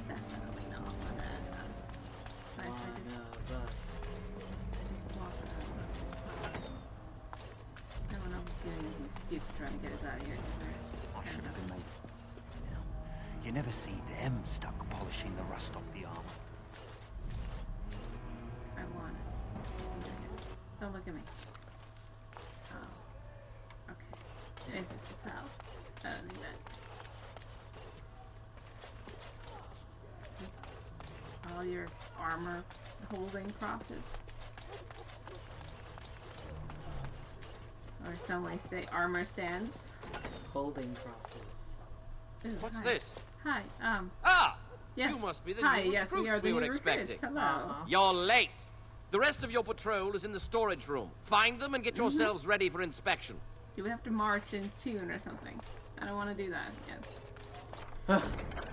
definitely not gonna. One of us. Just walk around. No one else is doing anything stupid trying to get us out of here. I should have been late. You never see them stuck polishing the rust off the armor. I want it. Don't look at me. Oh. Okay. This is the cell. I don't need that. All your armor holding crosses. Or some may say armor stands. Holding crosses. Ooh, what's hi. this? Hi, Ah! Yes. You must be the hi, new yes, we recruits are the were new expecting. Recruits. Hello. You're late. The rest of your patrol is in the storage room. Find them and get yourselves ready for inspection. Do we have to march in tune or something? I don't want to do that yet.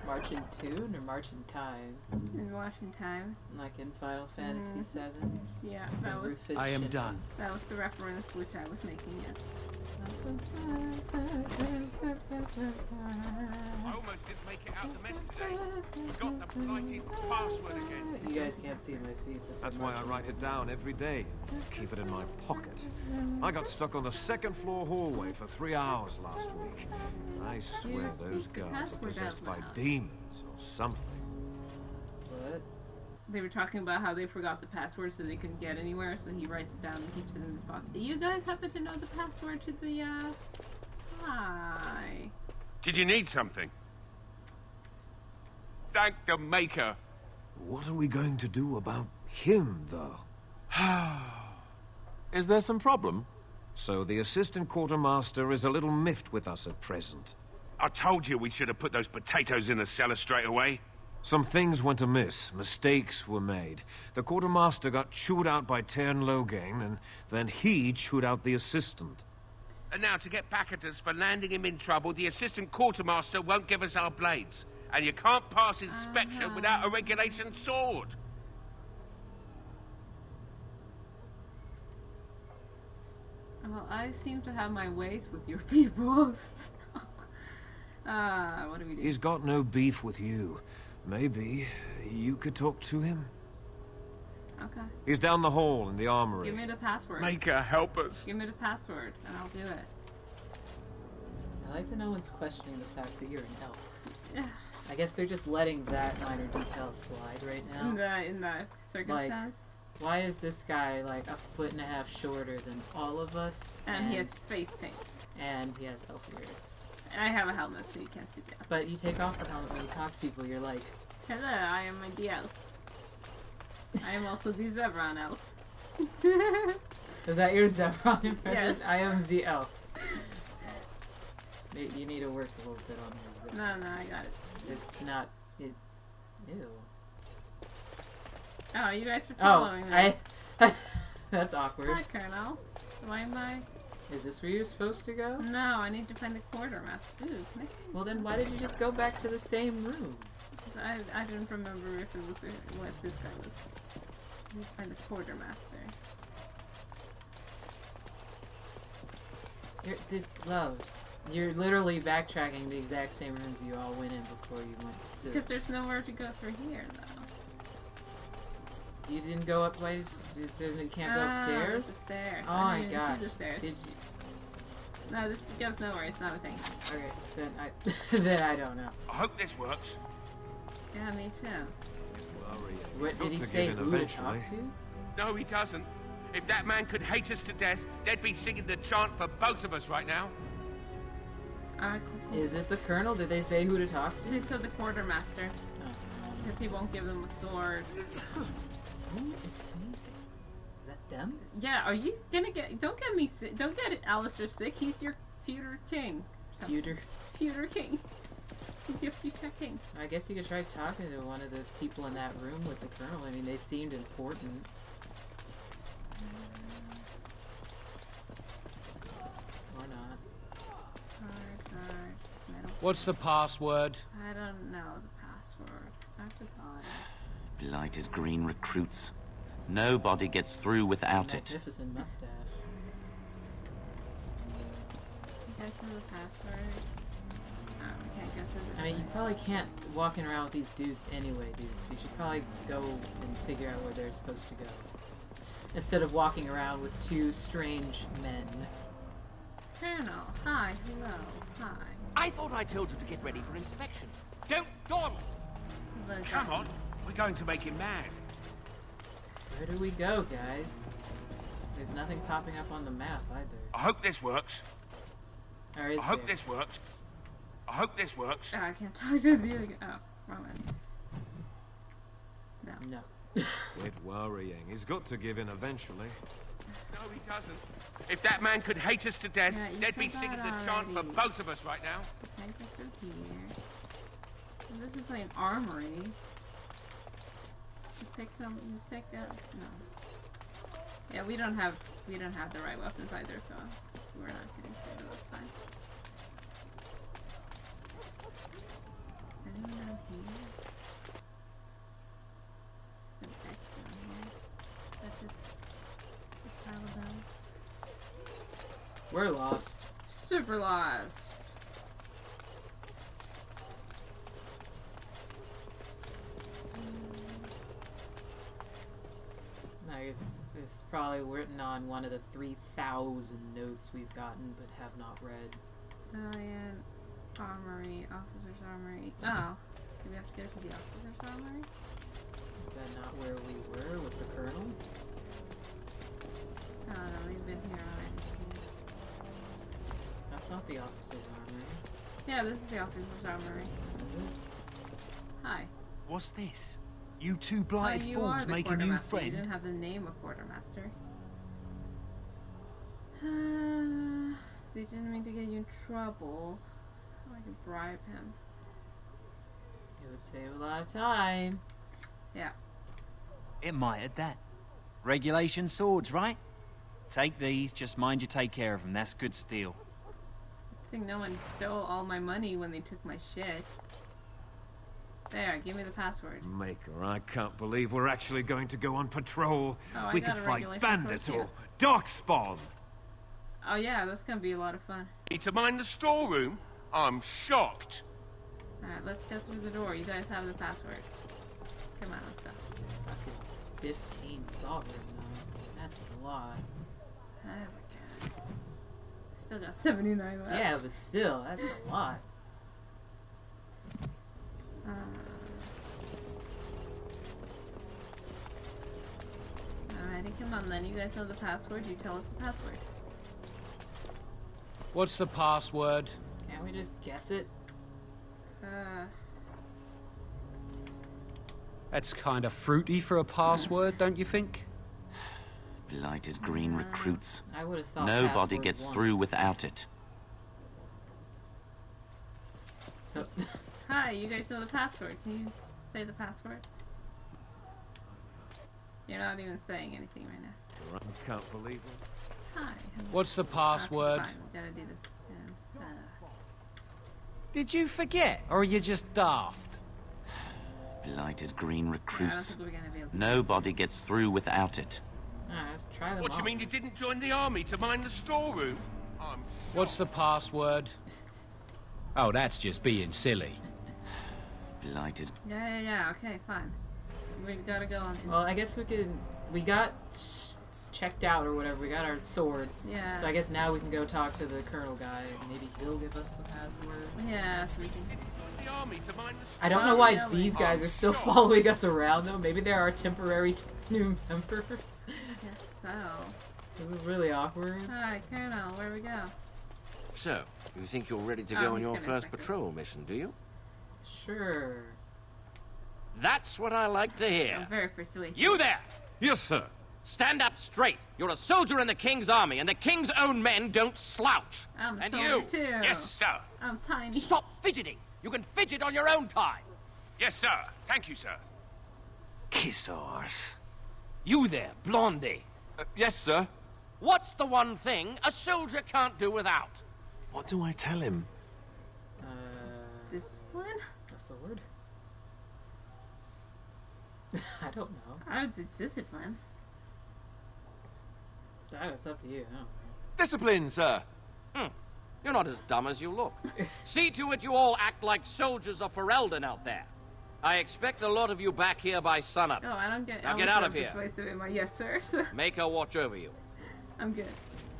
March in tune or march in time? In march in time. Like in Final Fantasy VII? Yeah, that was... I am done. That was the reference which I was making, yes. I almost didn't make it out the mess today. Forgot the blighted password again. You guys can't see my feet. That's why I write it down every day. Keep it in my pocket. I got stuck on the second floor hallway for 3 hours last week. I swear those guards are possessed by demons or something. What? They were talking about how they forgot the password so they couldn't get anywhere, so he writes it down and keeps it in his pocket. Do you guys happen to know the password to the, Hi. Did you need something? Thank the Maker. What are we going to do about him, though? Is there some problem? So the assistant quartermaster is a little miffed with us at present. I told you we should have put those potatoes in the cellar straight away. Some things went amiss. Mistakes were made. The quartermaster got chewed out by Teyrn Loghain, and then he chewed out the assistant. And now to get back at us for landing him in trouble, the assistant quartermaster won't give us our blades. And you can't pass inspection without a regulation sword. Well, I seem to have my ways with your people. What do we do? He's got no beef with you. Maybe you could talk to him? Okay. He's down the hall in the armory. Give me the password. Maker, help us. Give me the password, and I'll do it. I like that no one's questioning the fact that you're an elf. I guess they're just letting that minor detail slide right now. In the circumstance? Like, why is this guy like 1.5 feet shorter than all of us? And he has face paint. And he has elf ears. I have a helmet, so you can't see that. But you take off the helmet when you talk to people, you're like... Hello, I am the elf. I am also the Zevran elf. Is that your Zevran impression? Yes. I am the elf. You need to work a little bit on your Zevran. No, I got it. It's not... Ew. Oh, you guys are following me. That's awkward. Hi, Colonel. Why am I... Is this where you're supposed to go? No, I need to find the quartermaster. Ooh, can I see? Well, then why did you just go back to the same room? Because I didn't remember if it was what this guy was. I need to find the quartermaster. You're literally backtracking the exact same rooms you all went in before you went to... Because there's nowhere to go through here, though. You didn't go up, you can't go upstairs? The stairs. Oh my gosh. The stairs. Did you... No, this goes nowhere, it's not a thing. Okay, then I don't know. I hope this works. Yeah, me too. What did he say who to talk to? No, he doesn't. If that man could hate us to death, they'd be singing the chant for both of us right now. Cool. Is it the colonel? Did they say who to talk to? They said the quartermaster. Because he won't give them a sword. Who is sneezing? Is that them? Yeah, are you gonna get... Don't get me sick. Don't get Alistair sick. He's your future king. Future king. He's your future king. I guess you could try talking to one of the people in that room with the colonel. I mean, they seemed important. Or not. What's the password? I don't know the password. I forgot it. Blighted green recruits. Nobody gets through without it. Magnificent mustache. You guys know the password? Oh, we can't go through this. I mean, you probably can't walking around with these dudes anyway, dudes. You should probably go and figure out where they're supposed to go. Instead of walking around with two strange men. Colonel, hi, hello, hi. I thought I told you to get ready for inspection. Don't dawdle! Come on, we're going to make him mad. Where do we go, guys? There's nothing popping up on the map either. I hope this works. Or is I hope this works. I hope this works. Oh, I can't talk to you again. Oh, wrong one. No. Quit worrying. He's got to give in eventually. No, he doesn't. If that man could hate us to death, they'd be singing the chant for both of us right now. Can't go through here. Well, this is like an armory. Just take that. No. Yeah, we don't have the right weapons either, so we're not getting through, that's fine. Anyone down here? An X down here. That just pile of bells. We're lost. Super lost. No, it's probably written on one of the 3,000 notes we've gotten but have not read. Oh yeah, armory, officer's armory. Oh, do we have to go to the officer's armory? Is that not where we were with the colonel? Oh no, we've been here already. That's not the officer's armory. Yeah, this is the officer's armory. Hi. What's this? You two blighted fools make a new friend. You didn't have the name of quartermaster. They didn't mean to get you in trouble. I can bribe him. It would save a lot of time. Yeah. It might at that. Regulation swords, right? Take these, just mind you take care of them. That's good steel. I think no one stole all my money when they took my shit. There, give me the password. Maker, I can't believe we're actually going to go on patrol. Oh, we could fight bandits or darkspawn. Oh yeah, that's gonna be a lot of fun. Need to mind the storeroom? I'm shocked. Alright, let's go through the door. You guys have the password. Come on, let's go. Fucking 15 sovereign though. That's a lot. Oh my god. I still got 79 left. Yeah, but still, that's a lot. Alrighty, come on then. You guys know the password. You tell us the password. What's the password? Can't we just guess it? That's kind of fruity for a password, don't you think? Blighted green recruits. I would have thought nobody gets through without it. Hi, you guys know the password. Can you say the password? You're not even saying anything right now. I can't believe it. Hi. What's the password? Okay, fine. We gotta do this. Did you forget, or are you just daft? Blighted green recruits. Yeah, I don't think we're gonna be able to nobody gets through without it. Let's try them What do you mean you didn't join the army to mind the storeroom? What's the password? Oh, that's just being silly. Blighted. Yeah, okay, fine. We gotta go on. Well, I guess we got checked out or whatever. We got our sword. Yeah. So I guess now we can go talk to the colonel guy. Maybe he'll give us the password. Yeah, so we can. I don't know why these guys are still following us around though. Maybe they're our temporary new members. Guess so. This is really awkward. Alright, Colonel, where do we go? So, you think you're ready to go on your first patrol mission, do you? Sure. That's what I like to hear. I'm very persuasive. You there! Yes, sir. Stand up straight. You're a soldier in the King's army, and the King's own men don't slouch. I'm a and soldier you? too. Yes, sir. I'm tiny. Stop fidgeting. You can fidget on your own time. Yes, sir. Thank you, sir. Kiss arse. You there, Blondie. Yes, sir. What's the one thing a soldier can't do without? What do I tell him? Discipline? A sword? I don't know. I would say discipline. It's up to you. I don't know. Discipline, sir. You're not as dumb as you look. See to it you all act like soldiers of Ferelden out there. I expect a lot of you back here by sunup. Oh, I don't get. Now get out of here. Persuasive in my yes, sir. So. Make her watch over you. I'm good.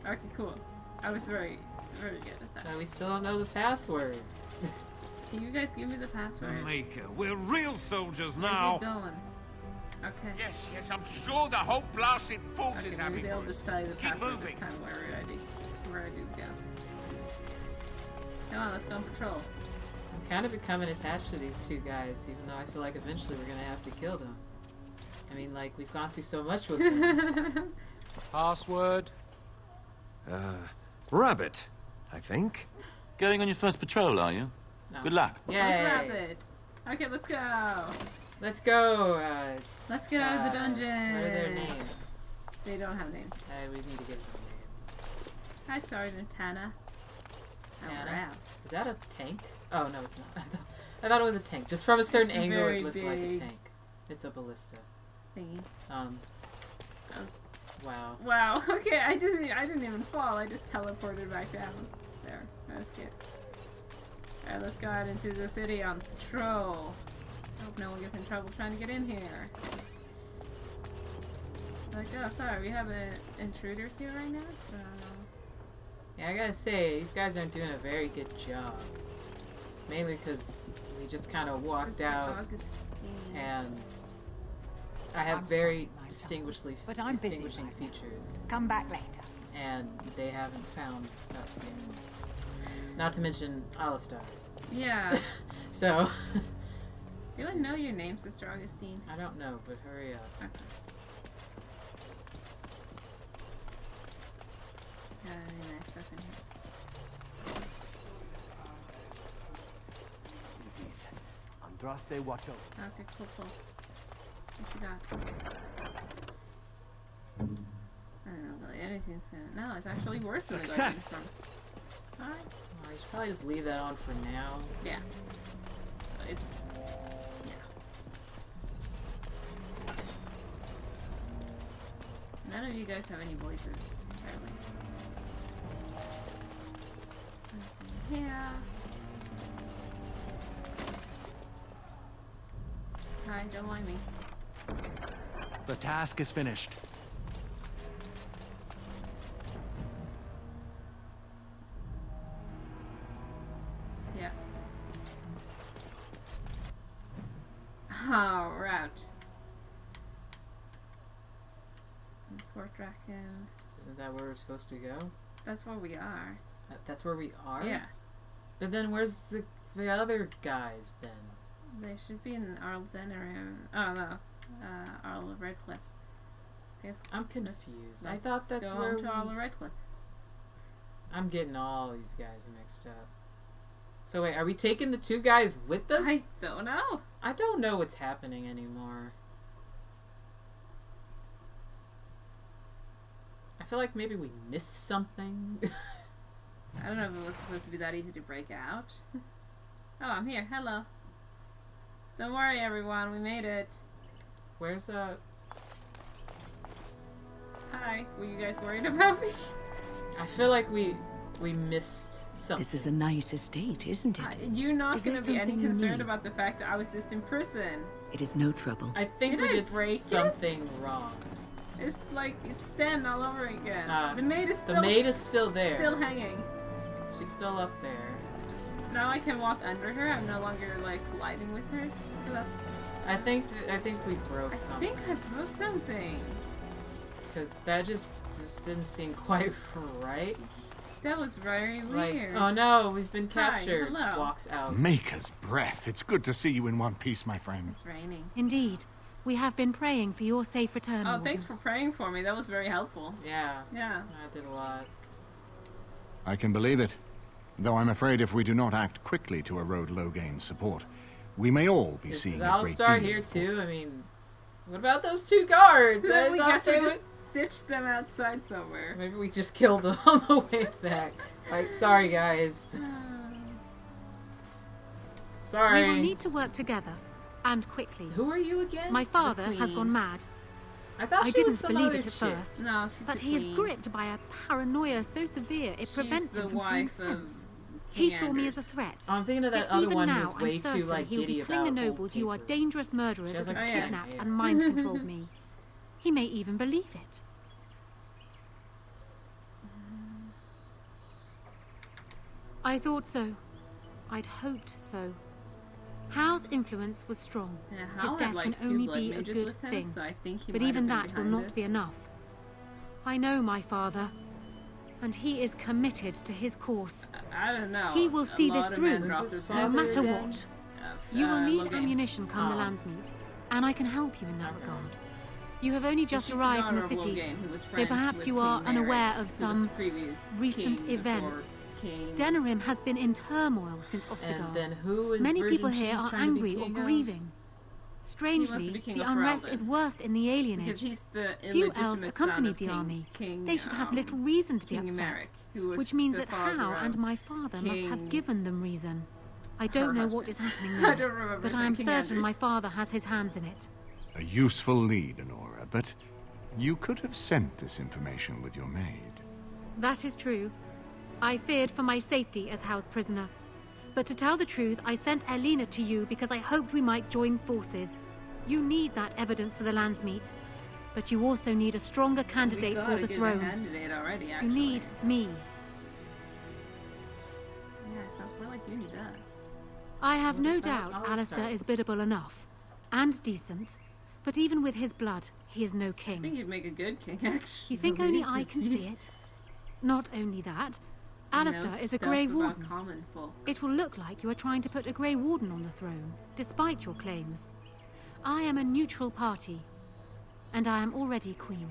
Okay, cool. I was very good at that. No, we still don't know the password. Can you guys give me the password? Maker, we're real soldiers now. Keep going. Okay. Yes, I'm sure the whole blasted fort is happy. Maybe they'll just tell you the Keep password moving. this time. We're ready to go. Come on, let's go on patrol. I'm kind of becoming attached to these two guys, even though I feel like eventually we're gonna have to kill them. I mean, like, we've gone through so much with them. Password? Rabbit, I think. Going on your first patrol, are you? No. Good luck. Yay. Let's Rabbit. Okay, let's go. Let's go. Let's get out of the dungeon. What are their names? They don't have names. We need to get their names. Hi, Sergeant Tana. Tana? Is that a tank? Oh, no, it's not. I thought it was a tank. Just from a certain angle, it looked like a tank. It's a ballista. Thingy. Wow. Wow. Okay, I didn't even fall. I just teleported back down. There. That's good. Alright, let's go out into the city on patrol. I hope no one gets in trouble trying to get in here. Like, oh, sorry, we have intruders here right now, so... Yeah, I gotta say, these guys aren't doing a very good job. Mainly because we just kind of walked out, and I have very distinguishing features. Come back later. And they haven't found us yet. Not to mention Alistar. Yeah. So... Do I know your name, Sister Augustine? I don't know, but hurry up. Okay. Any nice stuff in here. Andraste, watch out. Okay, cool. What you got? I don't know, really anything's gonna... No, it's actually worse than the Guardian Storms. Alright. Well, I should probably just leave that on for now. Yeah. It's... None of you guys have any voices, apparently. Yeah. Hi, don't mind me. The task is finished. Yeah. Oh, right. Fort Draken. Isn't that where we're supposed to go? That's where we are. That's where we are? Yeah. But then where's the other guys then? They should be in Arl Denerim. Oh no. Arl of Redcliffe. I'm confused. I thought that's where we... Arl of Redcliffe. I'm getting all these guys mixed up. So wait, are we taking the two guys with us? I don't know. I don't know what's happening anymore. I feel like maybe we missed something. I don't know if it was supposed to be that easy to break out. Oh, I'm here. Hello. Don't worry, everyone. We made it. Where's Hi. Were you guys worried about me? I feel like we missed something. This is a nice estate, isn't it? You're not going to be any concerned about the fact that I was just in prison. It is no trouble. I think we did something wrong. It's like, it's Sten all over again. The maid is still there. Still hanging. She's still up there. Now I can walk under her. I'm no longer like colliding with her. So that's... I think we broke something. I think I broke something. Because that just didn't seem quite right. That was very weird. Oh no, we've been captured. Hi, hello. Walks out. Maker's breath. It's good to see you in one piece, my friend. It's raining. Indeed. We have been praying for your safe return. Oh, thanks for praying for me. That was very helpful. Yeah. Yeah. I did a lot. I can believe it. Though I'm afraid if we do not act quickly to erode Loghain's support, we may all be seeing a great deal. Alistar here too? I mean, what about those two guards? I guess we just ditched them outside somewhere. Maybe we just killed them on the way back. Like, sorry guys. Sorry. We will need to work together. And quickly. Who are you again? My father has gone mad. I didn't believe it at first. No, but he is gripped by a paranoia so severe it prevents him from seeing sense. He saw me as a threat. I'm thinking of that other one who's way too like he will be telling the nobles you are dangerous murderers that have kidnapped and mind controlled me. He may even believe it. I thought so. I'd hoped so. Howe's influence was strong. Yeah, his death can only be a good thing. So I think but even that will not be enough. I know my father, and he is committed to his course. I don't know. He will see this through, no matter what. You will need ammunition come the Landsmeet, and I can help you in that regard. You have only just arrived in the city, so perhaps you are unaware of some recent events. Denerim has been in turmoil since Ostergard. And then who is Many people here are angry or grieving. Strangely, the unrest is worst in the alienage. Because he's the few elves accompanied the army. They should have little reason to be upset. Which means that Hal and my father must have given them reason. I don't know what is happening there, but I am certain my father has his hands in it. A useful lead, Anora, but you could have sent this information with your maid. That is true. I feared for my safety as Hal's prisoner. But to tell the truth, I sent Erlina to you because I hoped we might join forces. You need that evidence for the Landsmeet. But you also need a stronger candidate for the throne. You need me. Yeah, sounds more like Uni does. I have no doubt Alistair is biddable enough. And decent. But even with his blood, he is no king. I think you'd make a good king, actually. You think only I can see it? Not only that, Alistair is a Grey Warden. It will look like you are trying to put a Grey Warden on the throne, despite your claims. I am a neutral party, and I am already queen.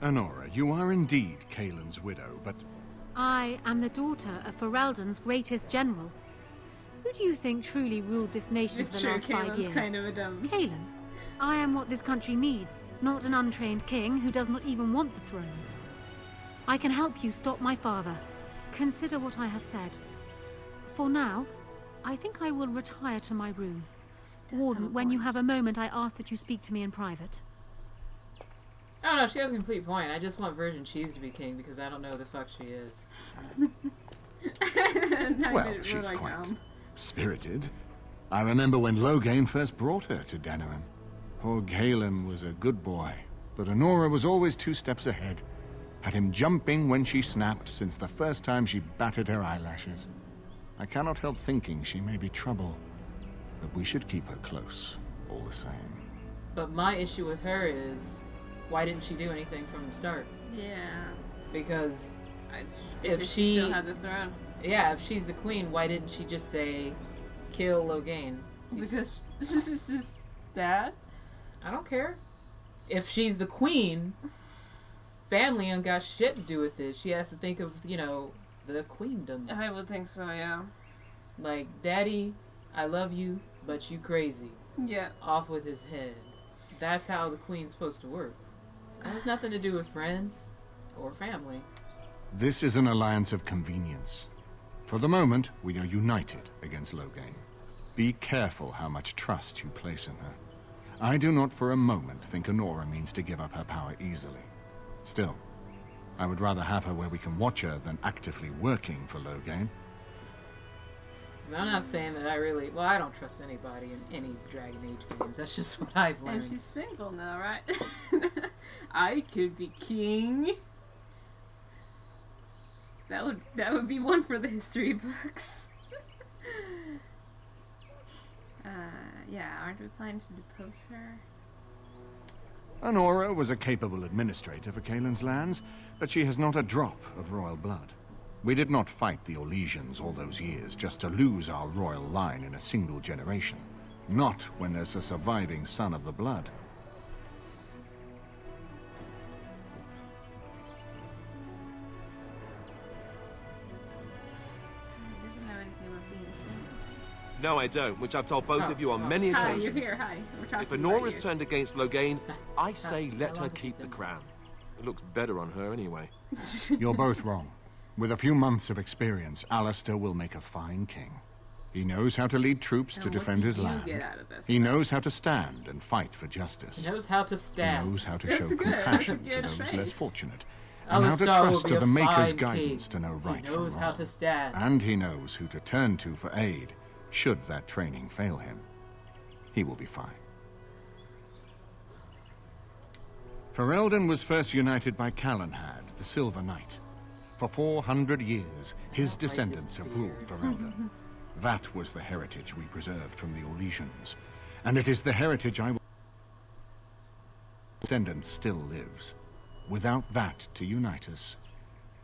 Anora, you are indeed Kaelin's widow, but... I am the daughter of Ferelden's greatest general. Who do you think truly ruled this nation for the last 5 years? Kind of a dumb. Kaelin. I am what this country needs, not an untrained king who does not even want the throne. I can help you stop my father. Consider what I have said. For now, I think I will retire to my room. Warden, when you have a moment, I ask that you speak to me in private. Oh no, she has a complete point. I just want Virgin Cheese to be king because I don't know who the fuck she is. Well, she's quite spirited. I remember when Loghain first brought her to Danaran. Poor Galen was a good boy, but Anora was always 2 steps ahead. Had him jumping when she snapped since the first time she batted her eyelashes. I cannot help thinking she may be trouble, but we should keep her close, all the same. But my issue with her is, why didn't she do anything from the start? Yeah. Because if she still had the throne. Yeah, if she's the queen, why didn't she just say, kill Loghain? Because this is his dad? I don't care. If she's the queen, family ain't got shit to do with it. She has to think of, you know, the queendom. I would think so, yeah. Like, Daddy, I love you, but you crazy. Yeah. Off with his head. That's how the queen's supposed to work. It has nothing to do with friends or family. This is an alliance of convenience. For the moment, we are united against Loghain. Be careful how much trust you place in her. I do not for a moment think Anora means to give up her power easily. Still, I would rather have her where we can watch her than actively working for Loghain. I'm not saying that I don't trust anybody in any Dragon Age games. That's just what I've learned. And she's single now, right? I could be king. That would be one for the history books. Yeah, aren't we planning to depose her? Anora was a capable administrator for Kaelin's lands, but she has not a drop of royal blood. We did not fight the Orlesians all those years just to lose our royal line in a single generation. Not when there's a surviving son of the blood. No, I don't, which I've told both of you on many occasions. Hi, you're here, hi. If Anora's turned against Loghain, I say let her keep the crown. It looks better on her anyway. You're both wrong. With a few months of experience, Alistair will make a fine king. He knows how to lead troops to defend his land. He knows how to stand and fight for justice. He knows how to stand. He knows how to show compassion to those less fortunate. And how to trust to the Maker's guidance to know right from wrong. He knows how to stand. And he knows who to turn to for aid, should that training fail him. He will be fine. Ferelden was first united by Calenhad, the Silver Knight. For 400 years, his descendants have ruled Ferelden. That was the heritage we preserved from the Orlesians. And it is the heritage I will... descendant still lives. Without that to unite us,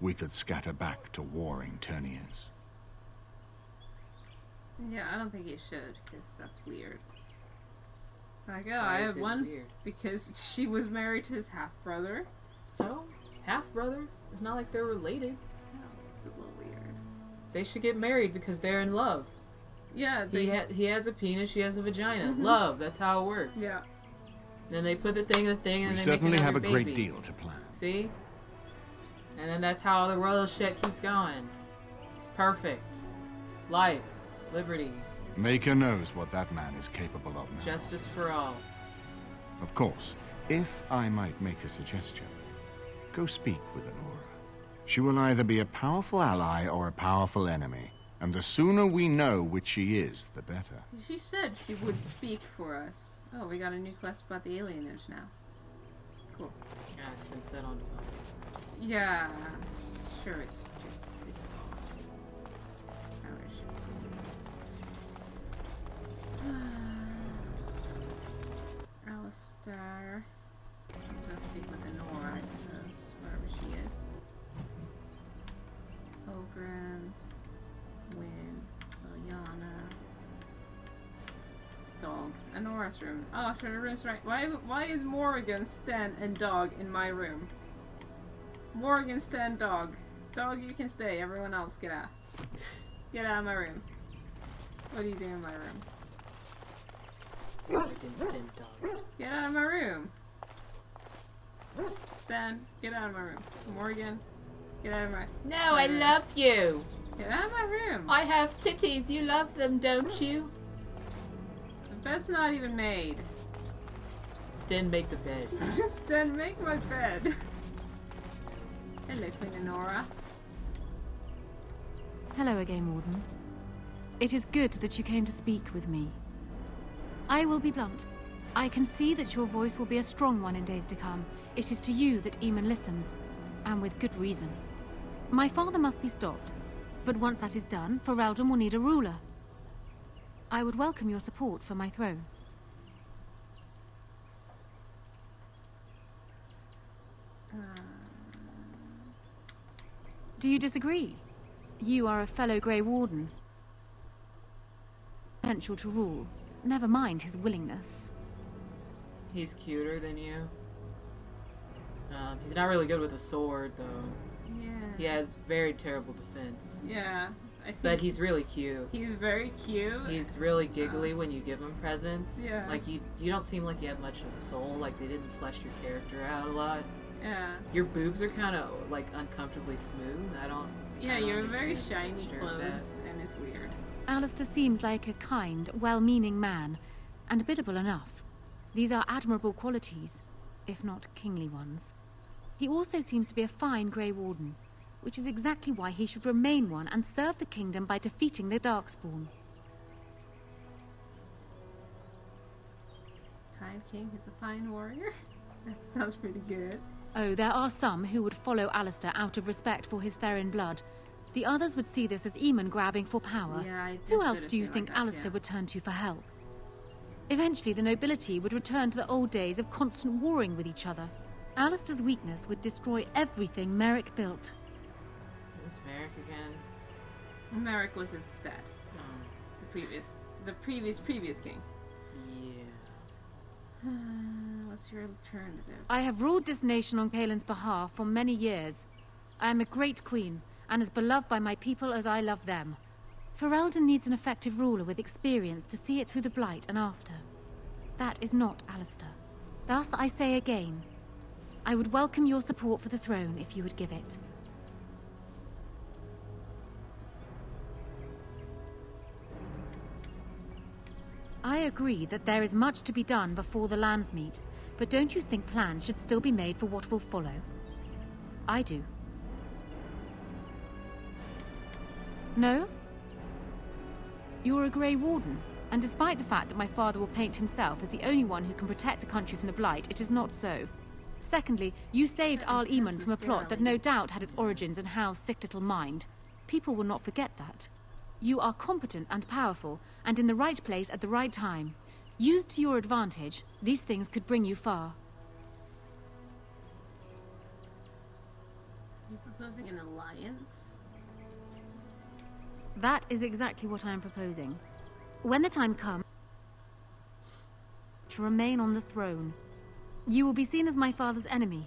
we could scatter back to warring Terniers. Yeah, I don't think you should, because that's weird. Like, oh, I have one weird? Because she was married to his half-brother. So? Half-brother? It's not like they're related. So, it's a little weird. They should get married because they're in love. Yeah. He has a penis, she has a vagina. Love, that's how it works. Yeah. Then they put the thing in the thing, and we they certainly make have a baby. great deal to plan. See? And then that's how the royal shit keeps going. Perfect. Life. Liberty. Maker knows what that man is capable of now. Justice for all. Of course, if I might make a suggestion, go speak with Anora. She will either be a powerful ally or a powerful enemy, and the sooner we know which she is, the better. She said she would speak for us. Oh, we got a new quest about the alienage now. Cool. Yeah, it's been set on fire. Yeah, sure. It's gone. How is it? Alistair. I'll go speak with Anora, I suppose, wherever she is. Ogren, Wynn, Liliana. Dog. Anora's room. Oh, sure, the room's right. Why is Morrigan, Sten, and Dog in my room? Morrigan, Sten, Dog. Dog, you can stay. Everyone else, get out. Get out of my room. What are you doing in my room? Morrigan, Sten, Dog. Get out of my room. Sten, get out of my room. Morgan, get out of my room. No, I love you. Get out of my room. I have titties. You love them, don't you? The bed's not even made. Sten, make the bed. Sten, make my bed. Hello, Queen Anora. Hello again, Warden. It is good that you came to speak with me. I will be blunt. I can see that your voice will be a strong one in days to come. It is to you that Eamon listens, and with good reason. My father must be stopped, but once that is done, Ferelden will need a ruler. I would welcome your support for my throne. Do you disagree? You are a fellow Grey Warden. Potential to rule. Never mind his willingness. He's cuter than you. He's not really good with a sword, though. Yeah. He has very terrible defense. Yeah. But he's really cute. He's very cute. He's really giggly when you give him presents. Yeah. Like, you don't seem like you have much of a soul. Like, they didn't flesh your character out a lot. Yeah. Your boobs are kind of, like, uncomfortably smooth. Yeah, you're very shiny clothes, and it's weird. Alistair seems like a kind, well-meaning man, and biddable enough. These are admirable qualities, if not kingly ones. He also seems to be a fine Grey Warden, which is exactly why he should remain one and serve the kingdom by defeating the Darkspawn. Time King is a fine warrior? That sounds pretty good. Oh, there are some who would follow Alistair out of respect for his Therin blood. The others would see this as Eamon grabbing for power. Yeah, who else do you think Alistair would turn to for help? Eventually, the nobility would return to the old days of constant warring with each other. Alistair's weakness would destroy everything Merrick built. Who's Merrick again? Merrick was his dad. The previous king. Yeah. What's your alternative? I have ruled this nation on Kaelin's behalf for many years. I am a great queen, and as beloved by my people as I love them. Ferelden needs an effective ruler with experience to see it through the Blight and after. That is not Alistair. Thus, I say again, I would welcome your support for the throne if you would give it. I agree that there is much to be done before the lands meet, but don't you think plans should still be made for what will follow? I do. No? You're a Grey Warden, and despite the fact that my father will paint himself as the only one who can protect the country from the Blight, it is not so. Secondly, you saved Arl Eamon from a plot that no doubt had its origins in Hal's sick little mind. People will not forget that. You are competent and powerful, and in the right place at the right time. Used to your advantage, these things could bring you far. You're proposing an alliance? That is exactly what I am proposing. When the time comes to remain on the throne, you will be seen as my father's enemy,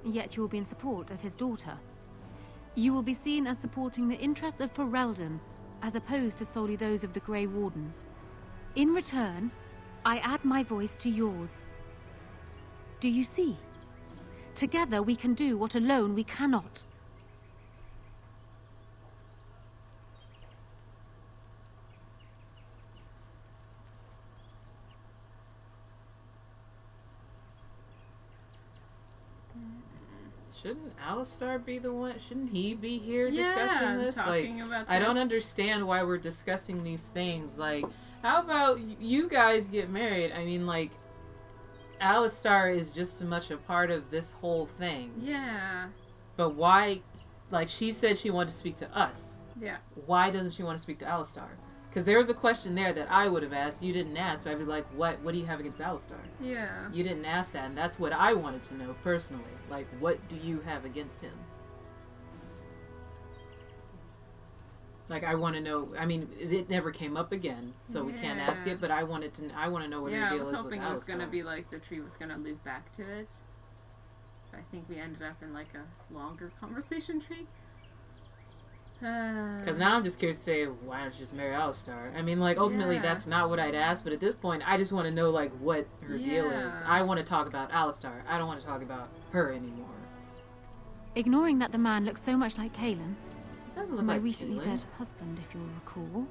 yet you will be in support of his daughter. You will be seen as supporting the interests of Ferelden, as opposed to solely those of the Grey Wardens. In return, I add my voice to yours. Do you see? Together we can do what alone we cannot. Shouldn't Alistar be the one? Shouldn't he be here discussing this? Talking about this. I don't understand why we're discussing these things. Like, how about you guys get married? I mean, like, Alistar is just as much a part of this whole thing. Yeah. But why? Like, she said she wanted to speak to us. Yeah. Why doesn't she want to speak to Alistar? Because there was a question there that I would have asked. You didn't ask, but I'd be like, what do you have against Alistar? Yeah. You didn't ask that, and that's what I wanted to know personally. Like, what do you have against him? Like, I want to know. I mean, it never came up again, so we can't ask it. But I want to know what her deal is with Alistar. Yeah, I was hoping it was going to be like the tree was going to loop back to it. I think we ended up in like a longer conversation tree. Because now I'm just curious to say, why don't you just marry Alistar? I mean, like, ultimately that's not what I'd ask, but at this point, I just want to know, like, what her deal is. I want to talk about Alistar. I don't want to talk about her anymore. Ignoring that the man looks so much like Cailan, my like recently Cailan. dead husband, if you'll recall,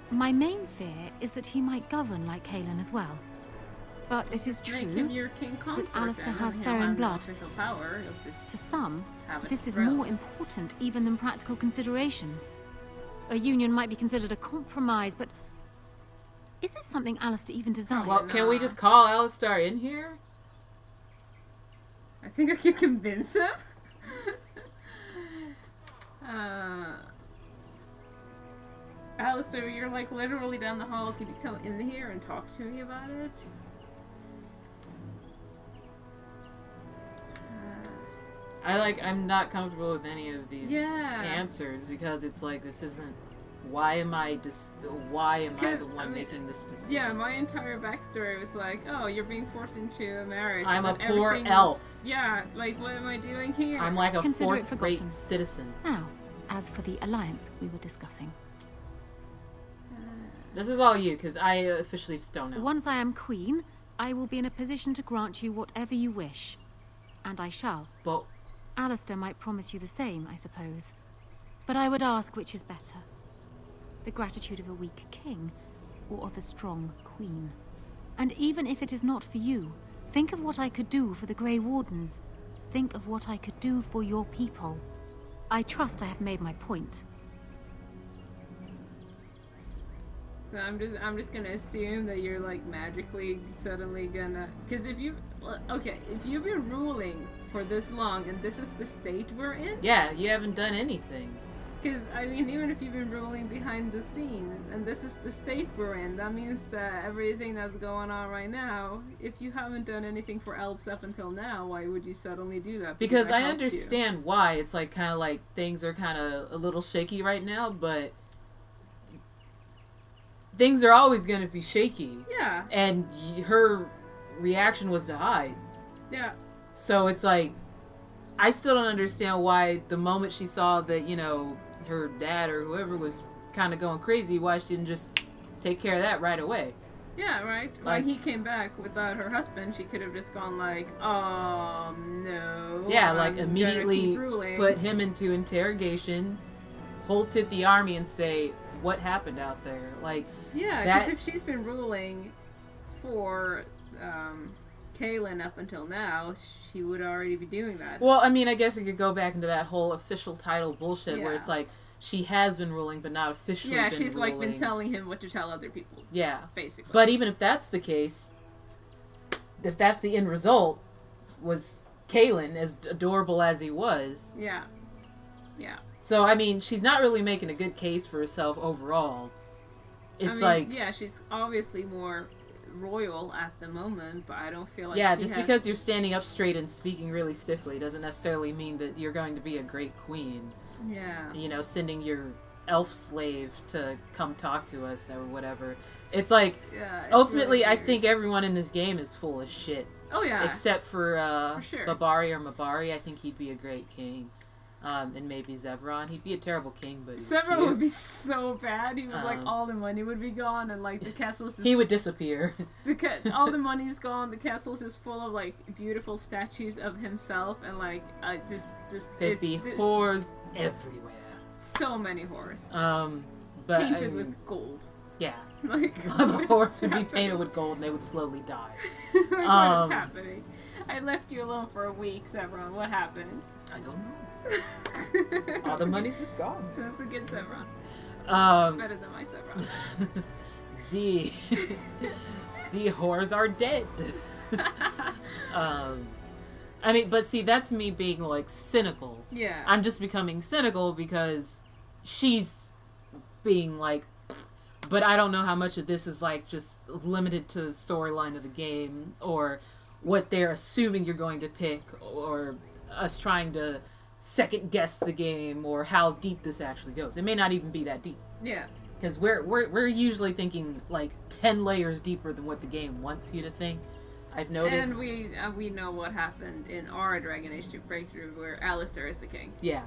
my main fear is that he might govern like Cailan as well. But it is true that Alistair has Theron blood. To some, this is more important even than practical considerations. A union might be considered a compromise, but is this something Alistair even desires? Well, can we just call Alistar in here? I think I can convince him. Alistair, you're like literally down the hall. Could you come in here and talk to me about it? I'm not comfortable with any of these answers because it's like, this isn't, why am I the one making this decision? Yeah, my entire backstory was like, oh, you're being forced into a marriage. I'm a poor elf. Yeah, like, what am I doing here? I'm like a fourth-rate citizen. Now, as for the alliance we were discussing. This is all you, because I officially just don't know. Once I am queen, I will be in a position to grant you whatever you wish. And I shall. But Alistair might promise you the same, I suppose. But I would ask which is better. The gratitude of a weak king, or of a strong queen. And even if it is not for you, think of what I could do for the Grey Wardens. Think of what I could do for your people. I trust I have made my point. So I'm just gonna assume that you're like magically suddenly gonna, because if you've been ruling for this long and this is the state we're in. Yeah, you haven't done anything. Because, I mean, even if you've been ruling behind the scenes, and this is the state we're in, that means that everything that's going on right now, if you haven't done anything for elves up until now, why would you suddenly do that? Because I understand why. It's like, kind of like, things are kind of a little shaky right now, but things are always going to be shaky. Yeah. And her reaction was to hide. Yeah. So it's like, I still don't understand why the moment she saw that, you know, her dad or whoever was kind of going crazy, why she didn't just take care of that right away. Yeah, right. Like, when he came back without her husband, she could have just gone like, oh, no. Yeah, like immediately put him into interrogation, halted the army and say, what happened out there? Like, yeah, because if she's been ruling for Cailan up until now, she would already be doing that. Well, I mean, I guess it could go back into that whole official title bullshit where it's like, she has been ruling, but not officially been ruling. Yeah, she's like been telling him what to tell other people. Yeah. Basically. But even if that's the case, if that's the end result, was Cailan, as adorable as he was. Yeah. Yeah. So, I mean, she's not really making a good case for herself overall. It's like... Yeah, she's obviously more royal at the moment, but I don't feel like because you're standing up straight and speaking really stiffly doesn't necessarily mean that you're going to be a great queen. Yeah. You know, sending your elf slave to come talk to us or whatever. It's like, ultimately, really I think everyone in this game is full of shit. Oh, yeah. Except for sure. Babari or Mabari. I think he'd be a great king. and maybe Zevran. He'd be a terrible king, but Zevran would be so bad. He would like all the money would be gone, and like the castles. He would disappear. Because all the money's gone. The castle's is full of like beautiful statues of himself, and like there'd be whores everywhere. So many whores. But painted with gold. Yeah. Like the whores would be painted with gold, and they would slowly die. What is happening? I left you alone for a week, Zevran. What happened? I don't know. All the money's just gone. That's a good Zevran. It's better than my Zevran. The whores are dead. I mean, but see, that's me being like cynical. Yeah. I'm just becoming cynical because she's being like, but I don't know how much of this is like just limited to the storyline of the game, or what they're assuming you're going to pick, or us trying to second guess the game, or how deep this actually goes. It may not even be that deep. Yeah. Because we're usually thinking like 10 layers deeper than what the game wants you to think. I've noticed. And we know what happened in our Dragon Age 2 breakthrough, where Alistair is the king. Yeah.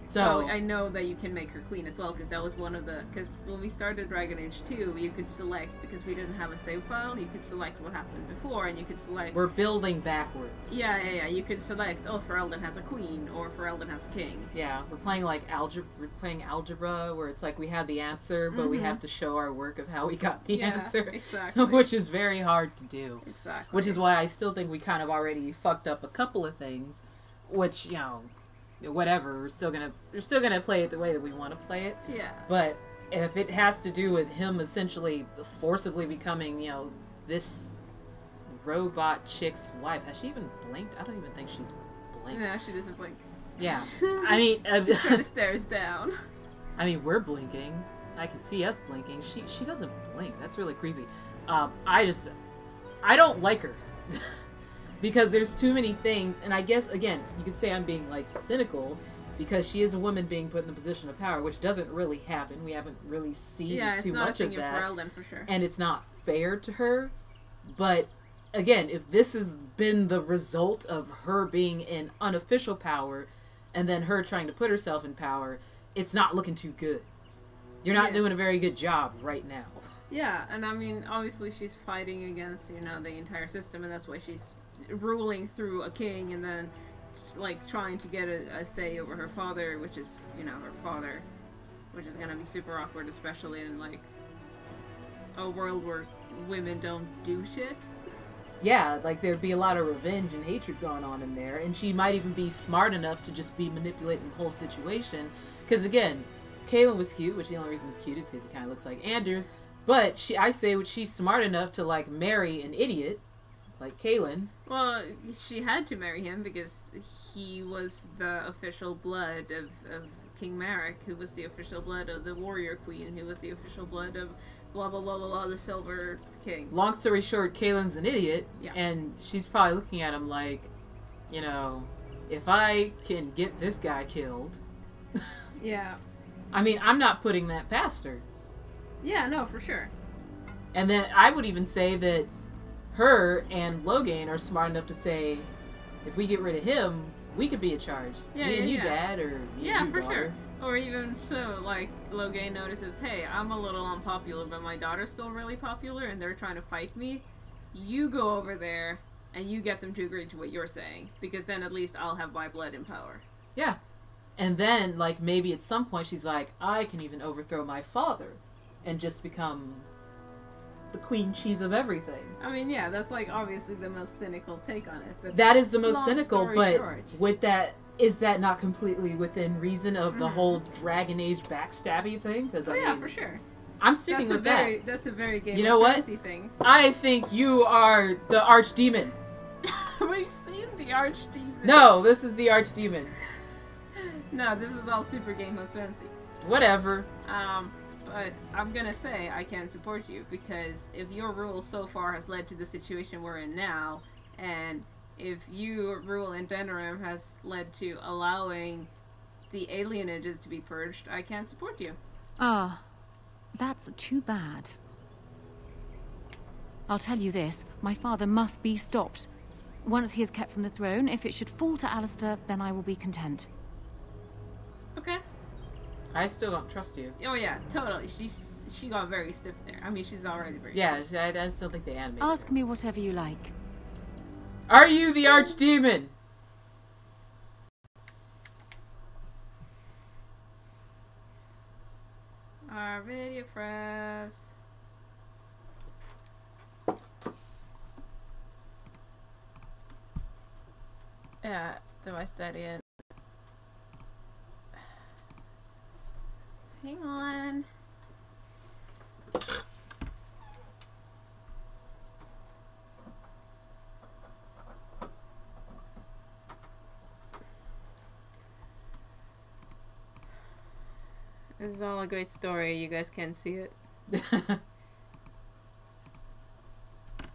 So I know that you can make her queen as well, because that was one of the... Because when we started Dragon Age 2, you could select, because we didn't have a save file, you could select what happened before, and you could select... We're building backwards. Yeah. You could select, oh, Ferelden has a queen, or Ferelden has a king. Yeah, we're playing like algebra, where it's like we have the answer, but we have to show our work of how we got the answer. Exactly. Which is very hard to do. Exactly. Which is why I still think we kind of already fucked up a couple of things, which, you know... whatever, we're still gonna play it the way that we want to play it. Yeah. But if it has to do with him essentially forcibly becoming, you know, this robot chick's wife, has she even blinked? I don't even think she's blinked. No, she doesn't blink. Yeah. I mean, she's trying to stare us down. I mean, we're blinking. I can see us blinking. She doesn't blink. That's really creepy. I don't like her. Because there's too many things, and I guess, again, you could say I'm being, like, cynical, because she is a woman being put in a position of power, which doesn't really happen. We haven't really seen too much of that. Ferelden, for sure. And it's not fair to her. But, again, if this has been the result of her being in unofficial power, and then her trying to put herself in power, it's not looking too good. You're not doing a very good job right now. Yeah, and I mean, obviously she's fighting against, you know, the entire system, and that's why she's ruling through a king, and then like trying to get a say over her father, which is, you know, her father, which is gonna be super awkward, especially in like a world where women don't do shit. Yeah, like there'd be a lot of revenge and hatred going on in there, and she might even be smart enough to just be manipulating the whole situation. Because again, Cailan was cute, which the only reason he's cute is because he kind of looks like Anders. But she's smart enough to like marry an idiot like Cailan. Well, she had to marry him because he was the official blood of King Marek, who was the official blood of the warrior queen, who was the official blood of blah blah blah blah blah, the Silver King. Long story short, Cailan's an idiot, and she's probably looking at him like, you know, if I can get this guy killed. Yeah. I mean, I'm not putting that past her. Yeah, no, for sure. And then I would even say that her and Loghain are smart enough to say, if we get rid of him, we could be in charge. Me and you, Dad, or me and you, for daughter. Sure. Or even so, like, Loghain notices, hey, I'm a little unpopular, but my daughter's still really popular, and they're trying to fight me. You go over there, and you get them to agree to what you're saying, because then at least I'll have my blood in power. Yeah. And then, like, maybe at some point she's like, I can even overthrow my father and just become the queen cheese of everything. I mean, yeah, that's like obviously the most cynical take on it. But that is the most cynical, but short. With that, is that not completely within reason of the whole Dragon Age backstabby thing? Because I mean, for sure. I'm sticking with that. That's a very Game you know of what? Fantasy thing. I think you are the archdemon. We've seen the archdemon. No, this is the archdemon. No, this is all super Game of Fantasy. Whatever. But I'm gonna say I can support you, because if your rule so far has led to the situation we're in now, and if your rule in Denerim has led to allowing the alienages to be purged, I can support you. Ah, that's too bad. I'll tell you this, my father must be stopped. Once he is kept from the throne, if it should fall to Alistair, then I will be content. I still don't trust you. Oh yeah, totally. She got very stiff there. I mean, she's already very stiff. Yeah, I still think they animated Ask me whatever you like. Are you the Archdemon? Our video press. Yeah, am I studying? Hang on. This is all a great story. You guys can't see it.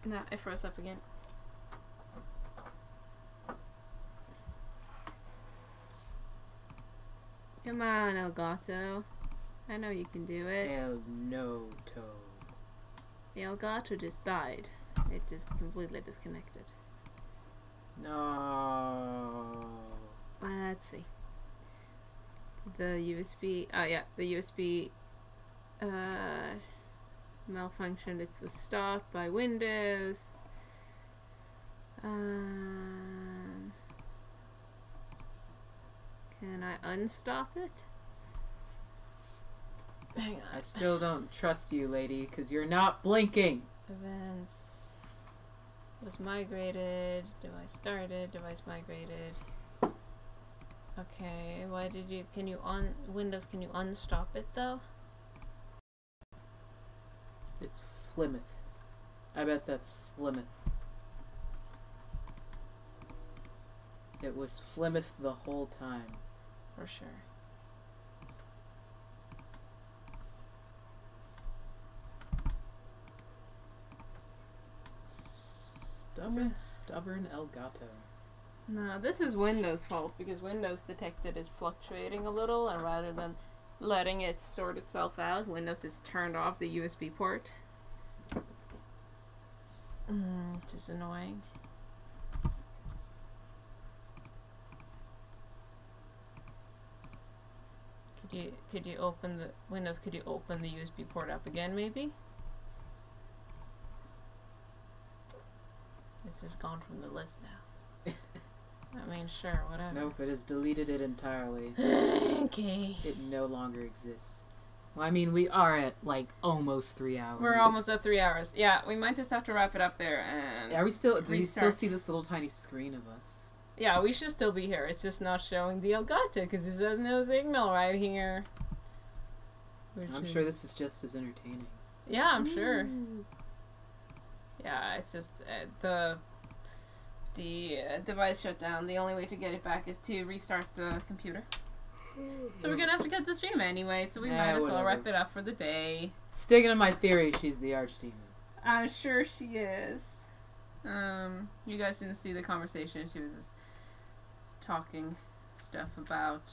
No, it froze up again. Come on, Elgato. I know you can do it. Elgato. The Elgato just died. It just completely disconnected. No. Let's see. The USB. Oh yeah, the USB malfunctioned. It was stopped by Windows. Can I unstop it? Hang on. I still don't trust you, lady, because you're not blinking. Events. Was migrated. Device started. Device migrated. Okay. Why did you? Can you Windows? Can you unstop it though? It's Flimeth. I bet that's Flimeth. It was Flimeth the whole time. For sure. Stubborn Elgato. No, this is Windows' fault because Windows detected it fluctuating a little, and rather than letting it sort itself out, Windows just turned off the USB port. Which is annoying. Could you open the Windows? Could you open the USB port up again, maybe? It's just gone from the list now. I mean, sure, whatever. Nope, it has deleted it entirely. Okay. It no longer exists. Well, I mean, we are at like almost 3 hours. We're almost at 3 hours. Yeah, we might just have to wrap it up there and. Are we still? Do we still see this little tiny screen of us? Yeah, we should still be here. It's just not showing the Elgato because it says no signal right here. I'm sure this is just as entertaining. Yeah, I'm sure. Yeah, it's just the device shut down. The only way to get it back is to restart the computer. So we're gonna have to cut the stream anyway. So we might as well wrap it up for the day. Sticking to my theory, she's the Archdemon. I'm sure she is. You guys didn't see the conversation. She was just talking stuff about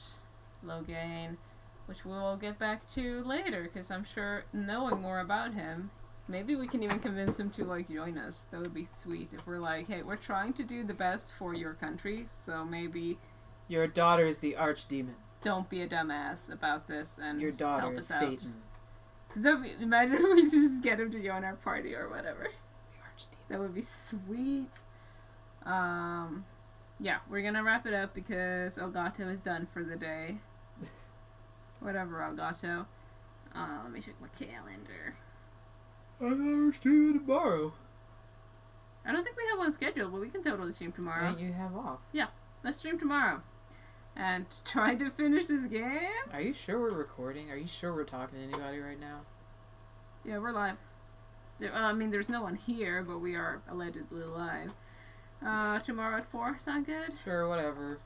Loghain, which we'll get back to later, because I'm sure knowing more about him, maybe we can even convince him to like join us. That would be sweet if we're like, hey, we're trying to do the best for your country, so maybe your daughter is the Archdemon. Don't be a dumbass about this and your daughter help us is out. Satan. Because imagine if we just get him to join our party or whatever. That would be sweet. Yeah, we're gonna wrap it up because Elgato is done for the day. Whatever, Elgato. Let me check my calendar. I thought we were streaming tomorrow. I don't think we have one scheduled, but we can totally stream tomorrow. And you have off. Yeah, let's stream tomorrow. And try to finish this game. Are you sure we're recording? Are you sure we're talking to anybody right now? Yeah, we're live. I mean, there's no one here, but we are allegedly live. Tomorrow at 4, sound good? Sure, whatever.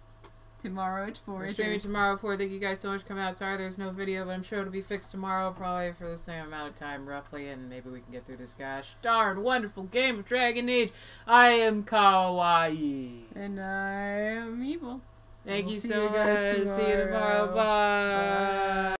Tomorrow at 4. We're streaming tomorrow at 4. Thank you guys so much for coming out. Sorry there's no video, but I'm sure it'll be fixed tomorrow, probably for the same amount of time, roughly, and maybe we can get through this gosh darn wonderful game of Dragon Age. I am Kawaii. And I am Evil. Thank you so much. See you tomorrow. Bye. Bye.